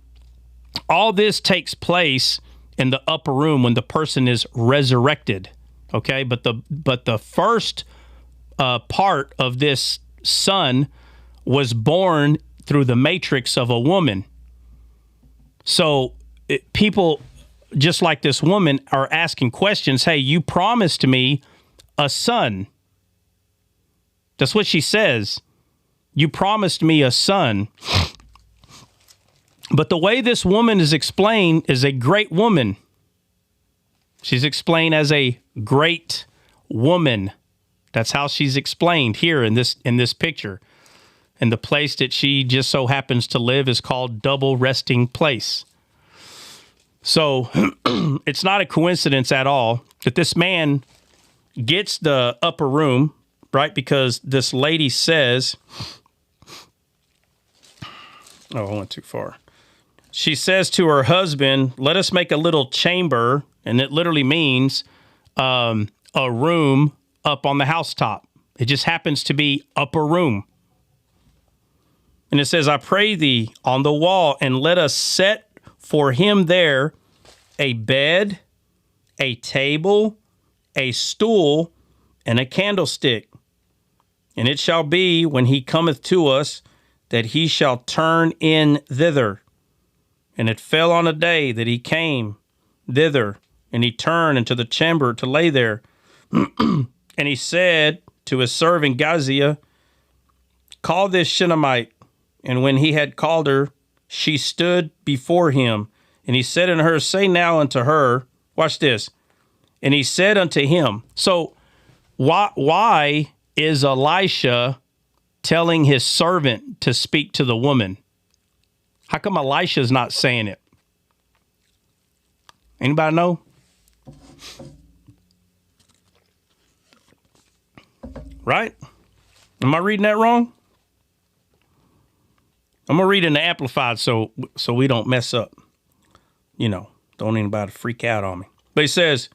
all this takes place in the upper room when the person is resurrected. Okay, but the first part of this son was born through the matrix of a woman. So people, just like this woman, are asking questions. Hey, you promised me a son. That's what she says. You promised me a son. But the way this woman is explained is a great woman. She's explained as a great woman. That's how she's explained here in this picture. And the place that she just so happens to live is called Double Resting Place. So it's not a coincidence at all that this man gets the upper room, right? Because this lady says, I went too far. She says to her husband, let us make a little chamber. And it literally means a room up on the housetop. It just happens to be upper room. And it says, I pray thee on the wall, and let us set for him there a bed, a table, a stool, and a candlestick. And it shall be, when he cometh to us, that he shall turn in thither. And it fell on a day that he came thither, and he turned into the chamber to lay there. And he said to his servant Gehazi, call this Shinomite. And when he had called her, she stood before him. And he said unto her, say now unto her, watch this. And he said unto him, so why is Elisha telling his servant to speak to the woman? How come Elisha's not saying it? Anybody know? Right? Am I reading that wrong? I'm going to read in the Amplified so we don't mess up. You know, don't anybody freak out on me. But he says,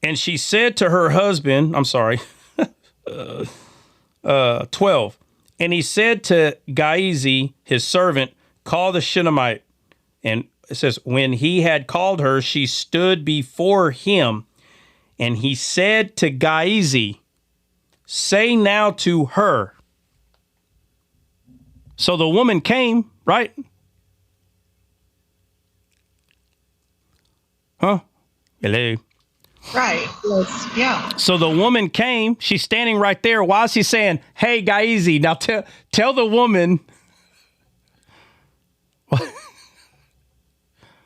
and she said to her husband, 12. And he said to Gehazi, his servant, call the Shinomite. And it says, when he had called her, she stood before him. And he said to Gehazi, say now to her. So the woman came, right? Huh? Hello. Right. Yeah. So the woman came. She's standing right there. Why is he saying, hey, Gaizi? Now tell the woman.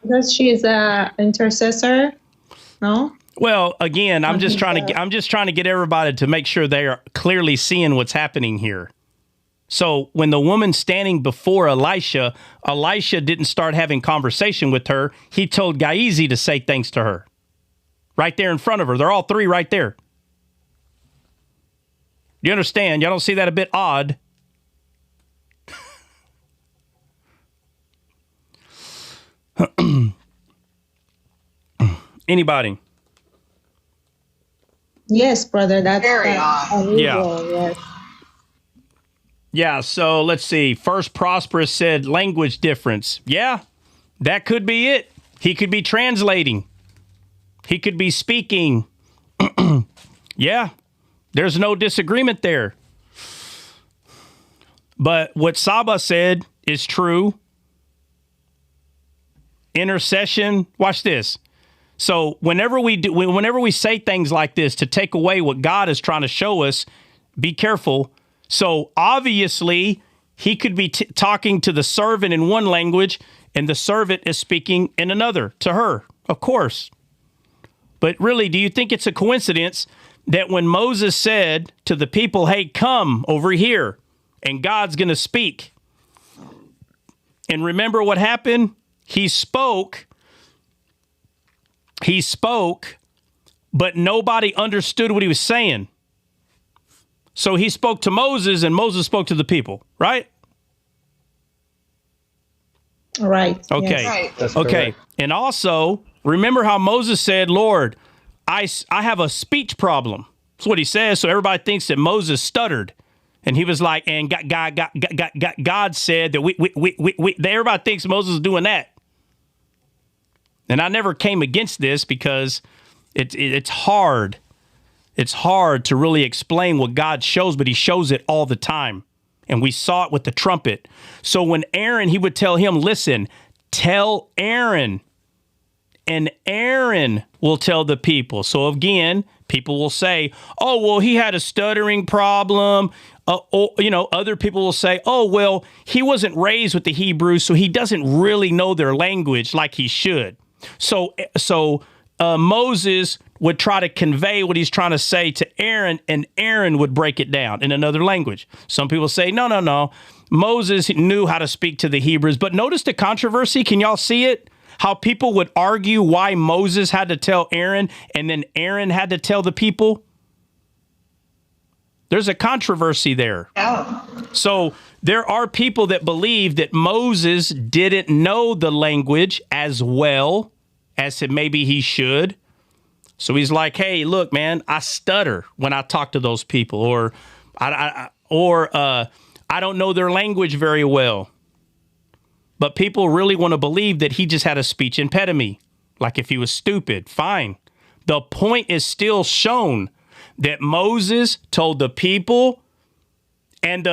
Because she's an intercessor. No? Well, again, I'm just trying to get everybody to make sure they are clearly seeing what's happening here. So when the woman's standing before Elisha didn't start having conversation with her. He told Gaizi to say things to her. Right there in front of her. They're all three right there. You understand? Y'all don't see that a bit odd? Anybody? Yes, brother. That's very odd. Yeah. Yes. Yeah, so let's see. First Prosperous said language difference. Yeah, that could be it. He could be translating. He could be speaking. Yeah, there's no disagreement there. But what Saba said is true. Intercession. Watch this. So whenever we say things like this to take away what God is trying to show us, be careful. So obviously, he could be talking to the servant in one language, and the servant is speaking in another to her, of course. But really, do you think it's a coincidence that when Moses said to the people, hey, come over here, and God's going to speak? And remember what happened? He spoke, but nobody understood what he was saying. So he spoke to Moses and Moses spoke to the people, right? Right. Okay. Yes. That's Okay. correct. And also, remember how Moses said, Lord, I have a speech problem. That's what he says. So everybody thinks that Moses stuttered. And he was like, and God said that everybody thinks Moses is doing that. And I never came against this because it's hard. It's hard to really explain what God shows, but he shows it all the time. And we saw it with the trumpet. So when Aaron, he would tell him, listen, tell Aaron, and Aaron will tell the people. So again, people will say, oh, well, he had a stuttering problem. Other people will say, oh, well, he wasn't raised with the Hebrews, so he doesn't really know their language like he should. So Moses would try to convey what he's trying to say to Aaron, and Aaron would break it down in another language. Some people say, no. Moses knew how to speak to the Hebrews. But notice the controversy. Can y'all see it? How people would argue why Moses had to tell Aaron and then Aaron had to tell the people. There's a controversy there. Yeah. So there are people that believe that Moses didn't know the language as well as maybe he should. So he's like, hey, look, man, I stutter when I talk to those people, or I don't know their language very well. But people really want to believe that he just had a speech impediment. Like if he was stupid, fine. The point is still shown that Moses told the people and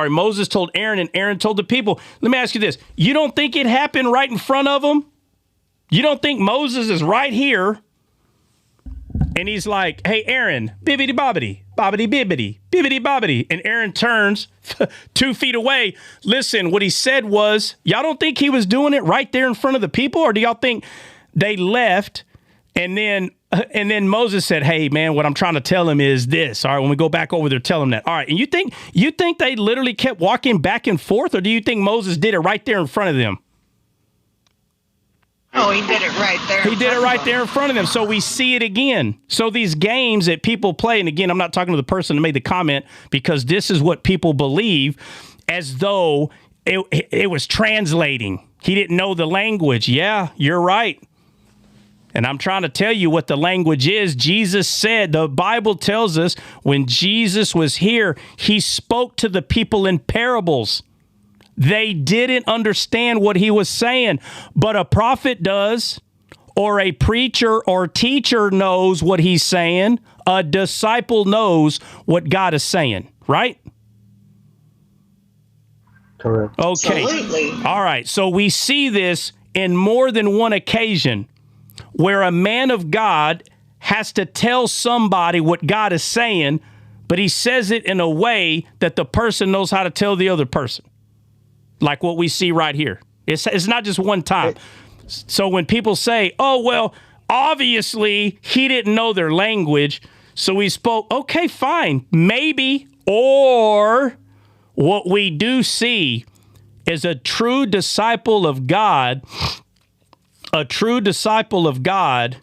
Moses told Aaron and Aaron told the people. Let me ask you this. You don't think it happened right in front of them? You don't think Moses is right here and he's like, hey, Aaron, bibbity bobbity, bobbity bibbity, bibbity bobbity. And Aaron turns 2 feet away. Listen, what he said was, y'all don't think he was doing it right there in front of the people? Or do y'all think they left and then Moses said, hey, man, what I'm trying to tell him is this. All right, when we go back over there, tell him that. All right, and you think they literally kept walking back and forth, or do you think Moses did it right there in front of them? Oh, he did it right there. He did it right there in front of them. So we see it again. So these games that people play, and again, I'm not talking to the person that made the comment, because this is what people believe, as though it was translating. He didn't know the language. Yeah, you're right. And I'm trying to tell you what the language is. Jesus said, the Bible tells us when Jesus was here, he spoke to the people in parables. They didn't understand what he was saying, but a prophet does, or a preacher or teacher knows what he's saying. A disciple knows what God is saying, right? Correct. Okay. Absolutely. All right. So we see this in more than one occasion where a man of God has to tell somebody what God is saying, but he says it in a way that the person knows how to tell the other person. Like what we see right here. It's not just one time. So when people say, oh, well, obviously he didn't know their language, so he spoke, okay, fine, maybe. Or what we do see is a true disciple of God. A true disciple of God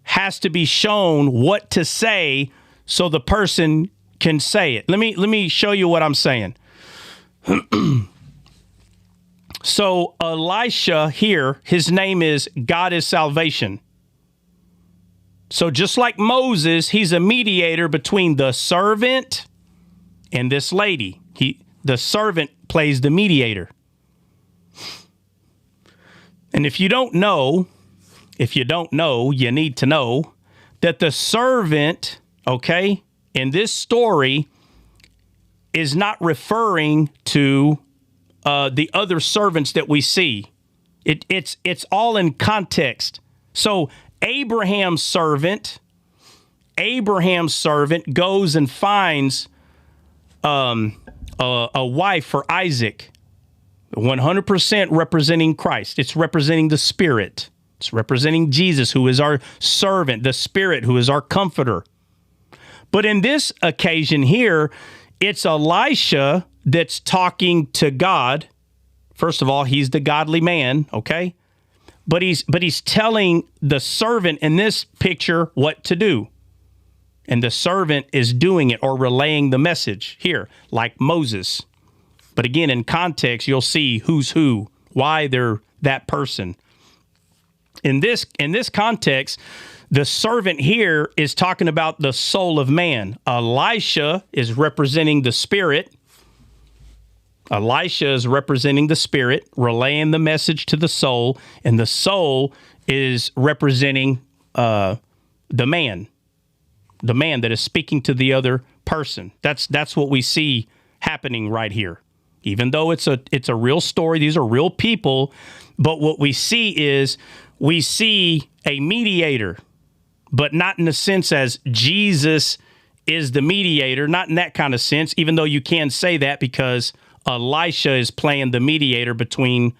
has to be shown what to say so the person can say it. Let me show you what I'm saying. So Elisha here, his name is God is salvation. So just like Moses, he's a mediator between the servant and this lady. The servant plays the mediator. And if you don't know, you need to know that the servant, okay, in this story is not referring to the other servants that we see. It's all in context. So Abraham's servant goes and finds a wife for Isaac, 100% representing Christ. It's representing the Spirit. It's representing Jesus, who is our servant, the Spirit, who is our comforter. But in this occasion here, it's Elisha that's talking to God. First of all, he's the godly man, okay? But he's telling the servant in this picture what to do. And the servant is doing it or relaying the message here, like Moses. But again, in context, you'll see who's who, why they're that person. In this context, the servant here is talking about the soul of man. Elisha is representing the Spirit. Elisha is representing the Spirit, relaying the message to the soul, and the soul is representing the man that is speaking to the other person. That's what we see happening right here. Even though it's a real story, these are real people, but what we see is we see a mediator, but not in the sense as Jesus is the mediator, not in that kind of sense, even though you can say that because Elisha is playing the mediator between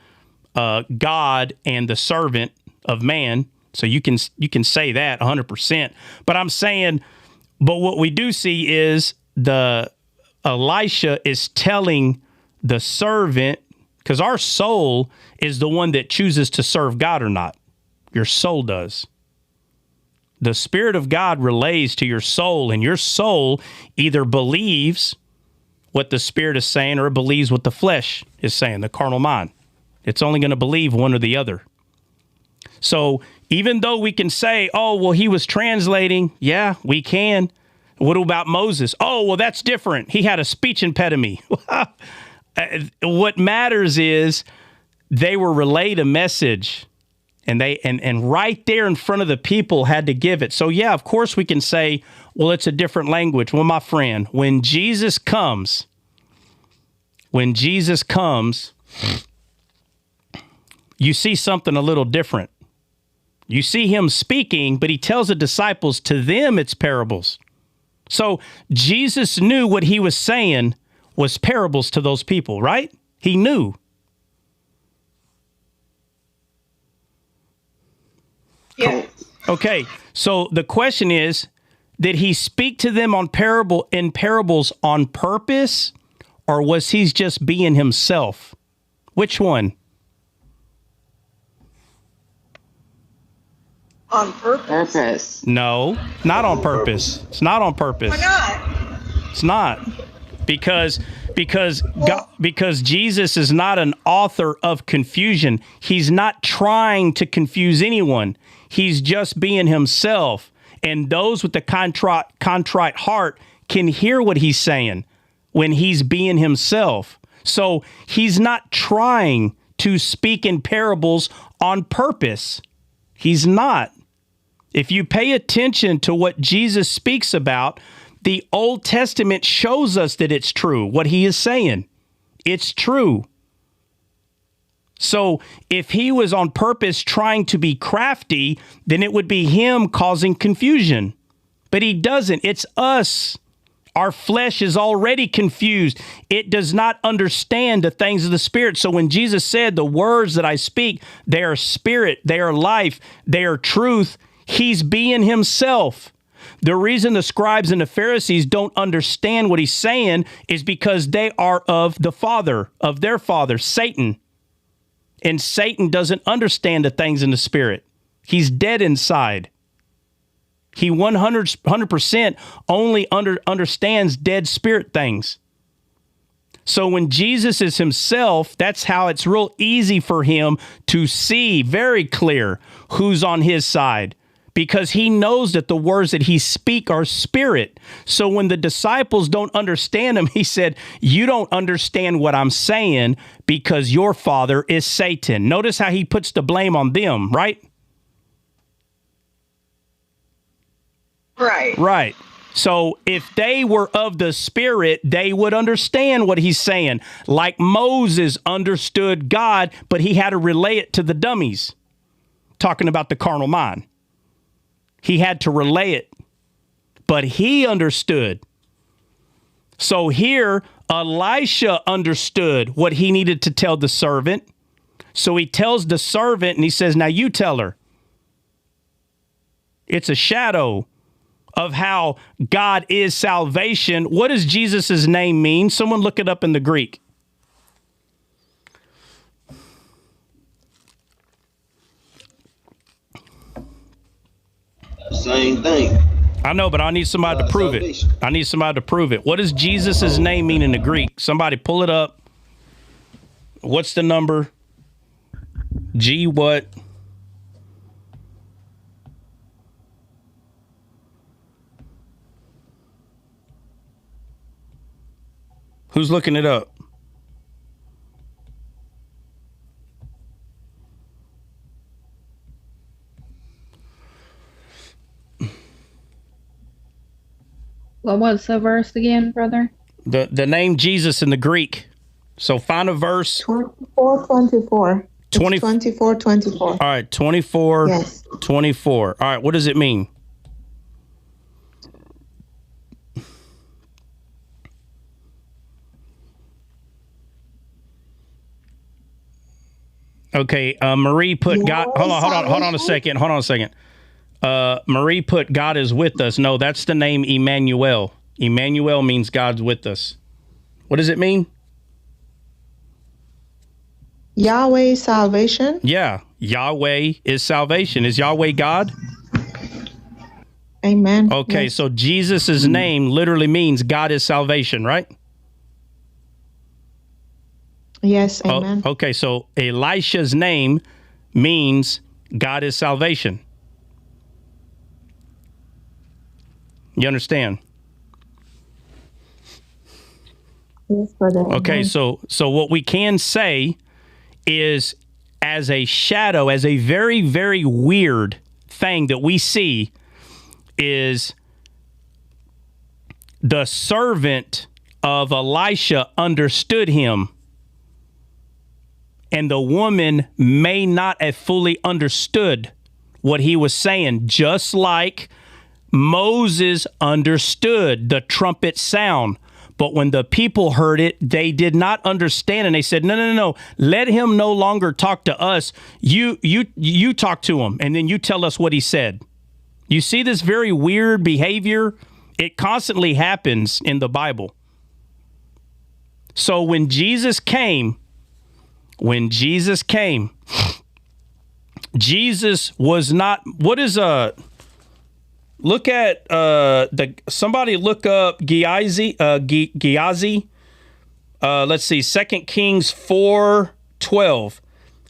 God and the servant of man. So you can say that 100%. But I'm saying, but what we do see is the Elisha is telling the servant, because our soul is the one that chooses to serve God or not. Your soul does. The Spirit of God relays to your soul, and your soul either believes what the Spirit is saying or it believes what the flesh is saying, the carnal mind. It's only going to believe one or the other. So even though we can say, oh, well, he was translating, yeah, we can. What about Moses? Oh, well, that's different. He had a speech impediment. What matters is they were relayed a message, and and right there in front of the people had to give it. So yeah, of course we can say, well, it's a different language. Well, my friend, when Jesus comes, you see something a little different. You see him speaking, but he tells the disciples, to them it's parables. So Jesus knew what he was saying was parables to those people, right? He knew. Yes. Okay, so the question is, did he speak to them in parables on purpose, or was he just being himself? Which one? On purpose. No, not on purpose. It's not on purpose. Why not? It's not. Because Jesus is not an author of confusion. He's not trying to confuse anyone. He's just being himself. And those with the contrite heart can hear what he's saying when he's being himself. So he's not trying to speak in parables on purpose. He's not. If you pay attention to what Jesus speaks about, the Old Testament shows us that it's true, what he is saying. It's true. So if he was on purpose trying to be crafty, then it would be him causing confusion. But he doesn't. It's us. Our flesh is already confused. It does not understand the things of the Spirit. So when Jesus said, the words that I speak, they are spirit, they are life, they are truth, he's being himself. The reason the scribes and the Pharisees don't understand what he's saying is because they are of the father, of their father, Satan. And Satan doesn't understand the things in the Spirit. He's dead inside. He 100% only understands dead spirit things. So when Jesus is himself, that's how it's real easy for him to see very clear who's on his side, because he knows that the words that he speak are spirit. So when the disciples don't understand him, he said, you don't understand what I'm saying because your father is Satan. Notice how he puts the blame on them, right? Right. Right. So if they were of the Spirit, they would understand what he's saying. Like Moses understood God, but he had to relay it to the dummies. Talking about the carnal mind. He had to relay it, but he understood. So here, Elisha understood what he needed to tell the servant. So he tells the servant and he says, now you tell her. It's a shadow of how God is salvation. What does Jesus' name mean? Someone look it up in the Greek. Same thing. I know, but I need somebody to prove salvation. it. I need somebody to prove it. What does Jesus' name mean in the Greek? Somebody pull it up. What's the number? G what? Who's looking it up? What was the verse again, brother? The name Jesus in the Greek. So find a verse. 24. 24. All right, 24. Yes. 24. All right, what does it mean? Okay, Marie put God. Hold on a second. Marie put God is with us. No, that's the name Emmanuel. Emmanuel means God's with us. What does it mean? Yahweh salvation. Yeah, Yahweh is salvation. Is Yahweh God? Amen. Okay, yes. so Jesus' name literally means God is salvation, right? Yes, amen. Oh, okay, so Elisha's name means God is salvation. You understand? Yes, brother. Okay, amen. so what we can say is, as a shadow, as a very, very weird thing that we see, is the servant of Elisha understood him. And the woman may not have fully understood what he was saying, just like Moses understood the trumpet sound. But when the people heard it, they did not understand. And they said, no. Let him no longer talk to us. You talk to him, and then you tell us what he said. You see this very weird behavior? It constantly happens in the Bible. So when Jesus came, Jesus was not, what is look at somebody look up Gehazi. Let's see, 2 Kings 4:12.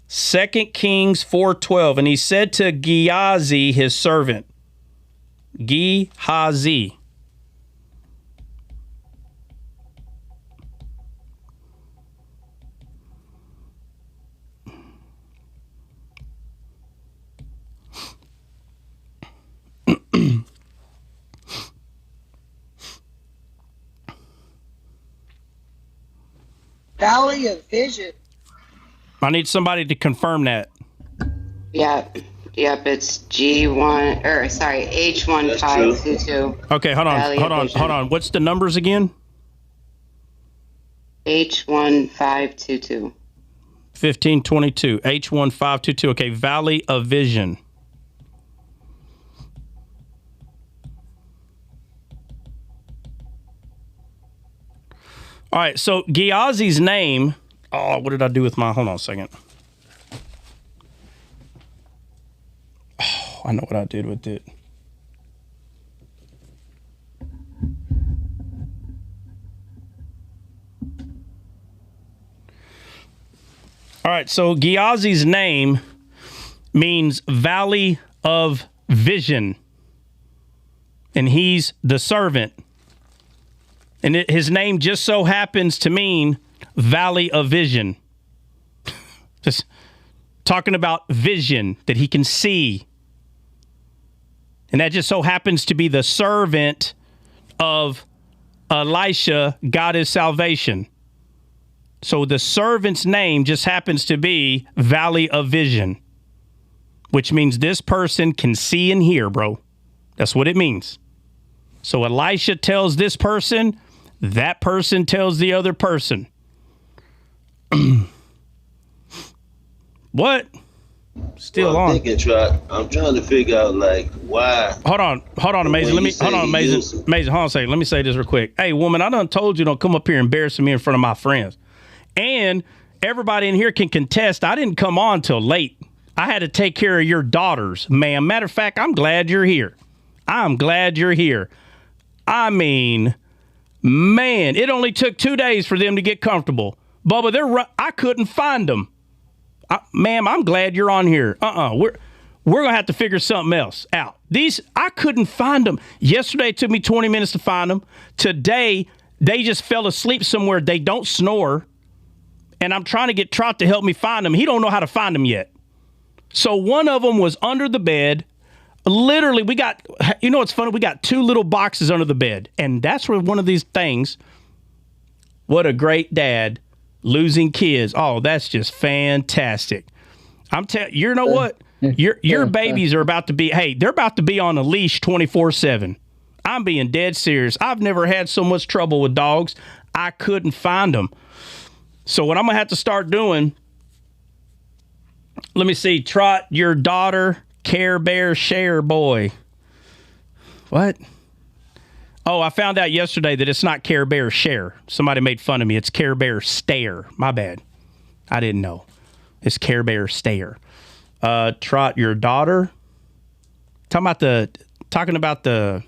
2 Kings 4:12. And he said to Gehazi, his servant, Gehazi. Valley of Vision. I need somebody to confirm that. Yep. It's H1522. Okay, hold on. What's the numbers again? H1522. 1522. H1522. Okay, Valley of Vision. All right, so Gehazi's name. Oh, what did I do with my? Hold on a second. Oh, I know what I did with it. All right, so Gehazi's name means Valley of Vision, and he's the servant. And his name just so happens to mean Valley of Vision. Just talking about vision that he can see. And that just so happens to be the servant of Elisha, God is salvation. So the servant's name just happens to be Valley of Vision, which means this person can see and hear, bro. That's what it means. So Elisha tells this person, that person tells the other person. What? Still on. I'm trying to figure out like why. Hold on, Amazing. Hold on, Amazing. Hold on a second. Let me say this real quick. Hey, woman, I done told you don't come up here embarrassing me in front of my friends. And everybody in here can contest. I didn't come on till late. I had to take care of your daughters, ma'am. Matter of fact, I'm glad you're here. I'm glad you're here. I mean, man, it only took 2 days for them to get comfortable. Bubba, I couldn't find them. Ma'am, I'm glad you're on here. We're going to have to figure something else out. I couldn't find them. Yesterday, it took me 20 minutes to find them. Today, they just fell asleep somewhere. They don't snore. And I'm trying to get Trot to help me find them. He don't know how to find them yet. So one of them was under the bed. Literally, what's funny? We got 2 little boxes under the bed. And that's where one of these things, what a great dad, losing kids. Oh, that's just fantastic. I'm telling you, know what? Your babies are about to be, they're about to be on a leash 24/7. I'm being dead serious. I've never had so much trouble with dogs. I couldn't find them. So what I'm going to have to start doing, let me see, Trot, your daughter, Care Bear Share Boy. What? Oh, I found out yesterday that it's not Care Bear Share. Somebody made fun of me. It's Care Bear Stare. My bad. I didn't know. It's Care Bear Stare. Trot, your daughter. Talking about the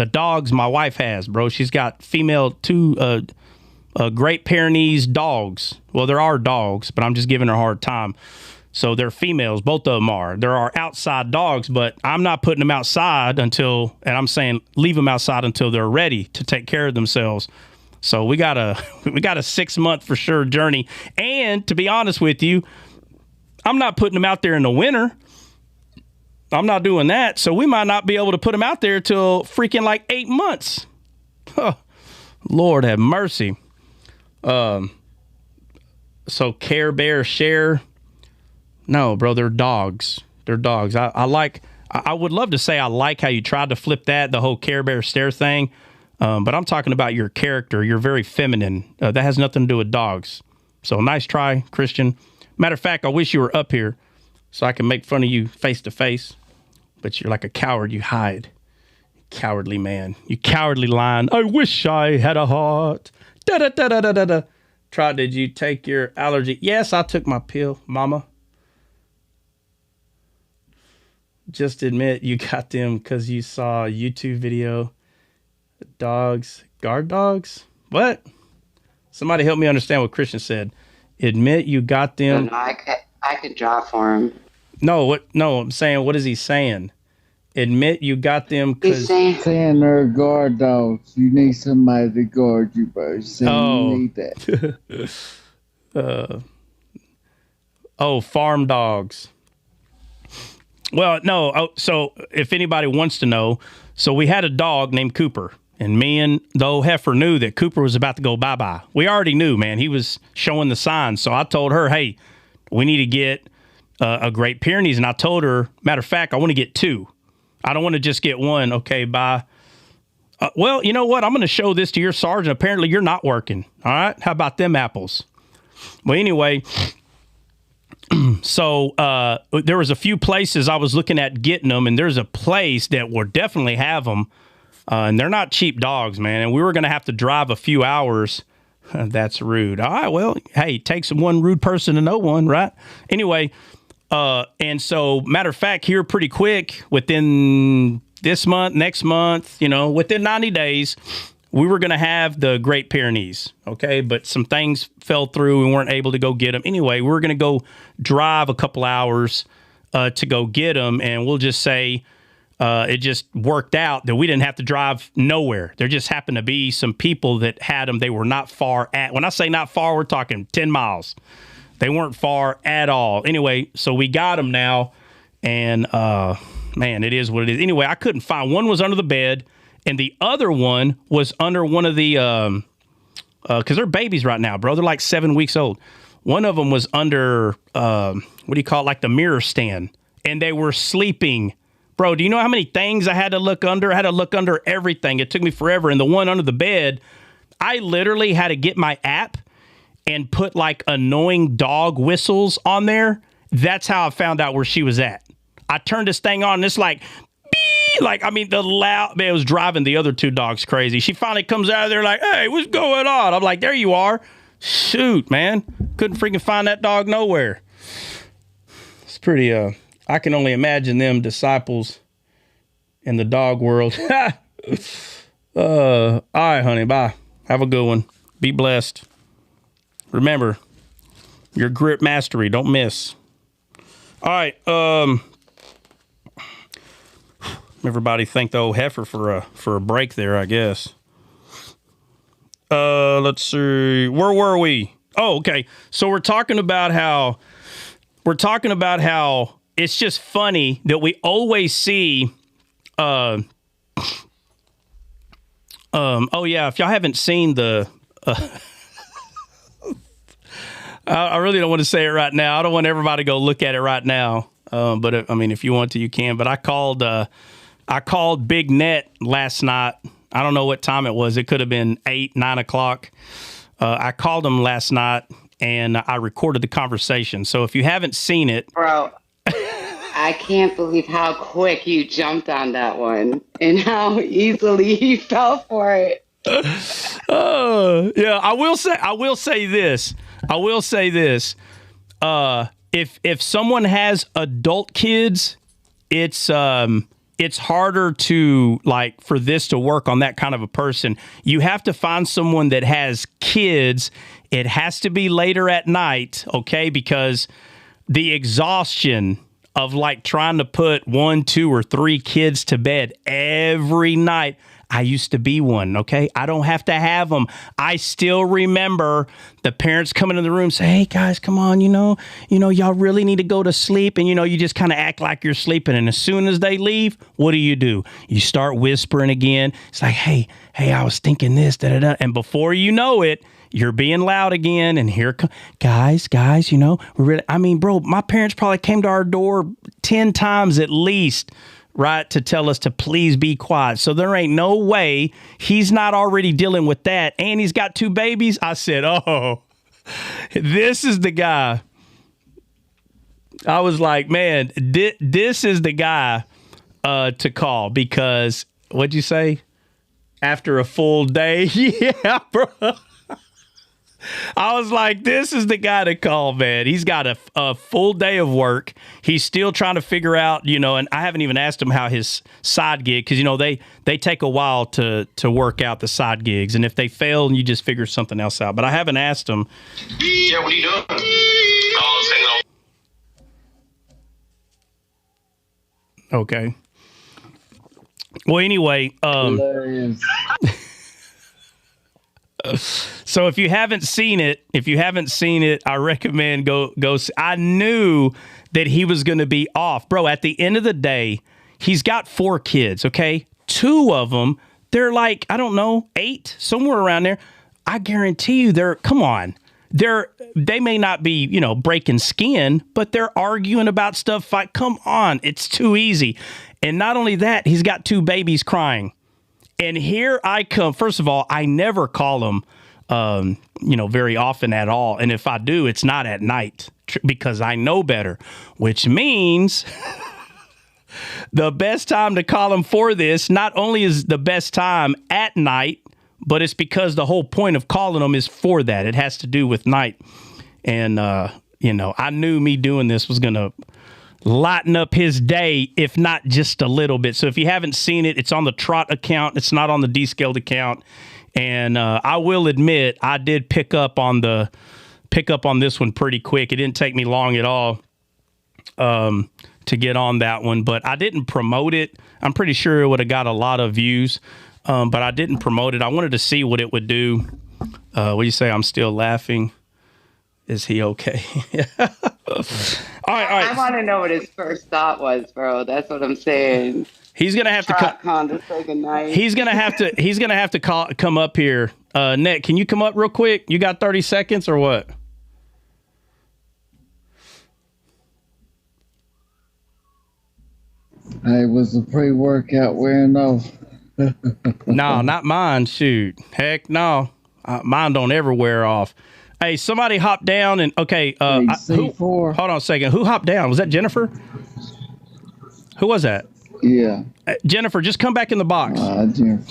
dogs my wife has, bro. She's got female 2 Great Pyrenees dogs. Well, there are dogs, but I'm just giving her a hard time. So they're females. Both of them are. There are outside dogs, but I'm not putting them outside and I'm saying leave them outside until they're ready to take care of themselves. So we got a 6-month for sure journey. And to be honest with you, I'm not putting them out there in the winter. I'm not doing that. So we might not be able to put them out there till freaking like 8 months. Huh. Lord have mercy. So Care Bear Share. No, bro, they're dogs. They're dogs. I would love to say I like how you tried to flip the whole Care Bear Stare thing. But I'm talking about your character. You're very feminine. That has nothing to do with dogs. So nice try, Christian. Matter of fact, I wish you were up here so I can make fun of you face to face. But you're like a coward. You hide. Cowardly man. You cowardly lion. I wish I had a heart. Da-da-da-da-da-da. Trot, did you take your allergy? Yes, I took my pill, mama. Just admit you got them because you saw a YouTube video. Dogs, guard dogs? What? Somebody help me understand what Christian said. Admit you got them. No, I could draw for him. No, I'm saying, what is he saying? Admit you got them because... He's saying they're guard dogs. You need somebody to guard you, bro. He's saying you need that. Farm dogs. Well, no. So if anybody wants to know, so we had a dog named Cooper, and me and the old heifer knew that Cooper was about to go bye-bye. We already knew, man. He was showing the signs. So I told her, hey, We need to get a Great Pyrenees. And I told her, matter of fact, I want to get 2. I don't want to just get 1. Okay, bye. Well, you know what? I'm going to show this to your sergeant. Apparently, you're not working. All right? How about them apples? Well, anyway, so there was a few places I was looking at getting them, and there's a place that will definitely have them. And they're not cheap dogs, man. And we were going to have to drive a few hours. That's rude. All right, well, hey, it takes one rude person to know one, right? Anyway, and so, matter of fact, here pretty quick, within this month, next month, within 90 days, we were going to have the Great Pyrenees, okay? But some things fell through. We weren't able to go get them. Anyway, we were going to go drive a couple hours to go get them, and we'll just say it just worked out that we didn't have to drive nowhere. There just happened to be some people that had them. They were not far when I say not far, we're talking 10 miles. They weren't far at all. Anyway, so we got them now, and man, it is what it is. Anyway, I couldn't find one. Was under the bed, and the other one was under one of the because they're babies right now, bro. They're like 7 weeks old. One of them was under what do you call it, like the mirror stand, and they were sleeping. Bro, do you know how many things I had to look under? I had to look under everything. It took me forever. And the one under the bed, I literally had to get my app and put like annoying dog whistles on there. That's how I found out where she was at. I turned this thing on and it's like, bee! Like, I mean, the loud, man, it was driving the other 2 dogs crazy. She finally comes out of there like, hey, what's going on? I'm like, there you are. Shoot, man. Couldn't freaking find that dog nowhere. It's pretty, I can only imagine them disciples in the dog world. All right, honey, bye. Have a good one. Be blessed. Remember, your grip mastery. Don't miss. All right. Everybody thank the old heifer for a break there, I guess. Let's see. Where were we? Oh, okay. So we're talking about how it's just funny that we always see. Oh yeah, if y'all haven't seen the. I really don't want to say it right now. I don't want everybody to go look at it right now. But I mean, if you want to, you can. But I called Big Net last night. I don't know what time it was. It could have been 8, 9 o'clock. I called him last night and I recorded the conversation. So if you haven't seen it, bro, I can't believe how quick you jumped on that one and how easily you fell for it. Yeah, I will say this. If someone has adult kids, it's harder to for this to work on that kind of a person. You have to find someone that has kids. It has to be later at night, okay? Because the exhaustion of trying to put 1, 2, or 3 kids to bed every night. I used to be one, okay? I don't have to have them. I still remember the parents coming in the room say, hey, guys, come on, y'all really need to go to sleep. And, you just kind of act like you're sleeping. And as soon as they leave, what do? You start whispering again. It's like, hey, I was thinking this, da-da-da. And before you know it, you're being loud again. And here come, guys, we're really, I mean, bro, my parents probably came to our door 10 times at least, right, to tell us to please be quiet. So there ain't no way he's not already dealing with that. And he's got 2 babies. I said, oh, this is the guy. I was like, man, this is the guy to call because, what'd you say? After a full day? Yeah, bro. I was like, this is the guy to call, man. He's got a full day of work. He's still trying to figure out, and I haven't even asked him how his side gig, because, they take a while to work out the side gigs. And if they fail, you just figure something else out. But I haven't asked him. Yeah, what are you doing? Okay. Well, anyway, so if you haven't seen it, I recommend go. I knew that he was going to be off, bro. At the end of the day, he's got 4 kids. Okay, 2 of them, they're I don't know, 8, somewhere around there. I guarantee you, come on, they may not be, breaking skin, but they're arguing about stuff like, come on, it's too easy. And not only that, he's got 2 babies crying. And here I come. First of all, I never call them, very often at all. And if I do, it's not at night because I know better, which means the best time to call them for this not only is the best time at night, but it's because the whole point of calling them is for that. It has to do with night. And, I knew me doing this was going to lighten up his day, if not just a little bit. So if you haven't seen it, it's on the Trot account. It's not on the Descaled account. And I will admit, I did pick up on this one pretty quick. It didn't take me long at all to get on that one, but I didn't promote it. I'm pretty sure it would have got a lot of views, but I didn't promote it. I wanted to see what it would do. What do you say? I'm still laughing. Is he okay? All right. I want to know what his first thought was, bro. That's what I'm saying. He's gonna have to say goodnight. He's gonna have to come up here. Nick, can you come up real quick? You got 30 seconds or what? I was a pre-workout wearing off. No, not mine. Shoot, heck no. Mine don't ever wear off. Hey, somebody hop down and okay. Hold on a second. Who hopped down? Was that Jennifer? Who was that? Yeah. Jennifer, just come back in the box. Jennifer.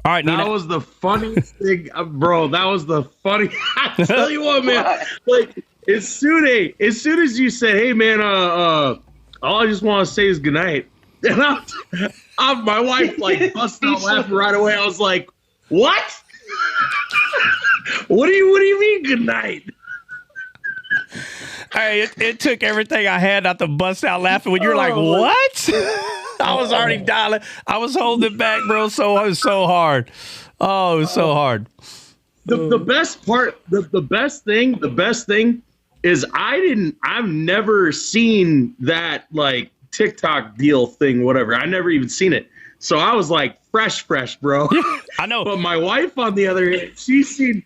All right, Nina. That was the funniest thing, bro. That was the funny. I tell you what, man. Like as soon as you said, "Hey, man, all I just want to say is goodnight," and my wife like busted out laughing right away. I was like, "What? What do you mean goodnight?" Hey, it took everything I had not to bust out laughing when you're like, "What?" I was already dialing. I was holding it back, bro. So it was so hard. Oh, it was so hard. The best part, the best thing is I've never seen that like TikTok deal thing, whatever. I never even seen it. So I was like fresh, bro. I know. But my wife, on the other hand, she's seen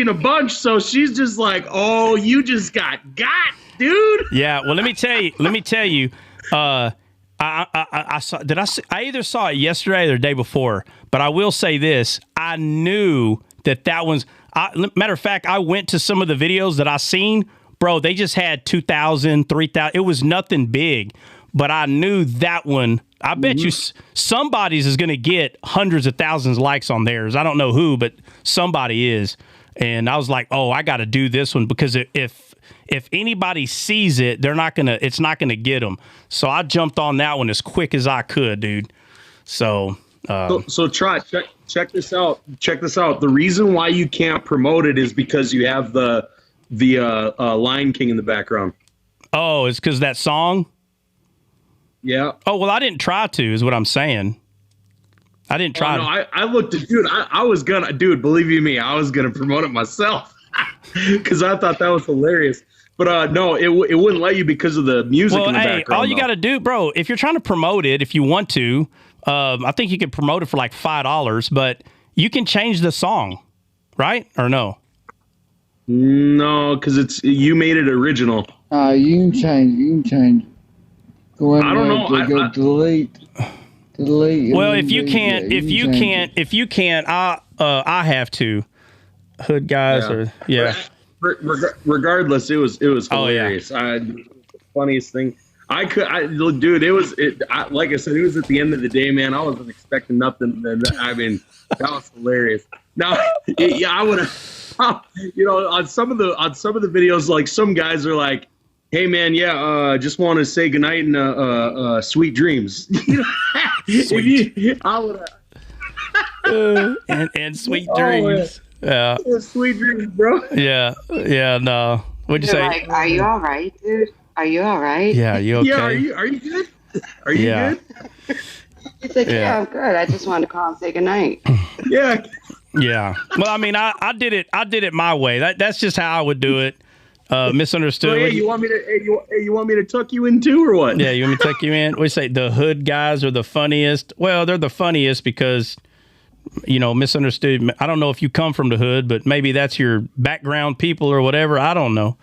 a bunch, so she's just like, "Oh, you just got, dude." Yeah. Well, let me tell you. I saw. I either saw it yesterday or the day before. But I will say this: I knew that one's. Matter of fact, I went to some of the videos that I seen, bro. They just had 2,000, 3,000. It was nothing big, but I knew that one. I bet you somebody's is going to get hundreds of thousands of likes on theirs. I don't know who, but somebody is. And I was like, oh, I got to do this one because if anybody sees it, it's not gonna get them. So I jumped on that one as quick as I could, dude. So Trot, check this out. Check this out. The reason why you can't promote it is because you have the Lion King in the background. Oh, it's because that song. Yeah. Oh well, I didn't try to. Is what I'm saying. I didn't try. No, I looked at dude. I was gonna, dude. Believe you me, I was gonna promote it myself because I thought that was hilarious. But no, it wouldn't let you because of the music in the background. All you got to do, bro, if you're trying to promote it, if you want to, I think you can promote it for like $5, but you can change the song, right? Or no? No, because you made it original. You can change. Go in. I don't know. Go delete. Well, if you can't, I have to. Hood guys, Regardless, it was hilarious. Funniest thing dude. Like I said, it was at the end of the day, man. I wasn't expecting nothing. I mean, that was hilarious. Now, I would have, on some of the videos, like some guys are like, "Hey, man, just want to say goodnight and sweet dreams." I would have. and sweet dreams. Yeah. Sweet dreams, bro. Yeah, no. What'd you say? Like, are you all right, dude? Are you all right? Yeah, you okay? Yeah, are you good? Are you good? He's like, yeah, I'm good. I just wanted to call and say goodnight. Yeah. Yeah. Well, I mean, I did it my way. That's just how I would do it. Misunderstood. So, hey, you want me to tuck you in too, or what? Yeah, you want me to tuck you in? We say the hood guys are the funniest. Well, they're the funniest because misunderstood. I don't know if you come from the hood, but maybe that's your background people or whatever. I don't know.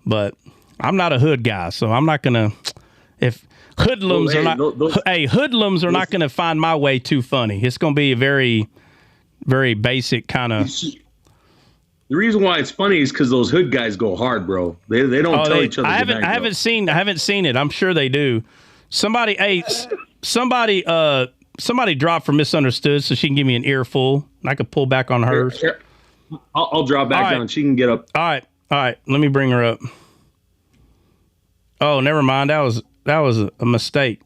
But I'm not a hood guy, so I'm not going to, if hoodlums are not, hoodlums are not going to find my way too funny. It's going to be a very, very basic kind of. The reason why it's funny is because those hood guys go hard, bro. They don't tell each other. I haven't seen it. I'm sure they do. Somebody dropped for misunderstood, so she can give me an earful, and I could pull back on hers. Here. I'll drop back down. She can get up. All right. Let me bring her up. Oh, never mind. That was a mistake.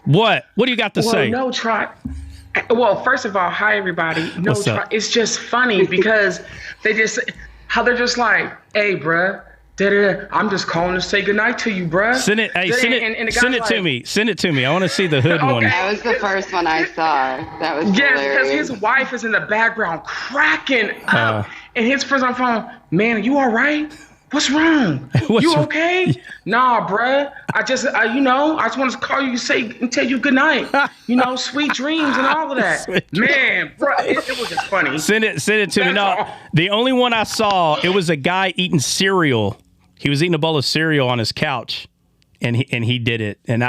What do you got to say? No try. Well, first of all, hi everybody. No try. It's just funny because they're just like, hey, bruh. I'm just calling to say goodnight to you, bruh. Send it to me. Send it to me. I want to see the hood one. That was the first one I saw. That was hilarious. Because his wife is in the background cracking up, and his friends on phone. Man, you all right? What's wrong? You okay? Nah, bruh. I just wanted to call you and tell you good night. Sweet dreams and all of that. Man, bruh, it was just funny. Send it to me. No, the only one I saw, it was a guy eating cereal. He was eating a bowl of cereal on his couch, and he did it. And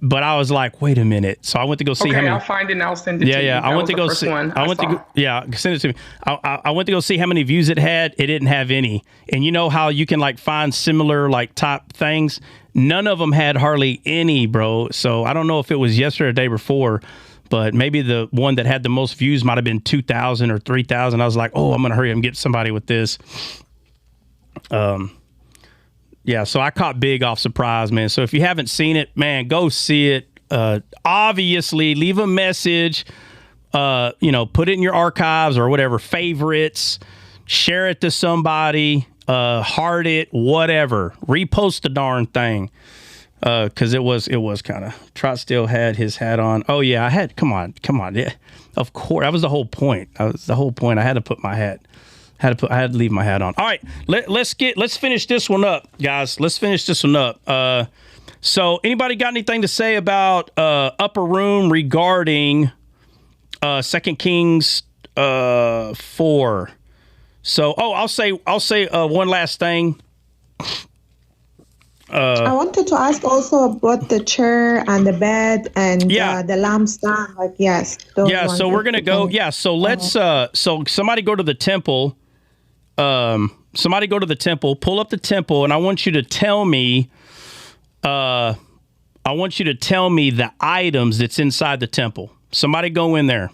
but I was like, wait a minute. So I went to go see how many. I'll find it and I'll send it to you. Yeah. I went to go see. Send it to me. I went to go see how many views it had. It didn't have any. And you know how you can like find similar like top things. None of them had hardly any, bro. So I don't know if it was yesterday or the day before, but maybe the one that had the most views might have been 2,000 or 3,000. I was like, oh, I'm gonna hurry up and get somebody with this. Yeah, so I caught big off surprise, man. So if you haven't seen it, man, go see it. Obviously, leave a message. Put it in your archives or whatever, favorites. Share it to somebody. Heart it, whatever. Repost the darn thing. Because it was kind of. Trot still had his hat on. Oh yeah, I had. Come on. Yeah, of course. That was the whole point. I had to put my hat. I had to leave my hat on. All right, let's finish this one up, guys. Let's finish this one up. So anybody got anything to say about Upper Room regarding 2 Kings 4? So I'll say one last thing. I wanted to ask also about the chair and the bed and the lampstand. Like, yes. So we're gonna go. Yeah. So let's. So somebody go to the temple. Somebody go to the temple. Pull up the temple, and I want you to tell me. I want you to tell me the items that's inside the temple. Somebody go in there.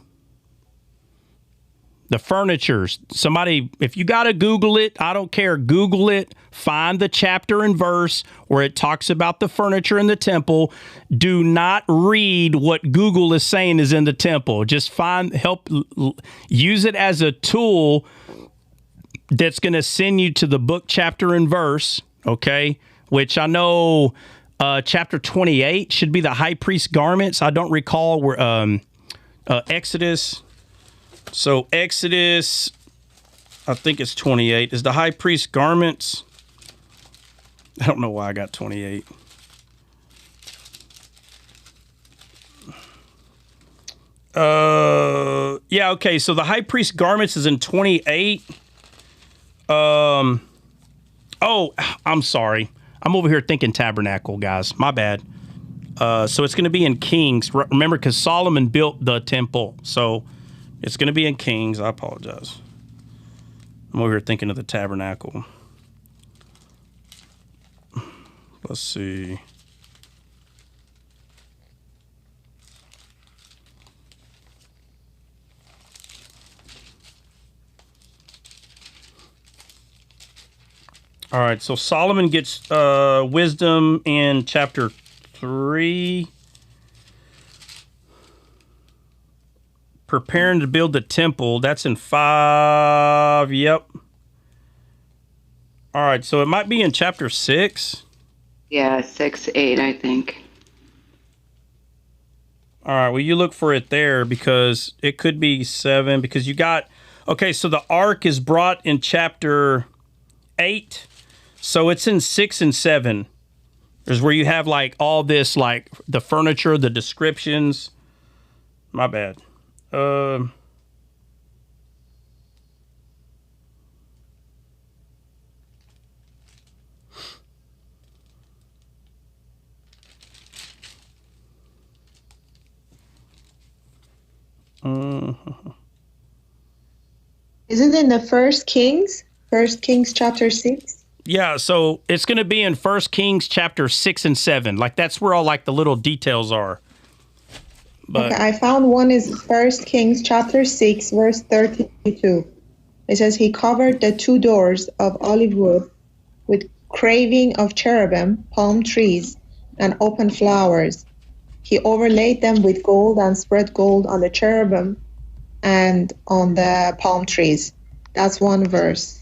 The furnitures. Somebody, if you got to Google it, I don't care. Google it. Find the chapter and verse where it talks about the furniture in the temple. Do not read what Google is saying is in the temple. Just use it as a tool that's going to send you to the book, chapter, and verse. Okay. Which I know chapter 28 should be the high priest garments. I don't recall where Exodus. So Exodus, I think it's 28. Is the high priest garments? I don't know why I got 28. Yeah, okay. So the high priest garments is in 28. Oh, I'm sorry. I'm over here thinking tabernacle, guys. My bad. So it's going to be in Kings. Remember, because Solomon built the temple. So it's going to be in Kings. I apologize. I'm over here thinking of the tabernacle. Let's see. All right, so Solomon gets wisdom in chapter 3. Preparing to build the temple. That's in 5. Yep. All right, so it might be in chapter 6. Yeah, 6, 8, I think. All right, well, you look for it there because it could be 7 because you got... Okay, so the ark is brought in chapter 8. So it's in 6 and 7. There's where you have like all this, like the furniture, the descriptions. My bad. Isn't it in the First Kings? First Kings chapter 6? Yeah, so it's going to be in 1 Kings chapter 6 and 7. Like, that's where all, like, the little details are. But Okay, I found one is First Kings chapter 6, verse 32. It says, he covered the 2 doors of olive wood with carving of cherubim, palm trees, and open flowers. He overlaid them with gold and spread gold on the cherubim and on the palm trees. That's one verse.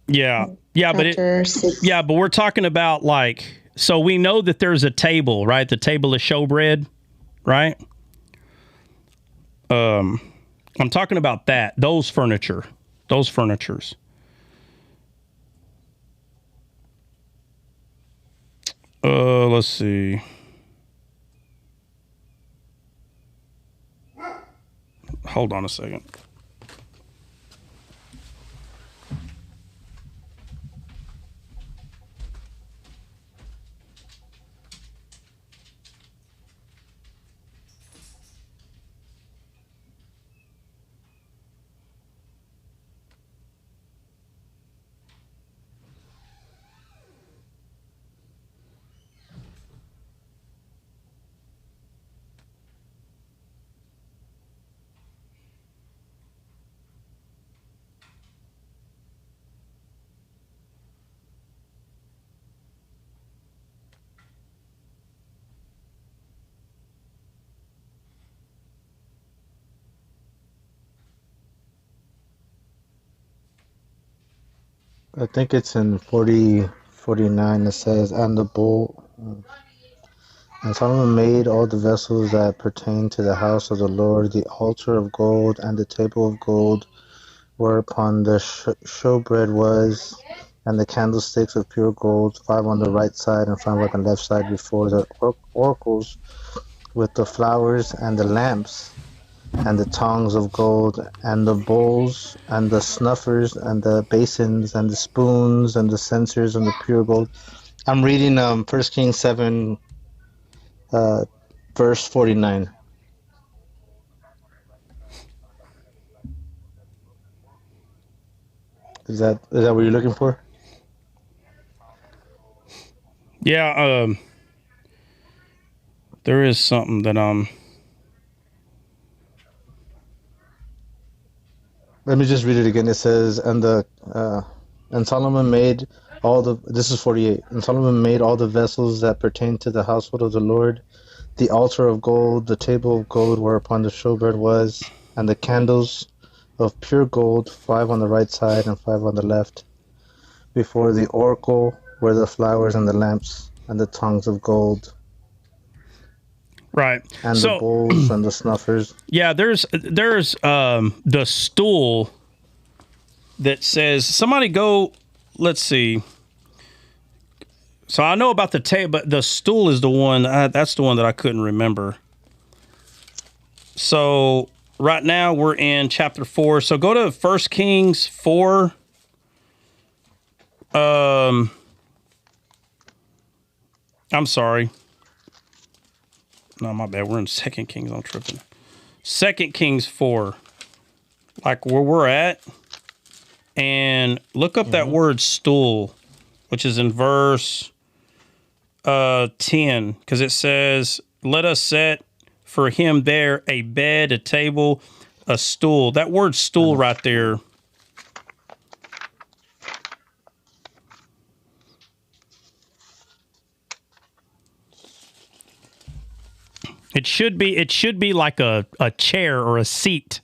yeah, but we're talking about like, so we know that there's a table, right? The table of showbread, right? I'm talking about those furnitures. Let's see. Hold on a second. I think it's in 49. It says, and the bowl. And Solomon made all the vessels that pertain to the house of the Lord, the altar of gold and the table of gold, whereupon the showbread was, and the candlesticks of pure gold, 5 on the right side and 5 on the left side before the oracles, with the flowers and the lamps, and the tongs of gold, and the bowls, and the snuffers, and the basins, and the spoons, and the censers, and the pure gold. I'm reading 1 Kings 7, verse 49. Is that what you're looking for? Yeah, there is something that Let me just read it again. It says, and Solomon made all the. This is 48. And Solomon made all the vessels that pertain to the household of the Lord, the altar of gold, the table of gold whereupon the showbread was, and the candles of pure gold, 5 on the right side and 5 on the left, before the oracle were the flowers and the lamps and the tongs of gold. Right. And the bowls and the snuffers. Yeah, there's the stool that says, somebody go, let's see. So I know about the table, but the stool is the one, that's the one that I couldn't remember. So right now we're in chapter 4. So go to 1 Kings 4. I'm sorry. No, my bad. We're in 2 Kings. I'm tripping. 2 Kings 4. Like where we're at. And look up that word stool, which is in verse 10. Because it says, let us set for him there a bed, a table, a stool. That word stool right there. It should be like a chair or a seat.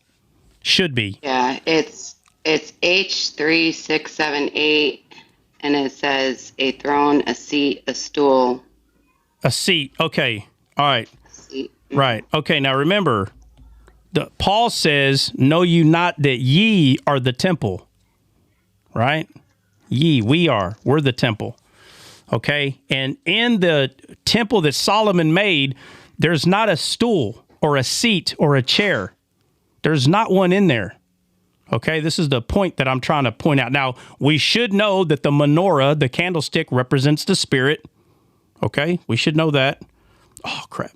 Should be. Yeah, it's H3678, and it says a throne, a seat, a stool. A seat. Okay. All right. Seat. Right. Okay. Now remember, Paul says, "Know you not that ye are the temple." Right? We're the temple. Okay. And in the temple that Solomon made, there's not a stool or a seat or a chair. There's not one in there. Okay. This is the point that I'm trying to point out. Now, we should know that the menorah, the candlestick, represents the Spirit. Okay. We should know that. Oh, crap.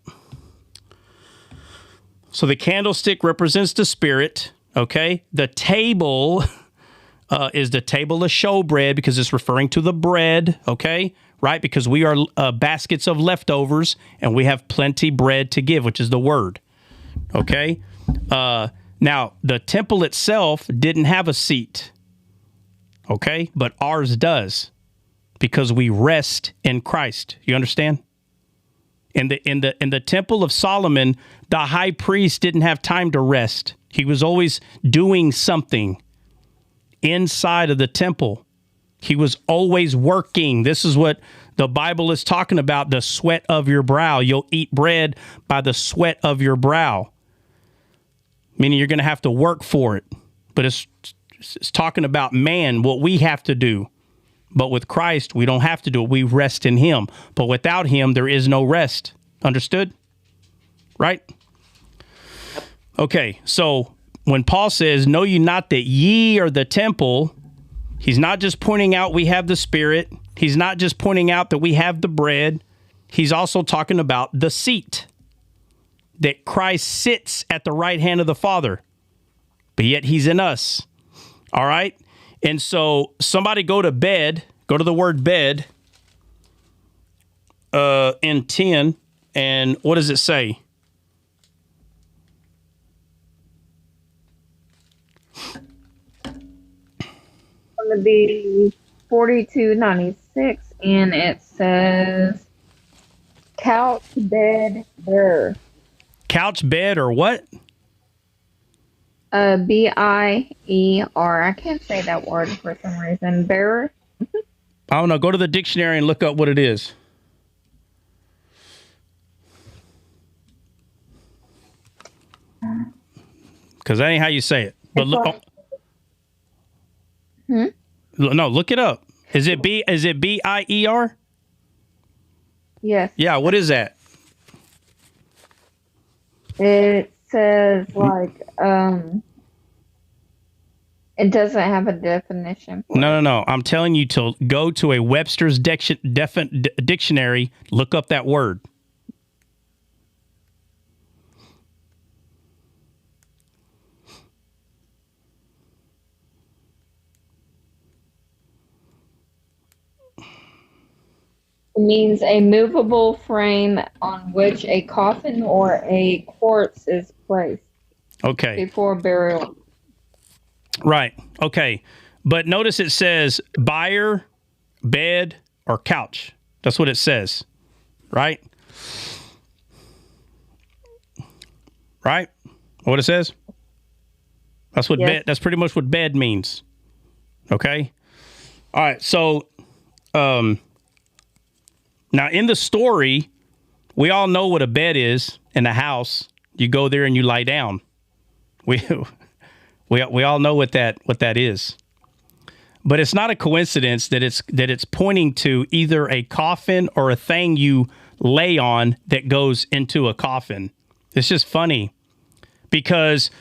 So the candlestick represents the Spirit. Okay. The table is the table of showbread because it's referring to the bread. Okay. Right. Because we are baskets of leftovers and we have plenty bread to give, which is the word. Okay. Now, the temple itself didn't have a seat. Okay. But ours does because we rest in Christ. You understand? In the temple of Solomon, the high priest didn't have time to rest. He was always doing something inside of the temple. He was always working. This is what the Bible is talking about, the sweat of your brow. You'll eat bread by the sweat of your brow, meaning you're going to have to work for it. But it's talking about man, what we have to do. But with Christ, we don't have to do it. We rest in him. But without him, there is no rest. Understood? Right? Okay, so when Paul says, know ye not that ye are the temple, he's not just pointing out we have the Spirit. He's not just pointing out that we have the bread. He's also talking about the seat, that Christ sits at the right hand of the Father, but yet he's in us. All right? And so somebody go to bed, go to the word bed in 10, and what does it say? Going to be 4296, and it says couch, bed, bearer. Couch, bed, or what? B-I-E-R. I can't say that word for some reason. Bearer. I don't know. Go to the dictionary and look up what it is. Because that ain't how you say it. But look. No, look it up. Is it B-I-E-R? Yes. Yeah. What is that? It says it doesn't have a definition. No. I'm telling you to go to a Webster's dictionary, look up that word. It means a movable frame on which a coffin or a corpse is placed. Okay. Before burial. Right. Okay. But notice it says bier, bed, or couch. That's what it says. Right? Right? What it says? That's what bed. That's pretty much what bed means. Okay? All right. So, now, in the story, we all know what a bed is in a house. You go there and you lie down. We all know what that is. But it's not a coincidence that it's pointing to either a coffin or a thing you lay on that goes into a coffin. It's just funny because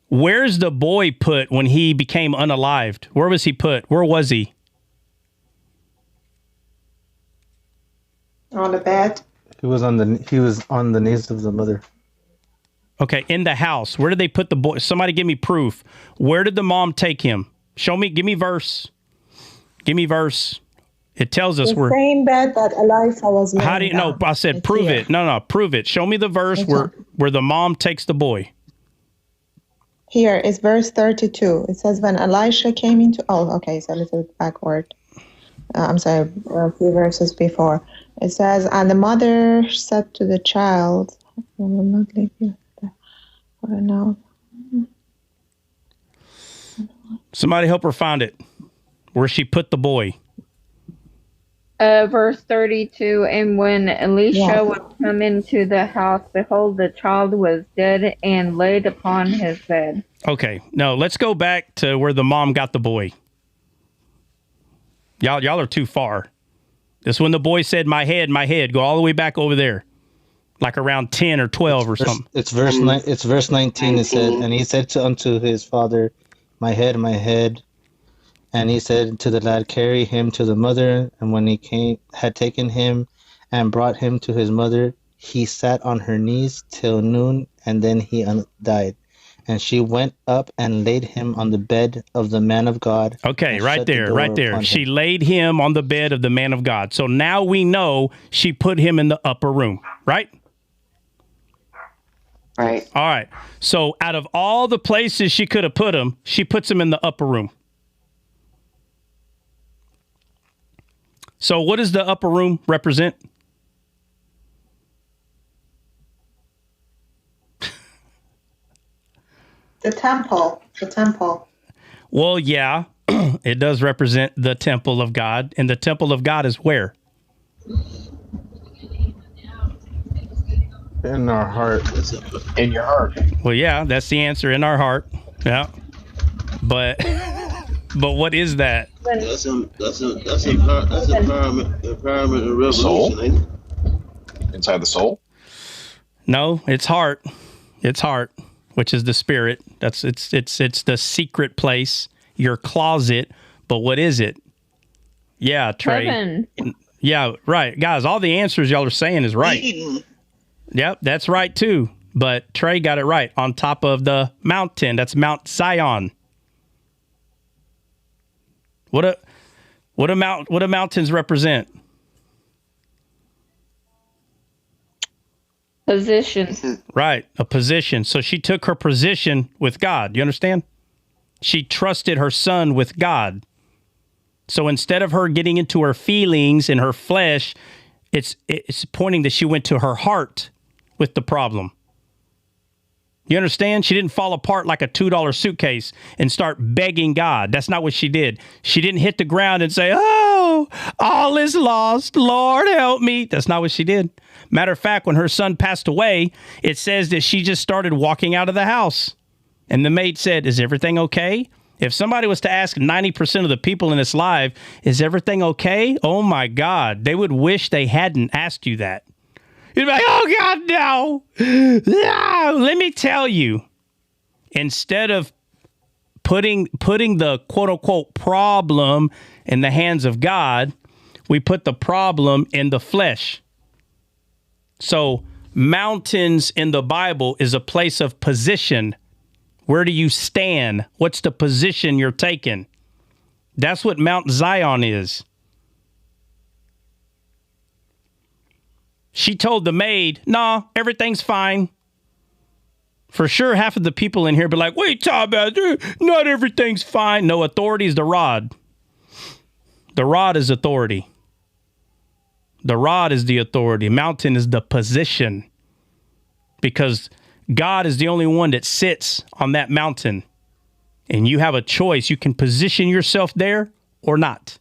where's the boy put when he became unalived? Where was he put? Where was he? On the bed. He was on the knees of the mother. Okay, in the house. Where did they put the boy? Somebody give me proof. Where did the mom take him? Show me. Give me verse. Give me verse. It tells us the same bed that Elisha was laying. How do you know? I said prove it. No, prove it. Show me the verse where the mom takes the boy. Here is verse 32. It says when Elisha came into. Oh, okay, it's a little backward. I'm sorry, a few verses before. It says, and the mother said to the child, I will not leave you for now. Somebody help her find it. Where she put the boy. Verse 32, and when Elisha would come into the house, behold, the child was dead and laid upon his bed. Okay, no, let's go back to where the mom got the boy. Y'all are too far. This when the boy said, my head, my head. Go all the way back over there. Like around 10 or 12 or something. It's verse 19. It said, and he said unto his father, my head. And he said to the lad, carry him to the mother. And when he had taken him and brought him to his mother, he sat on her knees till noon, and then he died. And she went up and laid him on the bed of the man of God. Okay, right there. She laid him on the bed of the man of God. So now we know she put him in the upper room, right? Right. All right. So out of all the places she could have put him, she puts him in the upper room. So what does the upper room represent? The temple. Well, yeah, it does represent the temple of God. And the temple of God is where? In our heart. In your heart. Well, yeah, that's the answer, in our heart. Yeah. But what is that? That's empowerment and revolution, Soul? ain't it? Inside the soul? No, it's heart. It's heart, which is the spirit. It's the secret place, your closet. But what is it? Yeah, Trey. Heaven. Yeah, right. Guys, all the answers y'all are saying is right. Eden. Yep, that's right too. But Trey got it right. On top of the mountain, that's Mount Zion. What do mountains represent? Position. Right, a position. So she took her position with God. You understand? She trusted her son with God. So instead of her getting into her feelings and her flesh, it's pointing that she went to her heart with the problem. You understand? She didn't fall apart like a $2 suitcase and start begging God. That's not what she did. She didn't hit the ground and say, oh, all is lost. Lord, help me. That's not what she did. Matter of fact, when her son passed away, it says that she just started walking out of the house. And the maid said, is everything okay? If somebody was to ask 90% of the people in this live, is everything okay? Oh, my God. They would wish they hadn't asked you that. You'd be like, oh, God, no. No. Let me tell you, instead of putting the quote-unquote problem in the hands of God, we put the problem in the flesh. So mountains in the Bible is a place of position. Where do you stand? What's the position you're taking? That's what Mount Zion is. She told the maid, nah, everything's fine. For sure, half of the people in here be like, wait, talk about not everything's fine. No, authority is the rod. The rod is authority. The rod is the authority. Mountain is the position. Because God is the only one that sits on that mountain. And you have a choice. You can position yourself there or not.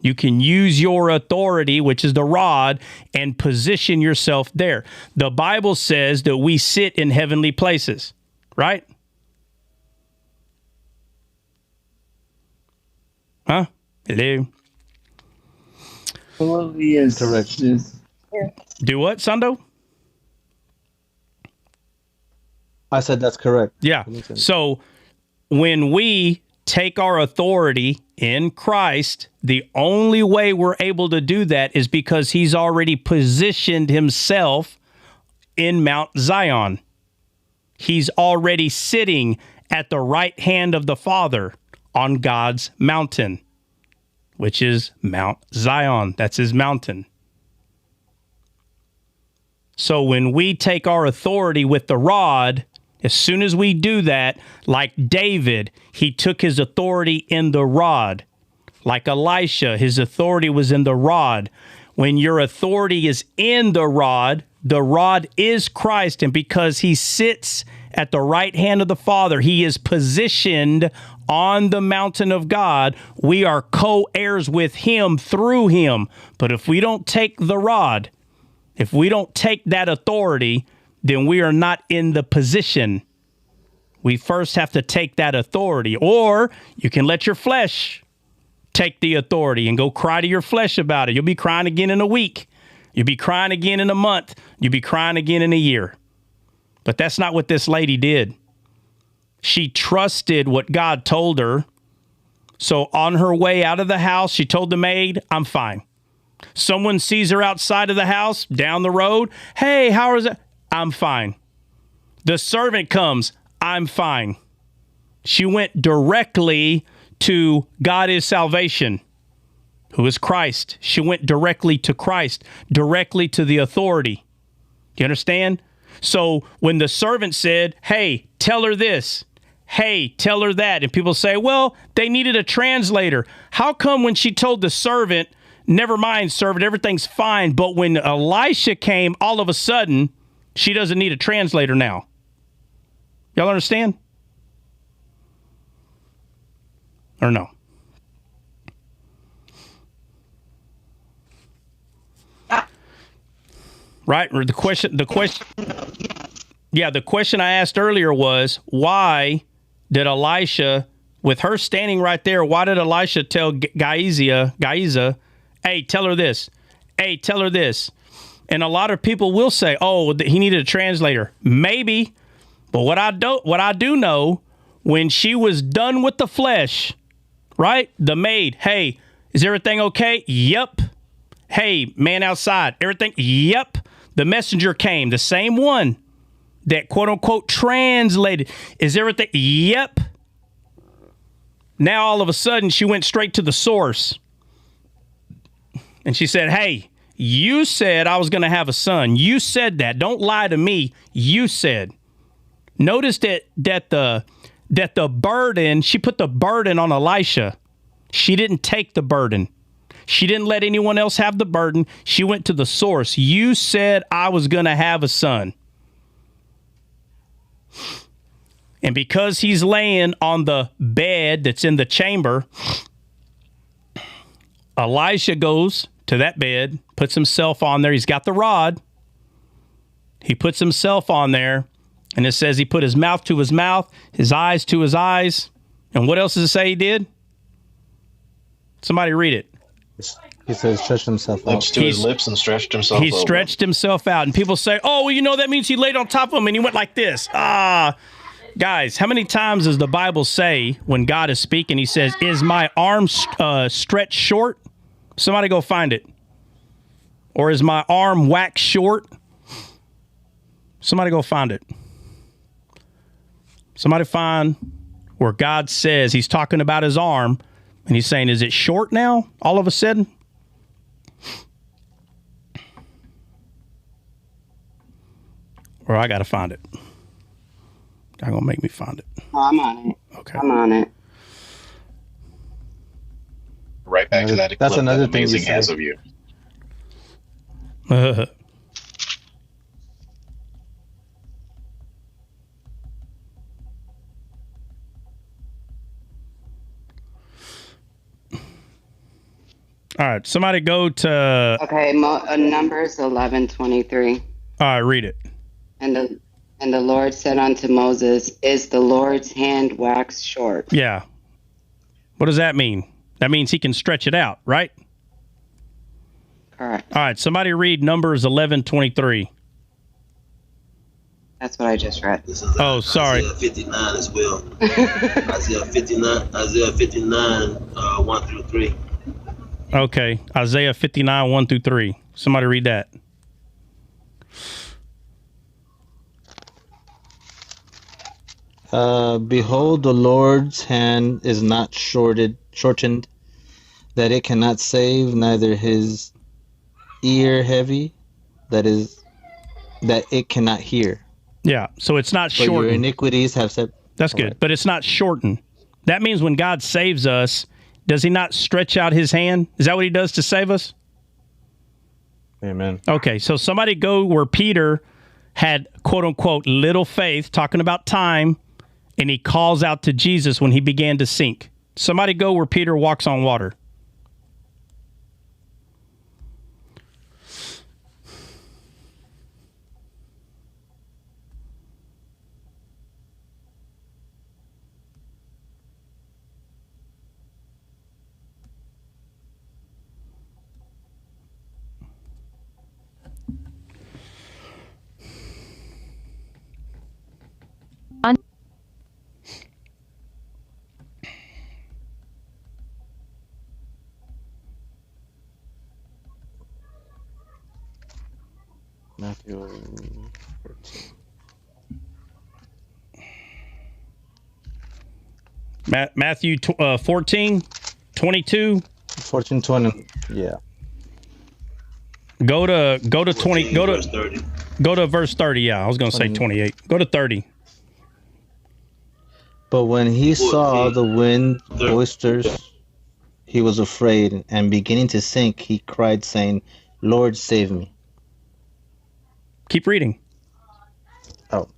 You can use your authority, which is the rod, and position yourself there. The Bible says that we sit in heavenly places, right? Huh? Hello? Well, yes. Correct. Yes. Do what, Sando? I said that's correct. Yeah. So when we take our authority in Christ, the only way we're able to do that is because he's already positioned himself in Mount Zion. He's already sitting at the right hand of the Father on God's mountain, which is Mount Zion. That's his mountain. So when we take our authority with the rod, as soon as we do that, like David, he took his authority in the rod. Like Elisha, his authority was in the rod. When your authority is in the rod is Christ. And because he sits at the right hand of the Father, he is positioned on the mountain of God. We are co-heirs with him through him. But if we don't take the rod, if we don't take that authority, then we are not in the position. We first have to take that authority. Or you can let your flesh take the authority and go cry to your flesh about it. You'll be crying again in a week. You'll be crying again in a month. You'll be crying again in a year. But that's not what this lady did. She trusted what God told her. So on her way out of the house, she told the maid, I'm fine. Someone sees her outside of the house, down the road. Hey, how is it? I'm fine. The servant comes. I'm fine. She went directly to God is salvation, who is Christ. She went directly to Christ, directly to the authority. Do you understand? So when the servant said, hey, tell her this, hey, tell her that, and people say, well, they needed a translator. How come when she told the servant, never mind, servant, everything's fine, but when Elisha came, all of a sudden, she doesn't need a translator now? Y'all understand? Or no? Right? Or the question, yeah, the question I asked earlier was, why did Elisha, with her standing right there, why did Elisha tell Gehazi, hey, tell her this. Hey, tell her this. And a lot of people will say, oh, he needed a translator. Maybe. But what I do know, when she was done with the flesh, right? The maid, hey, is everything okay? Yep. Hey, man outside, everything? Yep. The messenger came, the same one that quote unquote translated. Is everything? Yep. Now all of a sudden she went straight to the source. And she said, hey, you said I was going to have a son. You said that. Don't lie to me. You said. Notice that the burden, she put the burden on Elisha. She didn't take the burden. She didn't let anyone else have the burden. She went to the source. You said I was going to have a son. And because he's laying on the bed that's in the chamber, Elisha goes to that bed, puts himself on there. He's got the rod. He puts himself on there. And it says he put his mouth to his mouth, his eyes to his eyes. And what else does it say he did? Somebody read it. He says stretched himself out. Lips to his lips and stretched himself He stretched himself out. And people say, oh, well, you know, that means he laid on top of him and he went like this. Guys, how many times does the Bible say when God is speaking, he says, is my arm stretched short? Somebody go find it. Or is my arm waxed short? Somebody go find it. Somebody find where God says he's talking about his arm and he's saying, is it short now all of a sudden? Or I got to find it. Y'all going to make me find it. Oh, I'm on it. Okay. I'm on it. Right back to that. That's another thing amazing you hands said. of you. All right, somebody go to... Okay, Numbers 11:23. All right, read it. And the Lord said unto Moses, is the Lord's hand waxed short? Yeah. What does that mean? That means he can stretch it out, right? Correct. All right, somebody read Numbers 11:23. That's what I just read. Oh, sorry. Isaiah 59 as well. Isaiah 59, 1 through 3. Okay, Isaiah 59, 1 through 3. Somebody read that. Behold, the Lord's hand is not shortened, that it cannot save, neither his ear heavy, that it cannot hear. Yeah, so it's not But shortened. your iniquities have said. That's good, but it's not shortened. That means when God saves us, does he not stretch out his hand? Is that what he does to save us? Amen. Okay, so somebody go where Peter had, quote unquote, little faith, talking about time, and he calls out to Jesus when he began to sink. Somebody go where Peter walks on water. Matthew 14. Matthew 14, 22. 14, 20. Yeah. Go to 20. Go to verse 30. Go to verse 30. Yeah, I was going to say 28. Go to 30. But when he saw the wind boisterous, he was afraid, and beginning to sink, he cried, saying, Lord, save me. Keep reading. Oh.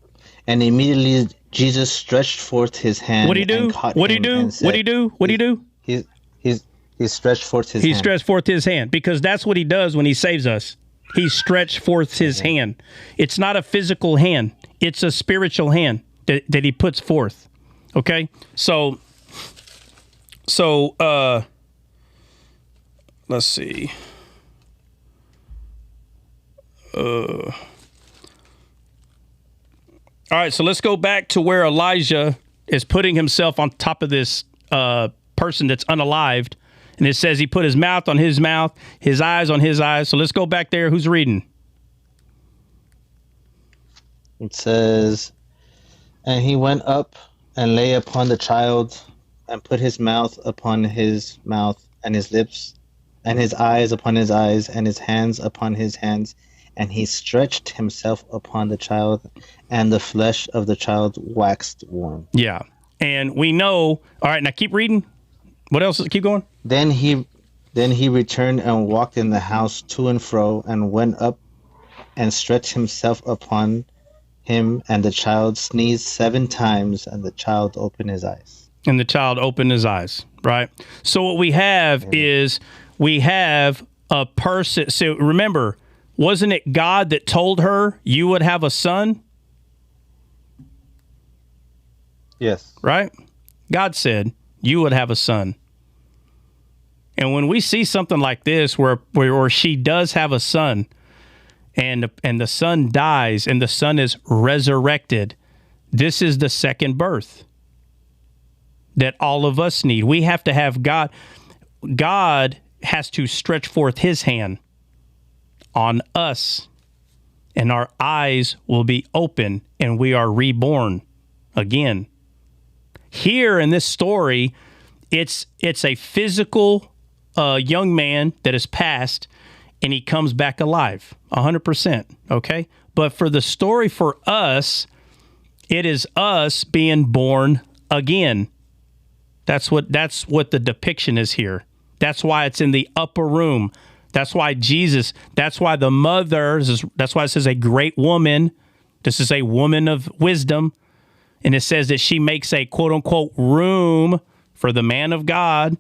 And immediately Jesus stretched forth his hand. What do you do? What do you do? What do you do? What do you do? He stretched forth his hand. He stretched forth his hand, because that's what he does when he saves us. He stretched forth his hand. It's not a physical hand. It's a spiritual hand that he puts forth. Okay? So let's see. All right, so let's go back to where Elijah is putting himself on top of this person that's unalived. And it says he put his mouth on his mouth, his eyes on his eyes. So let's go back there. Who's reading? It says, and he went up and lay upon the child and put his mouth upon his mouth and his lips and his eyes upon his eyes and his hands upon his hands. And he stretched himself upon the child, and the flesh of the child waxed warm. Yeah. And we know. All right, now keep reading. What else? Keep going. Then he returned and walked in the house to and fro, and went up and stretched himself upon him, and the child sneezed 7 times, and the child opened his eyes. And the child opened his eyes, right? So what we have is we have a person. So remember, wasn't it God that told her you would have a son? Yes. Right? God said you would have a son. And when we see something like this where she does have a son, and the son dies and the son is resurrected, this is the second birth that all of us need. We have to have God. God has to stretch forth his hand on us, and our eyes will be open, and we are reborn again. Here in this story, it's a physical young man that has passed, and he comes back alive, 100%, okay? But for the story for us, it is us being born again. That's what the depiction is here. That's why it's in the upper room. That's why Jesus, that's why the mother, that's why it says a great woman. This is a woman of wisdom. And it says that she makes a quote-unquote room for the man of God.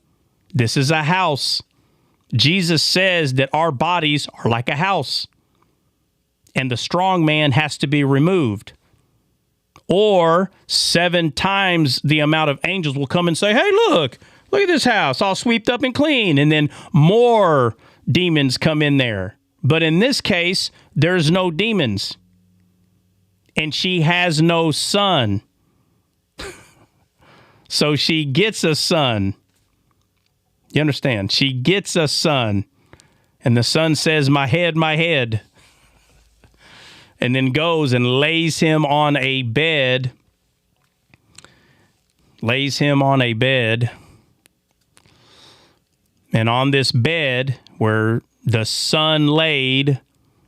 This is a house. Jesus says that our bodies are like a house, and the strong man has to be removed. Or 7 times the amount of angels will come and say, hey, look at this house, all swept up and clean. And then more demons come in there. But in this case, there's no demons. And she has no son. So she gets a son. You understand? She gets a son. And the son says, my head. And then goes and lays him on a bed. And on this bed where the son laid,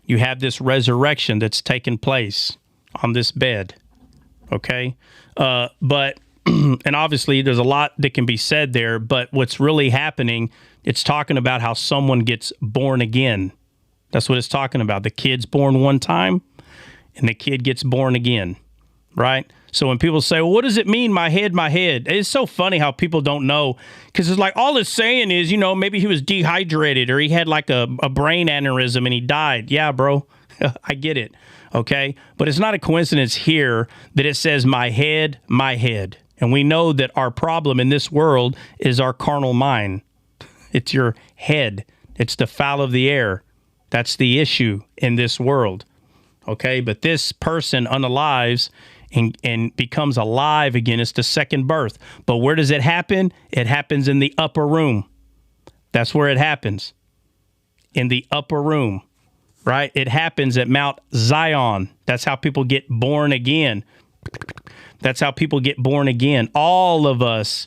you have this resurrection that's taken place on this bed. Okay? But and obviously there's a lot that can be said there, but what's really happening, it's talking about how someone gets born again. That's what it's talking about. The kid's born one time, and the kid gets born again, right? So when people say, well, what does it mean, my head? It's so funny how people don't know, because it's like all it's saying is, maybe he was dehydrated or he had like a brain aneurysm and he died. Yeah, bro, I get it, okay? But it's not a coincidence here that it says my head. And we know that our problem in this world is our carnal mind. It's your head. It's the fowl of the air. That's the issue in this world. Okay, but this person unalives and becomes alive again. It's the second birth. But where does it happen? It happens in the upper room. That's where it happens. In the upper room. right? It happens at Mount Zion. That's how people get born again. That's how people get born again. All of us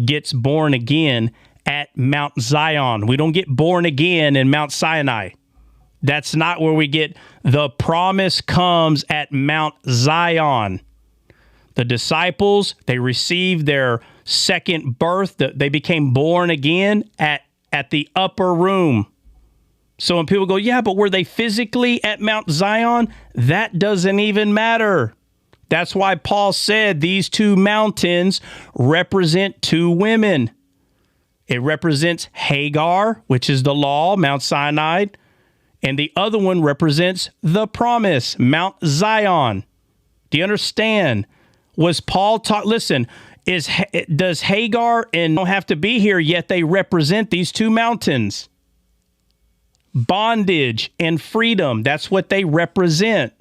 gets born again at Mount Zion. We don't get born again in Mount Sinai. That's not where we get. The promise comes at Mount Zion. The disciples, they received their second birth. They became born again at the upper room. So when people go, yeah, but were they physically at Mount Zion? That doesn't even matter. That's why Paul said these two mountains represent two women. It represents Hagar, which is the law, Mount Sinai, and the other one represents the promise, Mount Zion. Do you understand? Was Paul taught? Listen, does Hagar and don't have to be here, yet they represent these two mountains. Bondage and freedom, that's what they represent.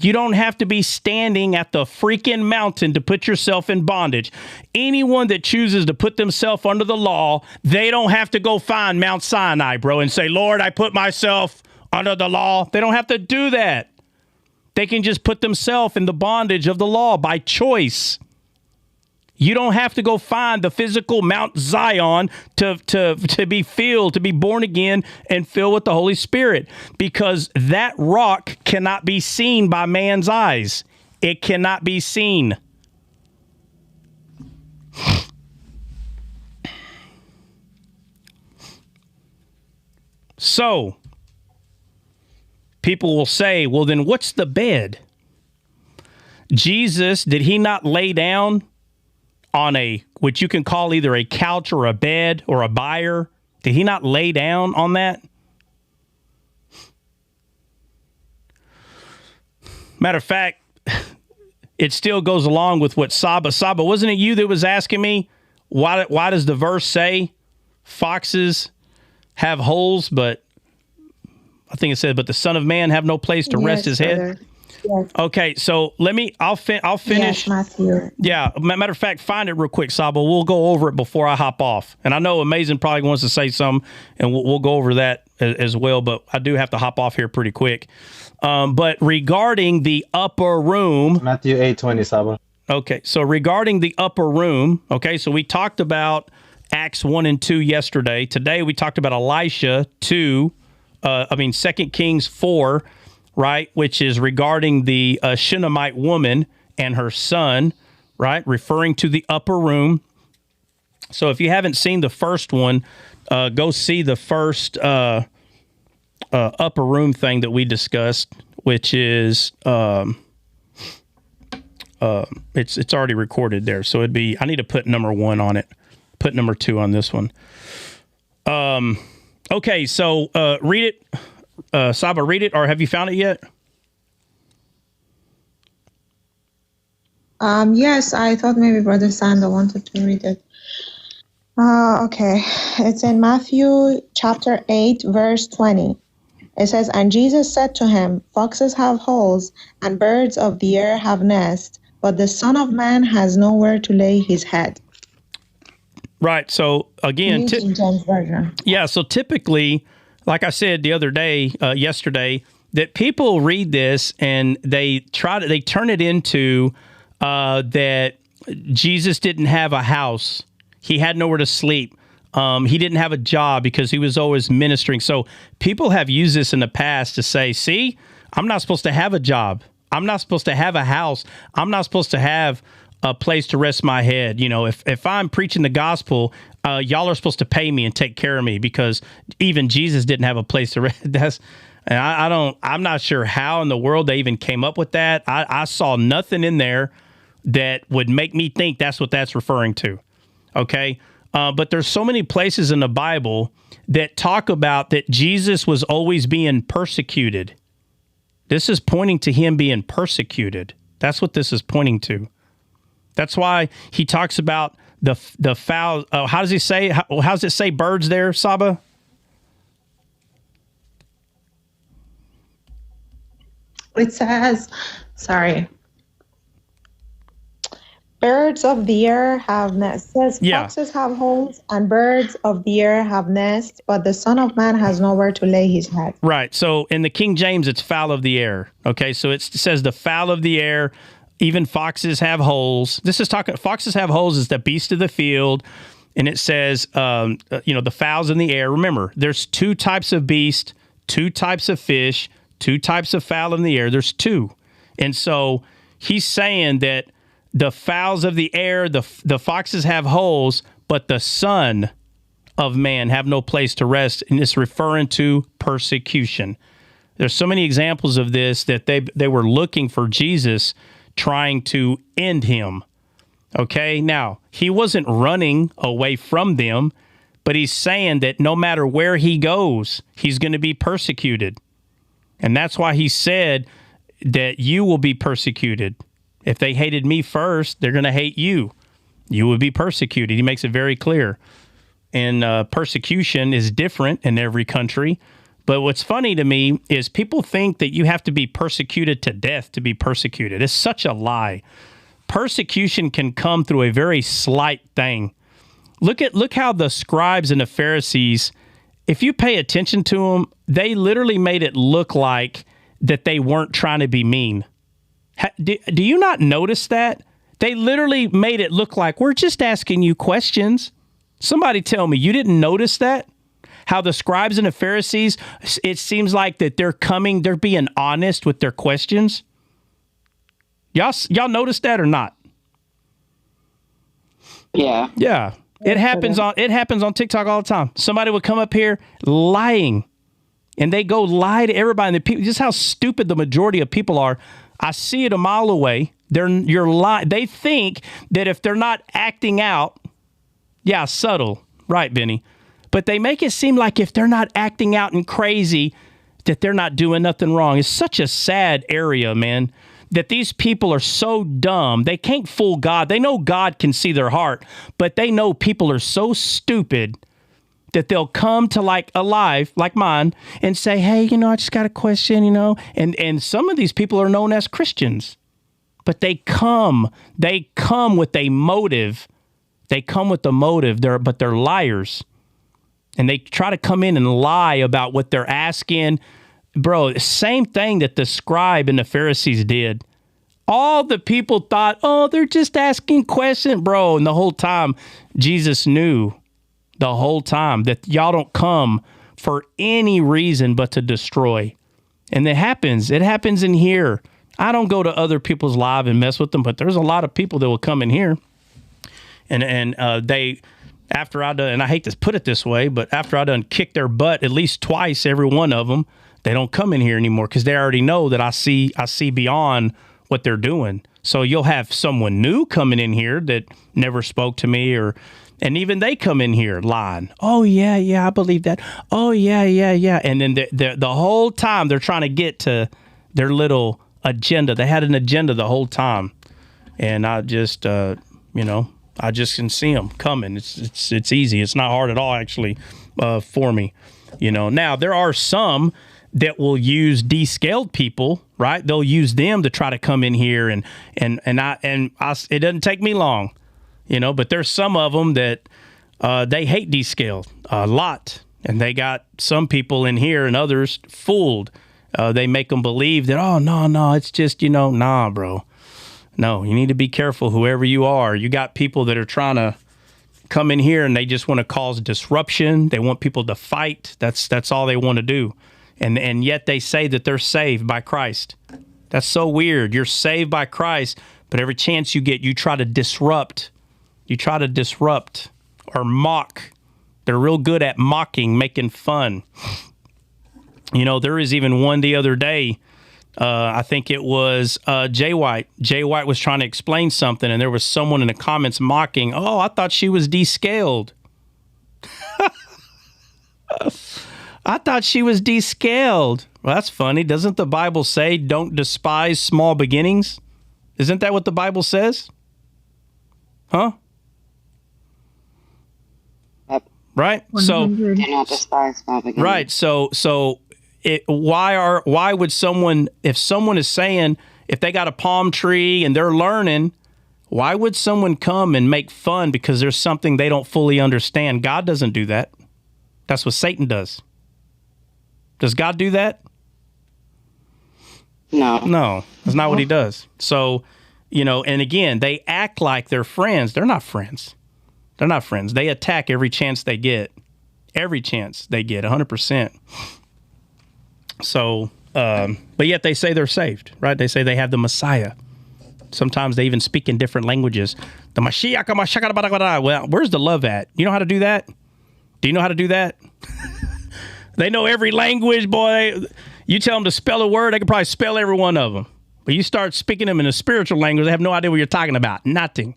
You don't have to be standing at the freaking mountain to put yourself in bondage. Anyone that chooses to put themselves under the law, they don't have to go find Mount Sinai, bro, and say, Lord, I put myself under the law. They don't have to do that. They can just put themselves in the bondage of the law by choice. You don't have to go find the physical Mount Zion to be filled, to be born again and filled with the Holy Spirit, because that rock cannot be seen by man's eyes. It cannot be seen. So, people will say, well, then what's the bed? Jesus, did he not lay down on which you can call either a couch or a bed or a bier? Did he not lay down on that? Matter of fact, it still goes along with what Saba, wasn't it you that was asking me, why does the verse say foxes have holes, but I think it said, but the Son of Man have no place to rest his head? Yes. Okay, so I'll finish. Yes, Matthew. Yeah, matter of fact, find it real quick, Saba. We'll go over it before I hop off. And I know Amazing probably wants to say something, and we'll go over that as well, but I do have to hop off here pretty quick. But regarding the upper room. Matthew 8:20, Saba. Okay, so regarding the upper room, okay, so we talked about Acts 1 and 2 yesterday. Today we talked about Elisha 2 Kings 4, right, which is regarding the Shinomite woman and her son, right, referring to the upper room. So if you haven't seen the first one, go see the first upper room thing that we discussed, which is it's already recorded there. So it'd be, I need to put number 1 on it, put number 2 on this one. Okay, so read it. Saba, read it, or have you found it yet? Yes, I thought maybe Brother Sandra wanted to read it. Okay, it's in Matthew chapter 8, verse 20. It says, and Jesus said to him, foxes have holes, and birds of the air have nests, but the Son of Man has nowhere to lay his head. Right, so again, so typically, like I said the other day, yesterday, that people read this and they turn it into that Jesus didn't have a house. He had nowhere to sleep. He didn't have a job because he was always ministering. So people have used this in the past to say, see, I'm not supposed to have a job. I'm not supposed to have a house. I'm not supposed to have a place to rest my head. You know, if I'm preaching the gospel, y'all are supposed to pay me and take care of me, because even Jesus didn't have a place to rest. I'm not sure how in the world they even came up with that. I saw nothing in there that would make me think that's what that's referring to. Okay. But there's so many places in the Bible that talk about that Jesus was always being persecuted. This is pointing to him being persecuted. That's what this is pointing to. That's why he talks about the fowl. How does he say? How does it say birds there, Saba? It says, birds of the air have nests. It says foxes have holes and birds of the air have nests, but the Son of Man has nowhere to lay his head. Right. So in the King James, it's fowl of the air. Okay. So it says the fowl of the air, even foxes have holes. This is talking, foxes have holes is the beast of the field. And it says, the fowls in the air. Remember, there's two types of beast, two types of fish, two types of fowl in the air. There's two. And so he's saying that the fowls of the air, the foxes have holes, but the Son of Man have no place to rest. And it's referring to persecution. There's so many examples of this that they were looking for Jesus, trying to end him. Okay, now, he wasn't running away from them, but he's saying that no matter where he goes, he's going to be persecuted. And that's why he said that you will be persecuted. If they hated me first, they're going to hate you. You will be persecuted. He makes it very clear. And persecution is different in every country. But what's funny to me is people think that you have to be persecuted to death to be persecuted. It's such a lie. Persecution can come through a very slight thing. Look how the scribes and the Pharisees, if you pay attention to them, they literally made it look like that they weren't trying to be mean. Do you not notice that? They literally made it look like we're just asking you questions. Somebody tell me, you didn't notice that? How the scribes and the Pharisees, it seems like that they're being honest with their questions. Y'all notice that or not? Yeah. Yeah. It happens on TikTok all the time. Somebody would come up here lying, and they go lie to everybody. And the people, just how stupid the majority of people are. I see it a mile away. You're lying. They think that if they're not acting out, subtle, right, Benny? But they make it seem like if they're not acting out and crazy, that they're not doing nothing wrong. It's such a sad area, man. That these people are so dumb. They can't fool God. They know God can see their heart, but they know people are so stupid that they'll come to like a live like mine and say, hey, I just got a question, and some of these people are known as Christians, but they come with a motive. They come with a motive, but they're liars. And they try to come in and lie about what they're asking. Bro, same thing that the scribe and the Pharisees did. All the people thought, they're just asking questions, bro. And the whole time, Jesus knew the whole time that y'all don't come for any reason but to destroy. And it happens. It happens in here. I don't go to other people's live and mess with them, but there's a lot of people that will come in here. And they... After I done, and I hate to put it this way, but after I done kick their butt at least twice, every one of them, they don't come in here anymore because they already know that I see beyond what they're doing. So you'll have someone new coming in here that never spoke to me, and even they come in here lying. Oh yeah, I believe that. Oh yeah, and then the whole time they're trying to get to their little agenda. They had an agenda the whole time, and I just I just can see them coming. It's easy. It's not hard at all, actually, for me. Now there are some that will use descaled people, right? They'll use them to try to come in here, and it doesn't take me long, But there's some of them that they hate descaled a lot, and they got some people in here and others fooled. They make them believe that no, it's just nah, bro. No, you need to be careful, whoever you are. You got people that are trying to come in here and they just want to cause disruption. They want people to fight. That's all they want to do. And yet they say that they're saved by Christ. That's so weird. You're saved by Christ, but every chance you get, you try to disrupt. You try to disrupt or mock. They're real good at mocking, making fun. There was even one the other day. I think it was Jay White. Jay White was trying to explain something, and there was someone in the comments mocking, I thought she was descaled. I thought she was descaled. Well, that's funny. Doesn't the Bible say don't despise small beginnings? Isn't that what the Bible says? Huh? Right? 100. So, do not despise small beginnings. Right. So why would someone, if someone is saying, if they got a palm tree and they're learning, Why would someone come and make fun because there's something they don't fully understand? God doesn't do that. That's what Satan does. Does God do that? No, that's not what he does. So, and again, they act like they're friends. They're not friends. They're not friends. They attack every chance they get. Every chance they get, 100%. So, but yet they say they're saved, right? They say they have the Messiah. Sometimes they even speak in different languages. The Mashiach. Well, where's the love at? You know how to do that? Do you know how to do that? They know every language, boy. You tell them to spell a word, they can probably spell every one of them. But you start speaking them in a spiritual language, they have no idea what you're talking about. Nothing.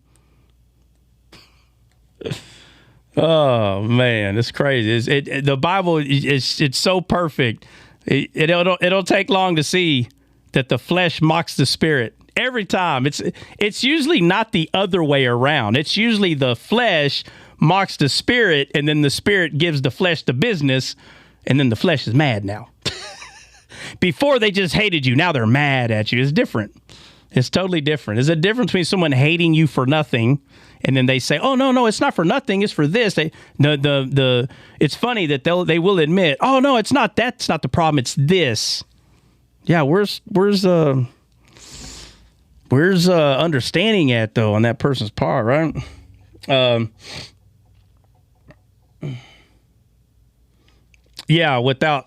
Oh, man, it's crazy. The Bible, it's so perfect. It'll take long to see that the flesh mocks the spirit. Every time. It's usually not the other way around. It's usually the flesh mocks the spirit, and then the spirit gives the flesh the business, and then the flesh is mad now. Before they just hated you. Now they're mad at you. It's different. It's totally different. There's a difference between someone hating you for nothing and then they say, oh, no, it's not for nothing. It's for this. It's funny that they will admit, oh, no, it's not. That's not the problem. It's this. Yeah, where's understanding at, though, on that person's part, right?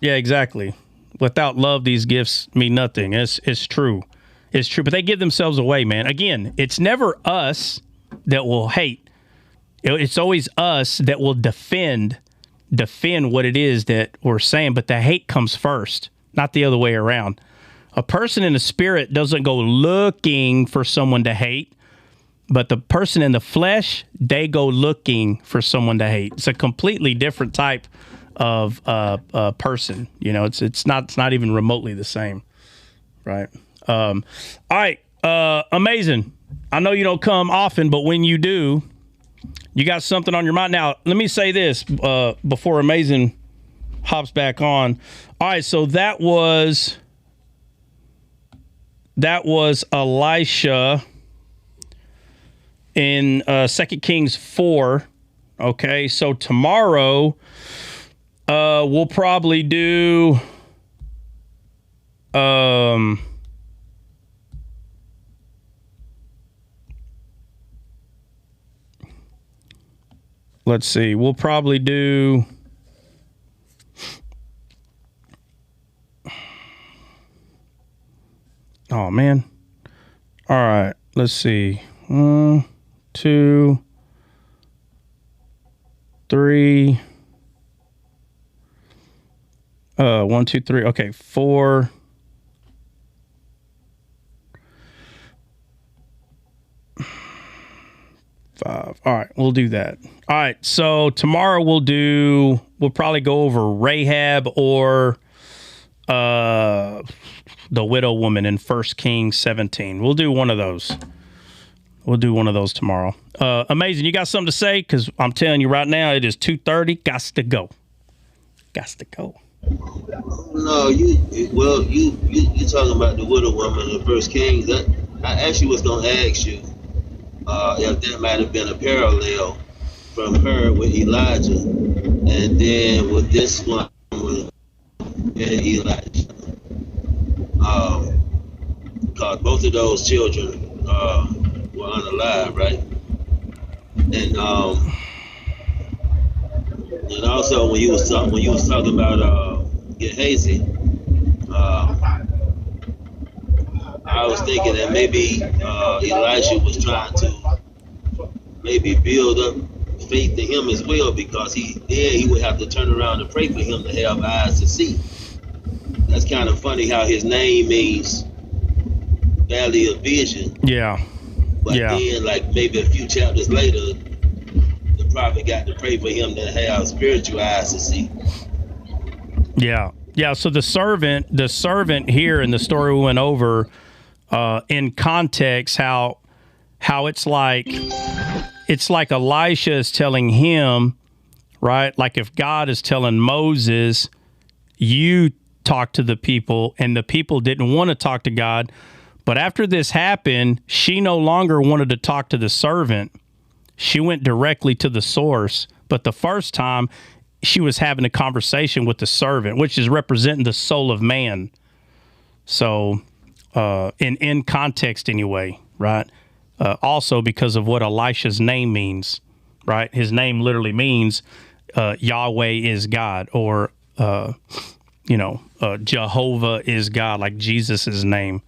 Exactly. Without love, these gifts mean nothing. It's true. It's true. But they give themselves away, man. Again, it's never us that will hate. It's always us that will defend what it is that we're saying. But the hate comes first, not the other way around. A person in the spirit doesn't go looking for someone to hate. But the person in the flesh, they go looking for someone to hate. It's a completely different type of person. It's not even remotely the same, right? All right, amazing. I know you don't come often, but when you do, you got something on your mind. Now, let me say this before Amazing hops back on. All right, so that was Elisha in 2 Kings 4. Okay, so tomorrow we'll probably do let's see, we'll probably do oh man. All right, let's see. 1, 2, 3. 1, 2, 3. Okay, 4. 5. All right, we'll do that. All right, so tomorrow we'll probably go over Rahab or the widow woman in 1 Kings 17. We'll do one of those. We'll do one of those tomorrow. Amazing. You got something to say? Because I'm telling you right now, it is 2:30. Gots to go. No, you talking about the widow woman in 1 Kings. I actually was going to ask you if that might have been a parallel from her with Elijah and then with this one and Elijah. Because both of those children were unalive, right? And also when you was talking about Gehazi, I was thinking that maybe Elisha was trying to maybe build up faith in him as well, because he would have to turn around and pray for him to have eyes to see. That's kind of funny how his name means Valley of Vision. Yeah. But then, like maybe a few chapters later, the prophet got to pray for him to have spiritual eyes to see. Yeah. So the servant here in the story we went over, in context, how it's like Elisha is telling him, right? Like if God is telling Moses, you talk to the people, and the people didn't want to talk to God, But after this happened, she no longer wanted to talk to the servant. She went directly to the source. But the first time, she was having a conversation with the servant, which is representing the soul of man. So, in context anyway, right? Also because of what Elisha's name means, right? His name literally means Yahweh is God, or, Jehovah is God, like Jesus' name.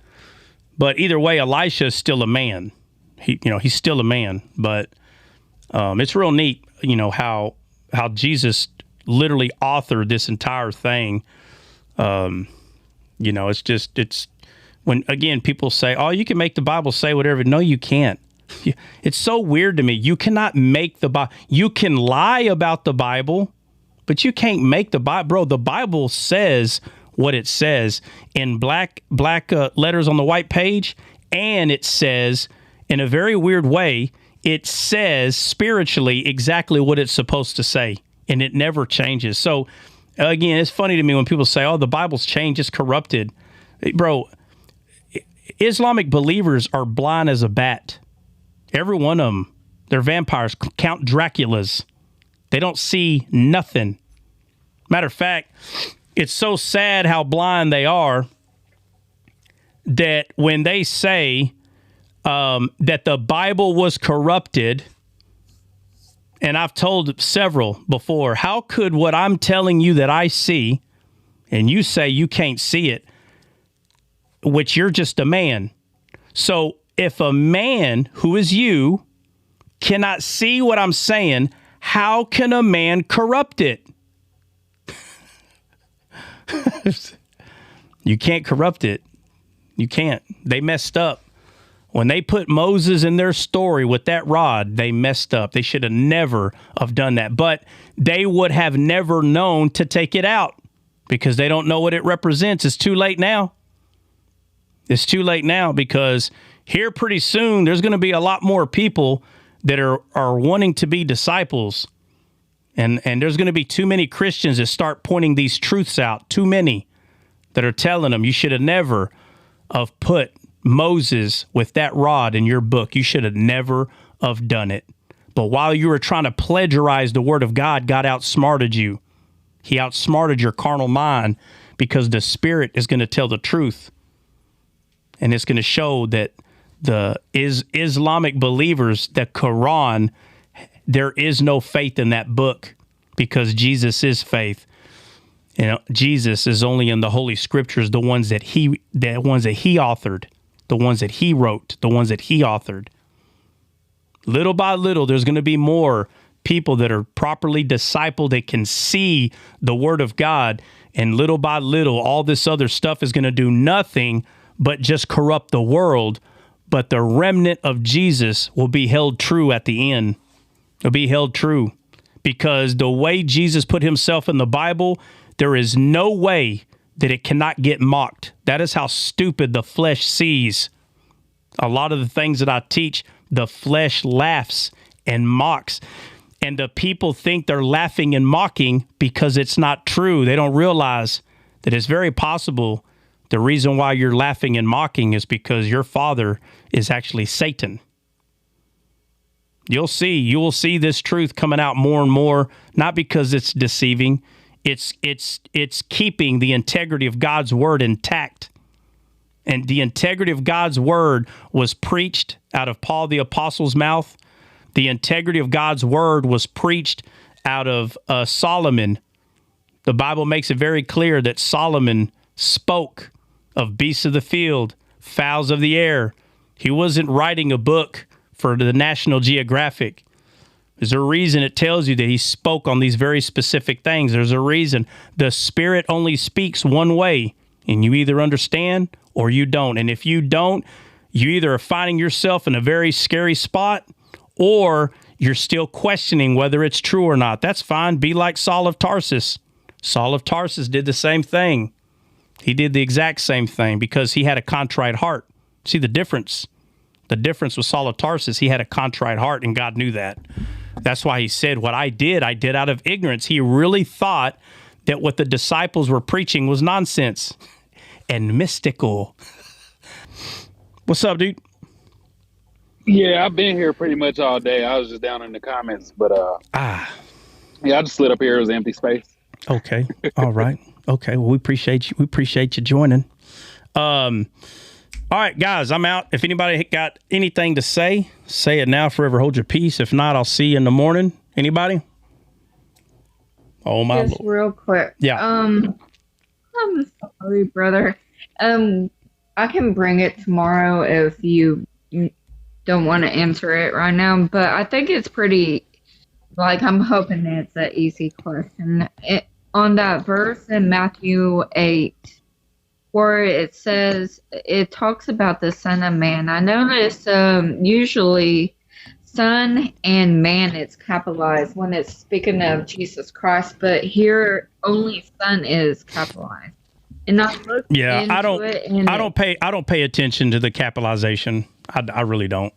But either way, Elisha is still a man. He's still a man. But it's real neat, how Jesus literally authored this entire thing. It's when, again, people say, oh, you can make the Bible say whatever. No, you can't. It's so weird to me. You cannot make the Bible. You can lie about the Bible, but you can't make the Bible. Bro, the Bible says what it says in black letters on the white page, and it says, in a very weird way, it says spiritually exactly what it's supposed to say, and it never changes. So, again, it's funny to me when people say, oh, the Bible's changed, it's corrupted. Bro, Islamic believers are blind as a bat. Every one of them. They're vampires, Count Draculas. They don't see nothing. Matter of fact, it's so sad how blind they are that when they say that the Bible was corrupted, and I've told several before, how could what I'm telling you that I see, and you say you can't see it, which you're just a man. So if a man who is you cannot see what I'm saying, how can a man corrupt it? You can't corrupt it. You can't. They messed up. When they put Moses in their story with that rod, they messed up. They should have never have done that. But they would have never known to take it out because they don't know what it represents. It's too late now. It's too late now, because here pretty soon there's going to be a lot more people that are wanting to be disciples. And there's going to be too many Christians that start pointing these truths out. Too many that are telling them you should have never have put Moses with that rod in your book. You should have never have done it. But while you were trying to plagiarize the word of God, God outsmarted you. He outsmarted your carnal mind, because the Spirit is going to tell the truth. And it's going to show that the Islamic believers, the Quran, there is no faith in that book, because Jesus is faith. Jesus is only in the Holy Scriptures, the ones that he authored, the ones that he wrote, the ones that he authored. Little by little, there's going to be more people that are properly discipled, that can see the Word of God, and little by little, all this other stuff is going to do nothing but just corrupt the world. But the remnant of Jesus will be held true at the end. It'll be held true, because the way Jesus put himself in the Bible, there is no way that it cannot get mocked. That is how stupid the flesh sees. A lot of the things that I teach, the flesh laughs and mocks. And the people think they're laughing and mocking because it's not true. They don't realize that it's very possible the reason why you're laughing and mocking is because your father is actually Satan. You will see this truth coming out more and more, not because it's deceiving. It's keeping the integrity of God's word intact. And the integrity of God's word was preached out of Paul the Apostle's mouth. The integrity of God's word was preached out of Solomon. The Bible makes it very clear that Solomon spoke of beasts of the field, fowls of the air. He wasn't writing a book for the National Geographic. There's a reason it tells you that he spoke on these very specific things. There's a reason. The Spirit only speaks one way, and you either understand or you don't. And if you don't, you either are finding yourself in a very scary spot, or you're still questioning whether it's true or not. That's fine. Be like Saul of Tarsus. Saul of Tarsus did the same thing. He did the exact same thing because he had a contrite heart. See the difference? The difference with Saul of Tarsus, he had a contrite heart, and God knew that. That's why he said, what I did out of ignorance. He really thought that what the disciples were preaching was nonsense and mystical. What's up, dude? Yeah, I've been here pretty much all day. I was just down in the comments, but yeah, I just slid up here. It was an empty space. Okay. All right. Okay. Well, we appreciate you. We appreciate you joining. All right, guys, I'm out. If anybody got anything to say it now. Forever hold your peace. If not, I'll see you in the morning. Anybody? Oh my Just Lord. real quick. Yeah. I'm sorry, brother. I can bring it tomorrow if you don't want to answer it right now, but I think it's pretty, like, I'm hoping it's an easy question. On that verse in Matthew 8, where it says, it talks about the Son of Man. I notice usually Son and Man is capitalized when it's speaking of Jesus Christ, but here only Son is capitalized. And I looked into it, and I don't pay attention to the capitalization. I really don't.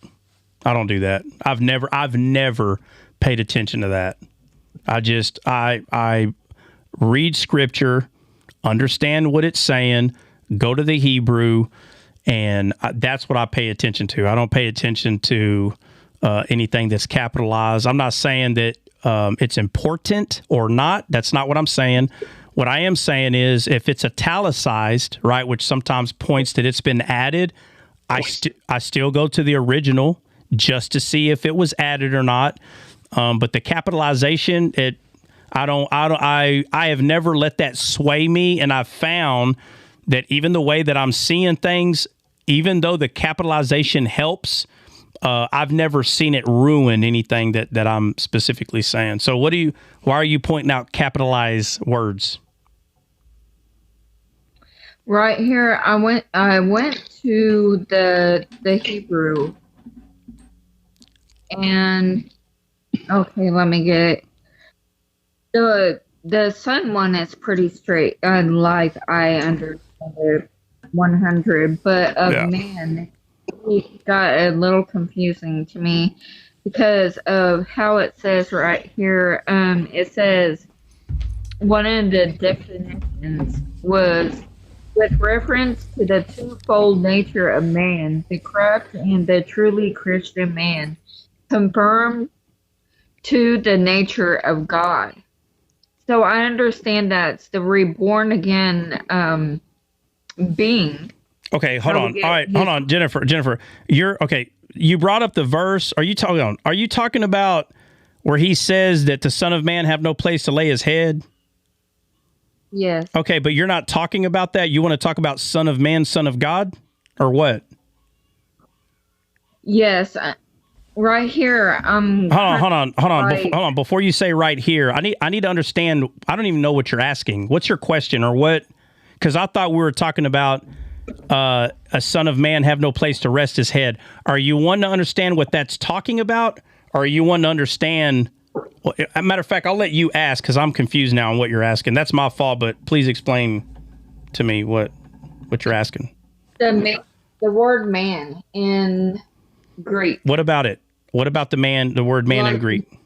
I don't do that. I've never paid attention to that. I read scripture, understand what it's saying, go to the Hebrew, and that's what I pay attention to. I don't pay attention to anything that's capitalized. I'm not saying that it's important or not. That's not what I'm saying. What I am saying is if it's italicized, right, which sometimes points that it's been added, I still go to the original just to see if it was added or not. But the capitalization, I have never let that sway me, and I've found that even the way that I'm seeing things, even though the capitalization helps, I've never seen it ruin anything that I'm specifically saying. So why are you pointing out capitalized words? right here, I went to the Hebrew, and okay, let me get it. The Son one is pretty straight, like I understand it 100, but Man, it got a little confusing to me because of how it says right here. It says one of the definitions was with reference to the twofold nature of man, the corrupt and the truly Christian man, confirmed to the nature of God. So I understand that's the reborn again being. Okay, hold on. All right, hold on, Jennifer. You're okay. You brought up the verse. Are you talking about where he says that the Son of Man have no place to lay his head? Yes. Okay, but you're not talking about that. You want to talk about Son of Man, Son of God, or what? Yes. Right here. Hold on. Before you say right here, I need to understand. I don't even know what you're asking. What's your question or what? Because I thought we were talking about a Son of Man have no place to rest his head. Are you wanting to understand what that's talking about? Or are you wanting to understand? Well, a matter of fact, I'll let you ask because I'm confused now on what you're asking. That's my fault, but please explain to me what you're asking. The word man in Greek. What about it? What about the word man in Greek?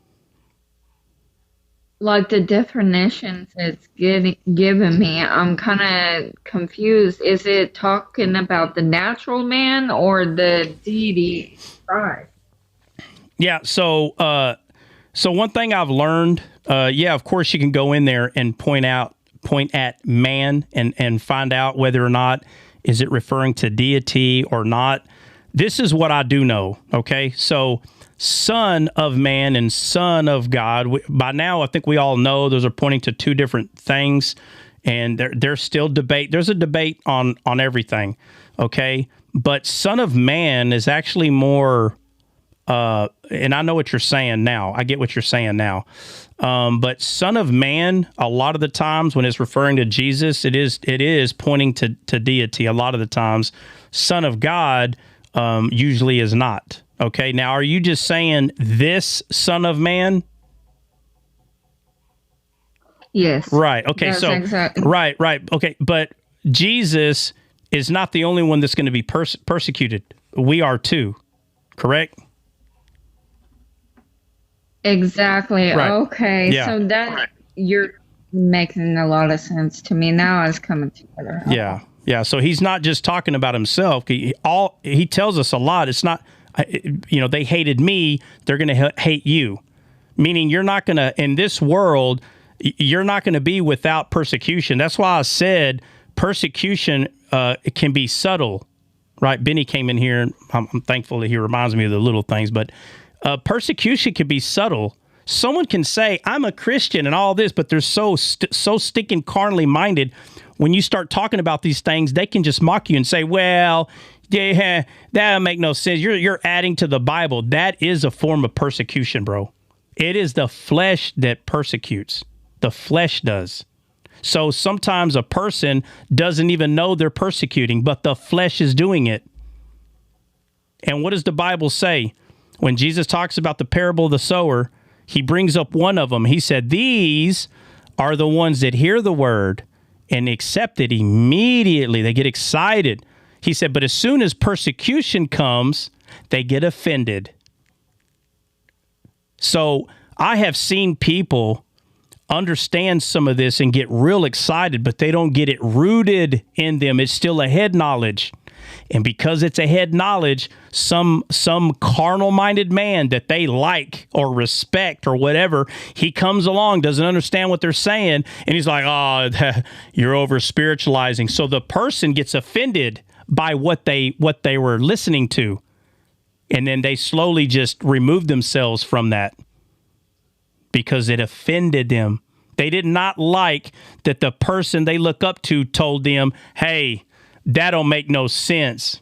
Like the definitions it's giving me, I'm kind of confused. Is it talking about the natural man or the deity Christ? Yeah, so one thing I've learned, of course you can go in there and point at man and find out whether or not is it referring to deity or not. This is what I do know, okay? So Son of Man and Son of God, by now I think we all know those are pointing to two different things, and there's still debate. There's a debate on everything, okay? But Son of Man is actually more, and I know what you're saying now. I get what you're saying now. But Son of Man, a lot of the times when it's referring to Jesus, it is pointing to deity a lot of the times. Son of God usually is not. Okay, now are you just saying this Son of Man? Yes. Right. Okay. Yes, so exactly. Right. Okay, but Jesus is not the only one that's going to be persecuted. We are too. Correct. Exactly. Right. Okay. Yeah. So that you're making a lot of sense to me now. It's coming together. Yeah. Yeah, so he's not just talking about himself. He tells us a lot. It's not, they hated me, they're going to hate you. Meaning you're not going to, in this world, you're not going to be without persecution. That's why I said persecution it can be subtle, right? Benny came in here, and I'm thankful that he reminds me of the little things, but persecution can be subtle. Someone can say, I'm a Christian and all this, but they're so stinking carnally minded. When you start talking about these things, they can just mock you and say, well, yeah, that make no sense. You're adding to the Bible. That is a form of persecution, bro. It is the flesh that persecutes. The flesh does. So sometimes a person doesn't even know they're persecuting, but the flesh is doing it. And what does the Bible say? When Jesus talks about the parable of the sower, he brings up one of them. He said, these are the ones that hear the word and accept it immediately. They get excited. He said, but as soon as persecution comes, they get offended. So I have seen people understand some of this and get real excited, but they don't get it rooted in them. It's still a head knowledge. And because it's a head knowledge, some carnal-minded man that they like or respect or whatever, he comes along, doesn't understand what they're saying, and he's like, oh, you're over-spiritualizing. So the person gets offended by what they were listening to, and then they slowly just remove themselves from that because it offended them. They did not like that the person they look up to told them, hey, that don't make no sense.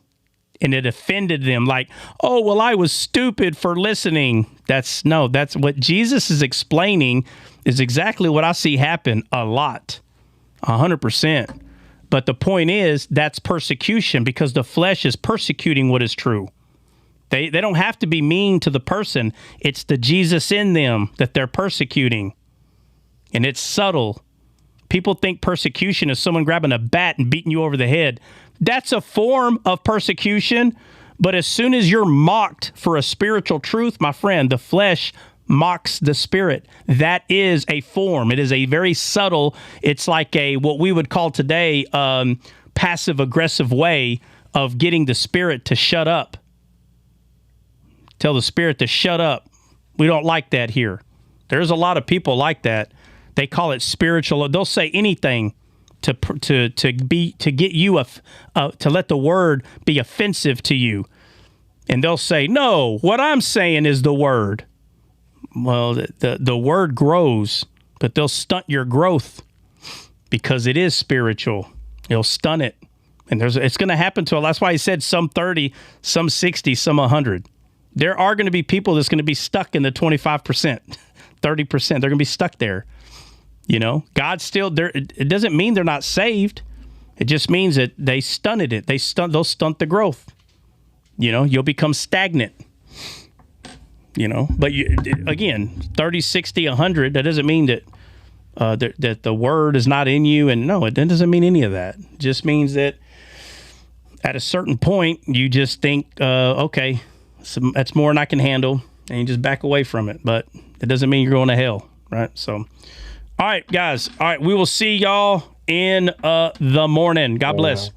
And it offended them like, oh, well, I was stupid for listening. That's what Jesus is explaining is exactly what I see happen a lot, 100%. But the point is that's persecution because the flesh is persecuting what is true. They don't have to be mean to the person. It's the Jesus in them that they're persecuting. And it's subtle. People think persecution is someone grabbing a bat and beating you over the head. That's a form of persecution. But as soon as you're mocked for a spiritual truth, my friend, the flesh mocks the spirit. That is a form. It is a very subtle, it's like what we would call today passive aggressive way of getting the spirit to shut up. Tell the spirit to shut up. We don't like that here. There's a lot of people like that. They call it spiritual. They'll say anything to get you to let the word be offensive to you, and they'll say, "No, what I'm saying is the word." Well, the word grows, but they'll stunt your growth because it is spiritual. They'll stunt it, and it's going to happen to. That's why he said some 30, some 60, some 100. There are going to be people that's going to be stuck in the 25%, 30%. They're going to be stuck there. God's still there. It doesn't mean they're not saved. It just means that they stunted it. They'll stunt the growth. You'll become stagnant. But again, 30, 60, 100, that doesn't mean that that the word is not in you. And no, it doesn't mean any of that. It just means that at a certain point, you just think, okay, that's more than I can handle. And you just back away from it. But it doesn't mean you're going to hell, right? So, all right, guys. All right, we will see y'all in the morning. God bless.